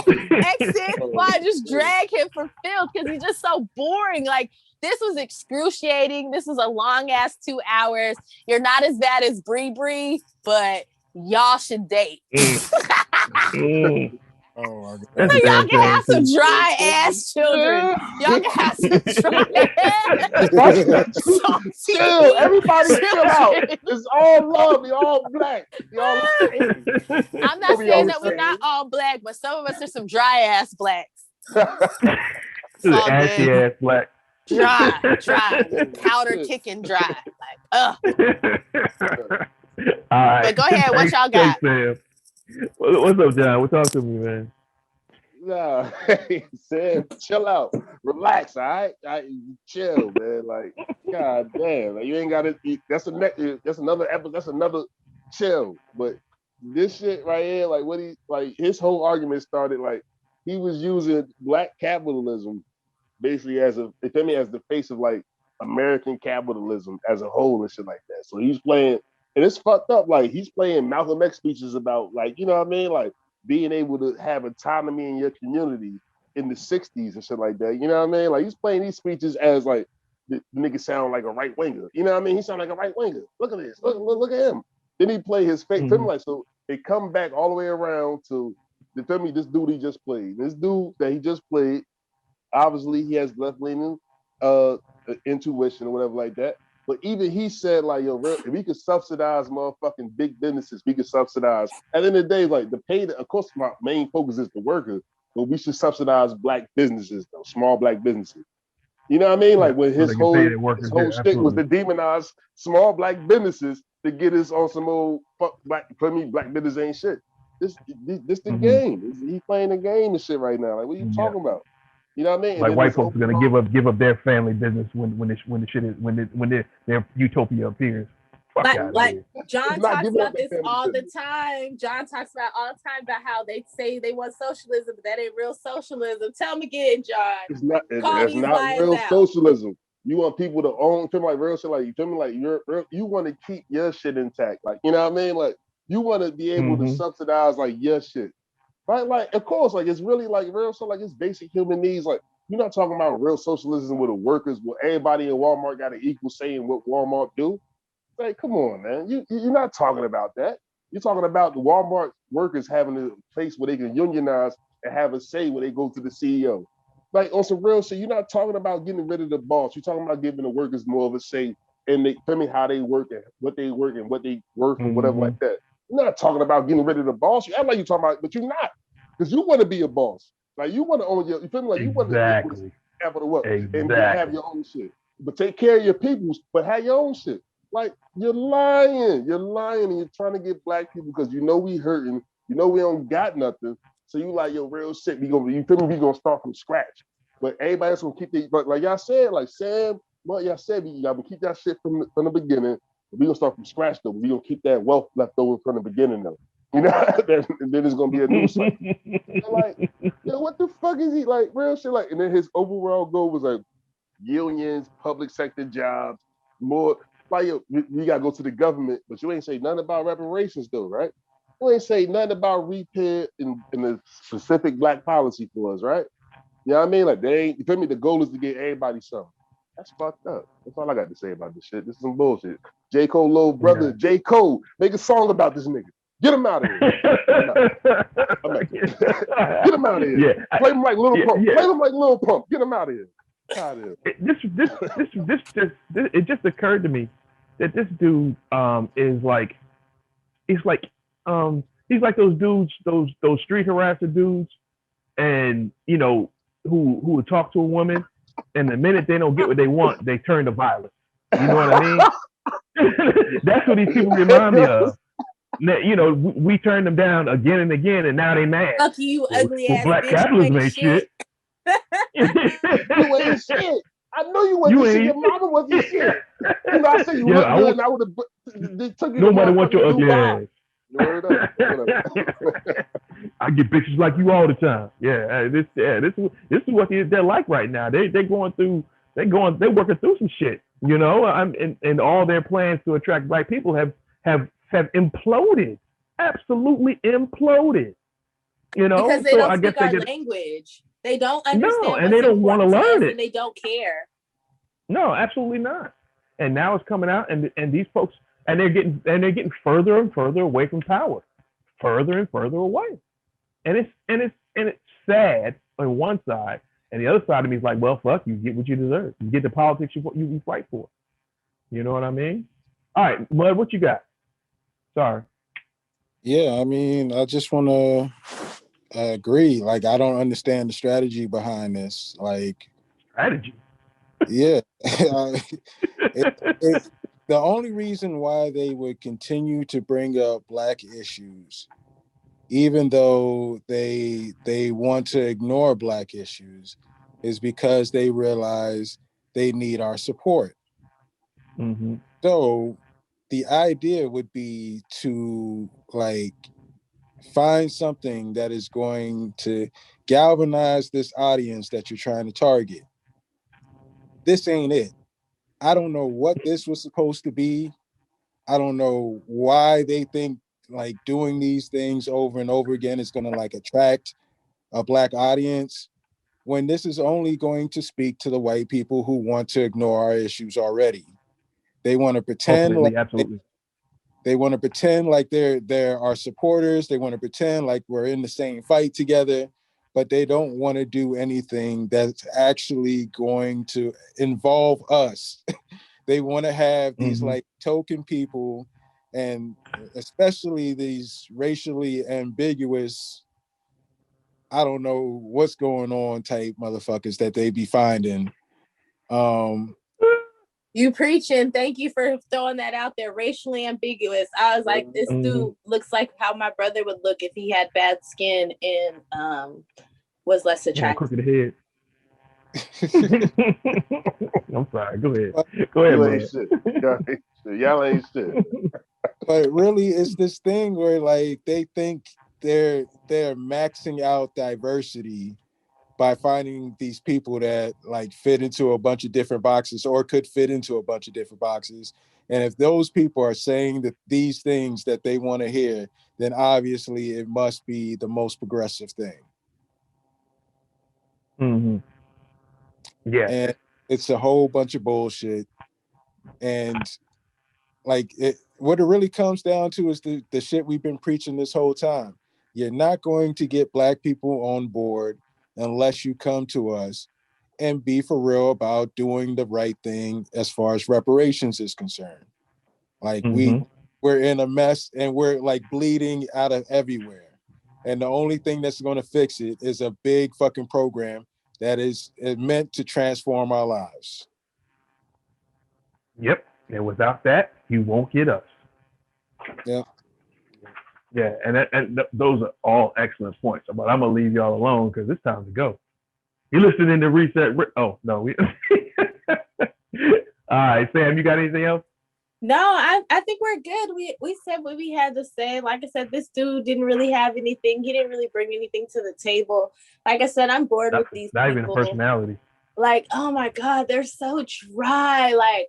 exit while I just drag him for filth because he's just so boring. Like, This was excruciating. This was a long ass 2 hours. You're not as bad as Bree, but y'all should date. Oh my That's So a y'all damn can shame, have some too. dry ass children. Y'all can have some dry ass Chill, everybody chill out. children. It's all love. We all black. We all the same. I'm not What we saying all that we're saying. not all black, but some of us are some dry ass blacks. It's The all ashy good. ass black. Dry, powder kicking dry. Like, ugh. All right. But go ahead, what y'all got? Thanks, Sam. What's up, John? What talk to me, man? Nah, hey, Sam, chill out, relax, all right? Chill, man. Like, god damn, like, you ain't got to. That's another episode. That's another chill. But this shit right here, like, what he like, his whole argument started like he was using black capitalism basically as the face of like American capitalism as a whole and shit like that. So he's playing, and it's fucked up. Like he's playing Malcolm X speeches about like, you know what I mean, like being able to have autonomy in your community in the 60s and shit like that. You know what I mean? Like he's playing these speeches as like the nigga sound like a right winger. You know what I mean? He sound like a right winger. Look at this. Look at him. Then he play his fake film like so. It come back all the way around to the film. This dude he just played. This dude that he just played. Obviously, he has left-leaning intuition or whatever like that. But even he said, like, yo, if we could subsidize motherfucking big businesses, we could subsidize. At the end of the day, like, of course, my main focus is the worker, but we should subsidize black businesses, though, small black businesses. You know what I mean? Like, when his whole shit was to demonize small black businesses to get us on some old black business ain't shit. This the game. He playing the game and shit right now. Like, what are you talking about? You know what I mean? Like white folks are gonna give up their family business when their utopia appears. Like John talks about this all the time. John talks about all the time about how they say they want socialism, but that ain't real socialism. Tell me again, John. It's not real socialism. You want people to own, feel like real shit. Like you feel me? Like you want to keep your shit intact. Like you know what I mean? Like you want to be able to subsidize like your shit. Right, like of course, like it's really like real, so like it's basic human needs. Like you're not talking about real socialism with the workers, where everybody in Walmart got an equal say in what Walmart do. Like, come on, man, you're not talking about that. You're talking about the Walmart workers having a place where they can unionize and have a say when they go to the CEO. Like on some real shit, you're not talking about getting rid of the boss. You're talking about giving the workers more of a say in they tell me how they work and what they work and what they worth and whatever like that. You're not talking about getting rid of the boss. You act like you're talking about, but you're not. Because you want to be a boss. Like you want to own your, you feel me? Like you want to capital what and have your own shit. But take care of your peoples, but have your own shit. Like you're lying. You're lying and you're trying to get black people because you know we hurting, you know we don't got nothing. So you like your real shit. You feel me? We gonna start from scratch. But everybody else gonna keep the, but like y'all said, like Sam, what y'all said, y'all gonna keep that shit from the beginning. We gonna start from scratch though. We gonna keep that wealth left over from the beginning though. You know, and then it's gonna be a new cycle. Like, yo, what the fuck is he like? Real shit, like, and then his overall goal was like unions, public sector jobs, more. Like, yo, you gotta go to the government, but you ain't say nothing about reparations though, right? You ain't say nothing about repair in the specific black policy for us, right? You know what I mean? Like, they ain't. You feel me? The goal is to get everybody something. That's fucked up. That's all I got to say about this shit. This is some bullshit. J. Cole, little brother, J. Cole, make a song about this nigga. Get him out of here. Get him out of here. Yeah. Play him like Little Pump. Play him like Little Pump. Get him out of here. Out of here. It just occurred to me that this dude is like, he's like those dudes, those street harasser dudes, and you know who would talk to a woman, and the minute they don't get what they want, they turn to violence. You know what I mean? That's what these people remind me of. You know, we turned them down again and again, and now they mad. Fuck you, ugly ass black bitch. capitalism ain't shit. You ain't shit. I know you wasn't shit. Your mama wasn't shit. You know, I said you look good, and I would have took you. Nobody wants your ugly ass. I get bitches like you all the time. This is what they're like right now. They're working through some shit. You know, and all their plans to attract black people have imploded, absolutely imploded. You know, because they don't speak our language. They don't understand. No, and they don't want to learn it. And they don't care. No, absolutely not. And now it's coming out, and these folks, and they're getting further and further away from power, further and further away. And it's sad on one side, and the other side of me is like, well, fuck, you get what you deserve. You get the politics you fight for. You know what I mean? All right, Mud, what you got? Sorry. Yeah, I mean, I just want to agree. Like, I don't understand the strategy behind this. Like, strategy. Yeah. The only reason why they would continue to bring up Black issues, even though they want to ignore Black issues, is because they realize they need our support. Mm-hmm. So the idea would be to like find something that is going to galvanize this audience that you're trying to target. This ain't it. I don't know what this was supposed to be. I don't know why they think like doing these things over and over again is going to like attract a Black audience, when this is only going to speak to the white people who want to ignore our issues already. They want to pretend Ultimately, like absolutely. they want to pretend like they're our supporters. They want to pretend like we're in the same fight together, but they don't want to do anything that's actually going to involve us. They want to have these like token people, and especially these racially ambiguous, I don't know what's going on type motherfuckers that they be finding. You preaching. Thank you for throwing that out there. Racially ambiguous. I was like, this dude looks like how my brother would look if he had bad skin and was less attractive. Crooked head. I'm sorry. Go ahead. Go ahead, You man. ain't shit. Y'all ain't shit. But really, it's this thing where like they think they're maxing out diversity by finding these people that like fit into a bunch of different boxes or could fit into a bunch of different boxes. And if those people are saying that these things that they want to hear, then obviously it must be the most progressive thing. Mm-hmm. Yeah. And it's a whole bunch of bullshit. And like what it really comes down to is the shit we've been preaching this whole time. You're not going to get Black people on board unless you come to us and be for real about doing the right thing as far as reparations is concerned. Like we're in a mess and we're like bleeding out of everywhere. And the only thing that's going to fix it is a big fucking program that is meant to transform our lives. Yep. And without that, you won't get us. Yeah. Yeah, and those are all excellent points. But I'm gonna leave y'all alone because it's time to go. You listening to Reset? Oh no, we. All right, Sam, you got anything else? No, I think we're good. We said what we had to say. Like I said, this dude didn't really have anything. He didn't really bring anything to the table. Like I said, I'm bored with these not people. Even a personality. Like, oh my God, they're so dry. Like,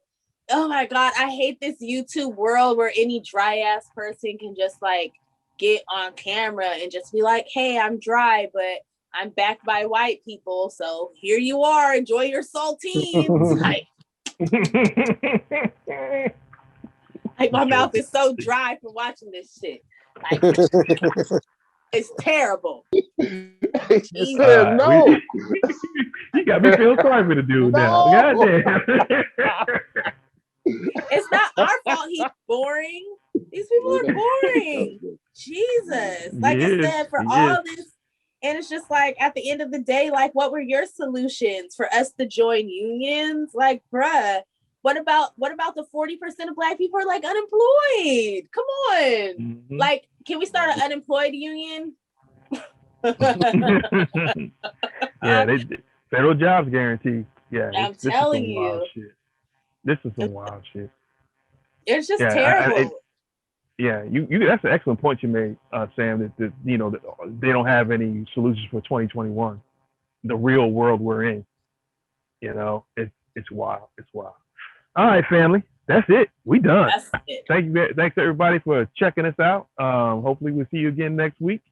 oh my God, I hate this YouTube world where any dry ass person can just like get on camera and just be like, hey, I'm dry, but I'm backed by white people. So here you are. Enjoy your saltines. Like my mouth is so dry from watching this shit. Like, it's terrible. You said no. You got me feeling sorry for the dude now. Goddamn. It's not our fault he's boring. These people are boring. Jesus. Like I said, for all this, and it's just like at the end of the day, like, what were your solutions for us to join unions? Like, bruh, what about the 40% of Black people are like unemployed? Come on. Like, can we start an unemployed union? Yeah, federal jobs guarantee. Yeah, I'm telling you. Wild shit. This is some wild shit. It's just terrible. You that's an excellent point you made, Sam, that you know, that they don't have any solutions for 2021, the real world we're in. You know, it's wild. It's wild. All right, family. That's it. We done. That's it. Thanks everybody for checking us out. Hopefully we'll see you again next week.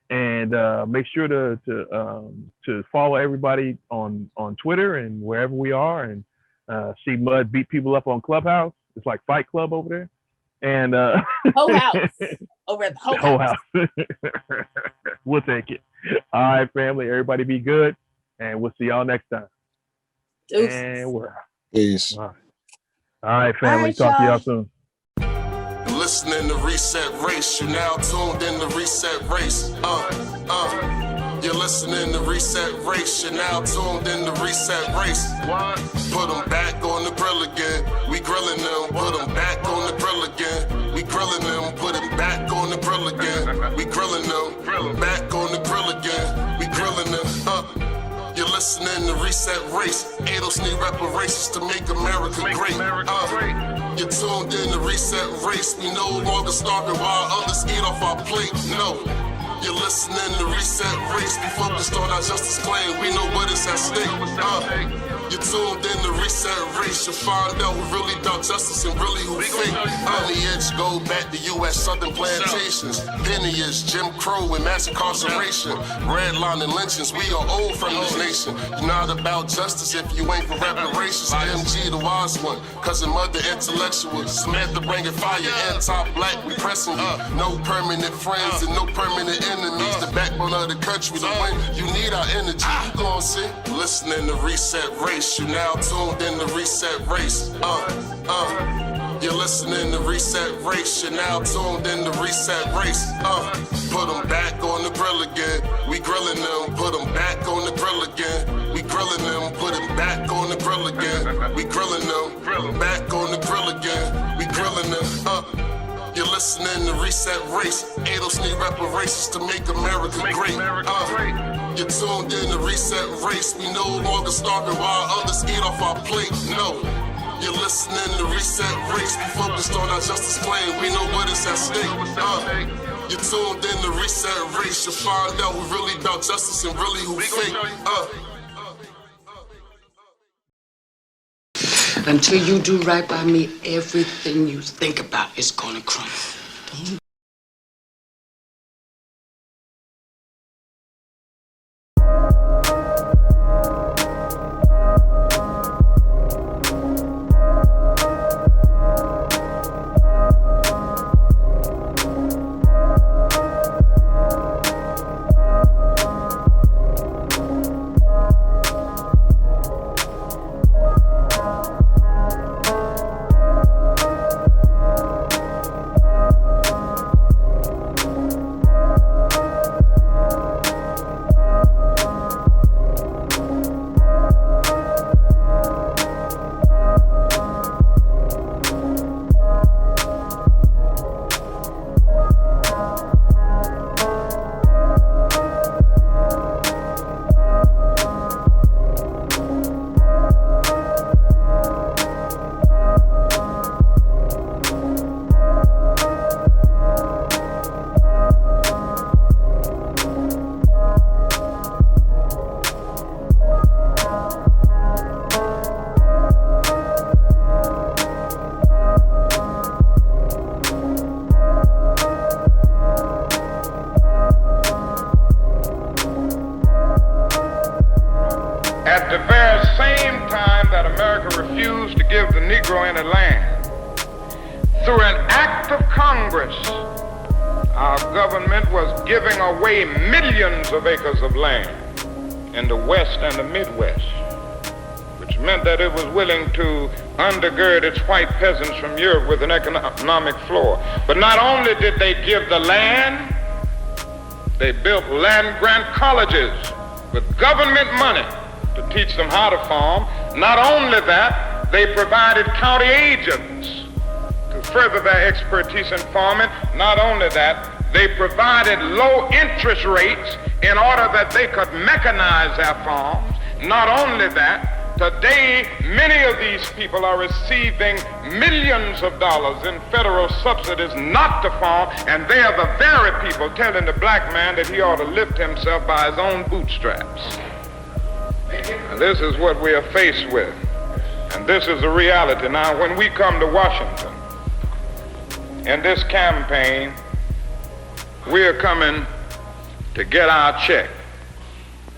And make sure to follow everybody on Twitter and wherever we are, and See Mud beat people up on Clubhouse. It's like Fight Club over there. And Whole house. Over at the whole house. We'll take it. All right, family. Everybody be good. And we'll see y'all next time. Deuces. And we're out. Peace. All right, family. All right, Talk to y'all y'all. soon. Listening to Reset Race, you're now tuned in to Reset Race. You're listening to Reset Race, you're now tuned in to Reset Race. Put them back on the grill again. We grilling them, put them back on the grill again. We grilling them, put them back on the grill again. We grilling them, back on the grill again. We grilling them, You're listening to Reset Race. ADOS need reparations to make America great. You're tuned in to Reset Race. We no longer starving while others eat off our plate. No. You're listening to Reset Race. We focused on our justice claim. We know what is at stake. You're tuned in to Reset Race. You'll find out who really about justice and really who fake. Lineage go back to U.S. Southern plantations. Lineage, Jim Crow and mass incarceration. Redlining lynchings. We are old from this nation. You're not about justice if you ain't for reparations. MG the wise one. Cousin Mother intellectual. Samantha bringing fire. Anti-black. We pressing you. No permanent friends and no permanent enemies. The backbone of the country to win. You need our energy. You gon' see. Listening to Reset Race. You're now tuned in to Reset Race. You're listening to Reset Race. You're now tuned in to Reset Race. Put them back on the grill again. We grilling them. Put them back on the grill again. We grilling them. Put them back on the grill again. We grilling them. Back on the grill again. We grilling them. You're listening to Reset Race. ADOS need reparations to make America great. You're tuned in to Reset Race. We no longer starving while others eat off our plate. No. You're listening to Reset Race. We focused on our justice claim. We know what is at stake. You're tuned in to Reset Race. You'll find out who really about justice and really who fake. Until you do right by me, everything you think about is gonna crumble. At the very same time that America refused to give the Negro any land, through an act of Congress, our government was giving away millions of acres of land in the West and the Midwest, which meant that it was willing to undergird its white peasants from Europe with an economic floor. But not only did they give the land, they built land-grant colleges with government money to teach them how to farm. Not only that, they provided county agents to further their expertise in farming. Not only that, they provided low interest rates in order that they could mechanize their farms. Not only that, today many of these people are receiving millions of dollars in federal subsidies not to farm, and they are the very people telling the black man that he ought to lift himself by his own bootstraps. And this is what we are faced with. And this is the reality. Now, when we come to Washington in this campaign, we are coming to get our check.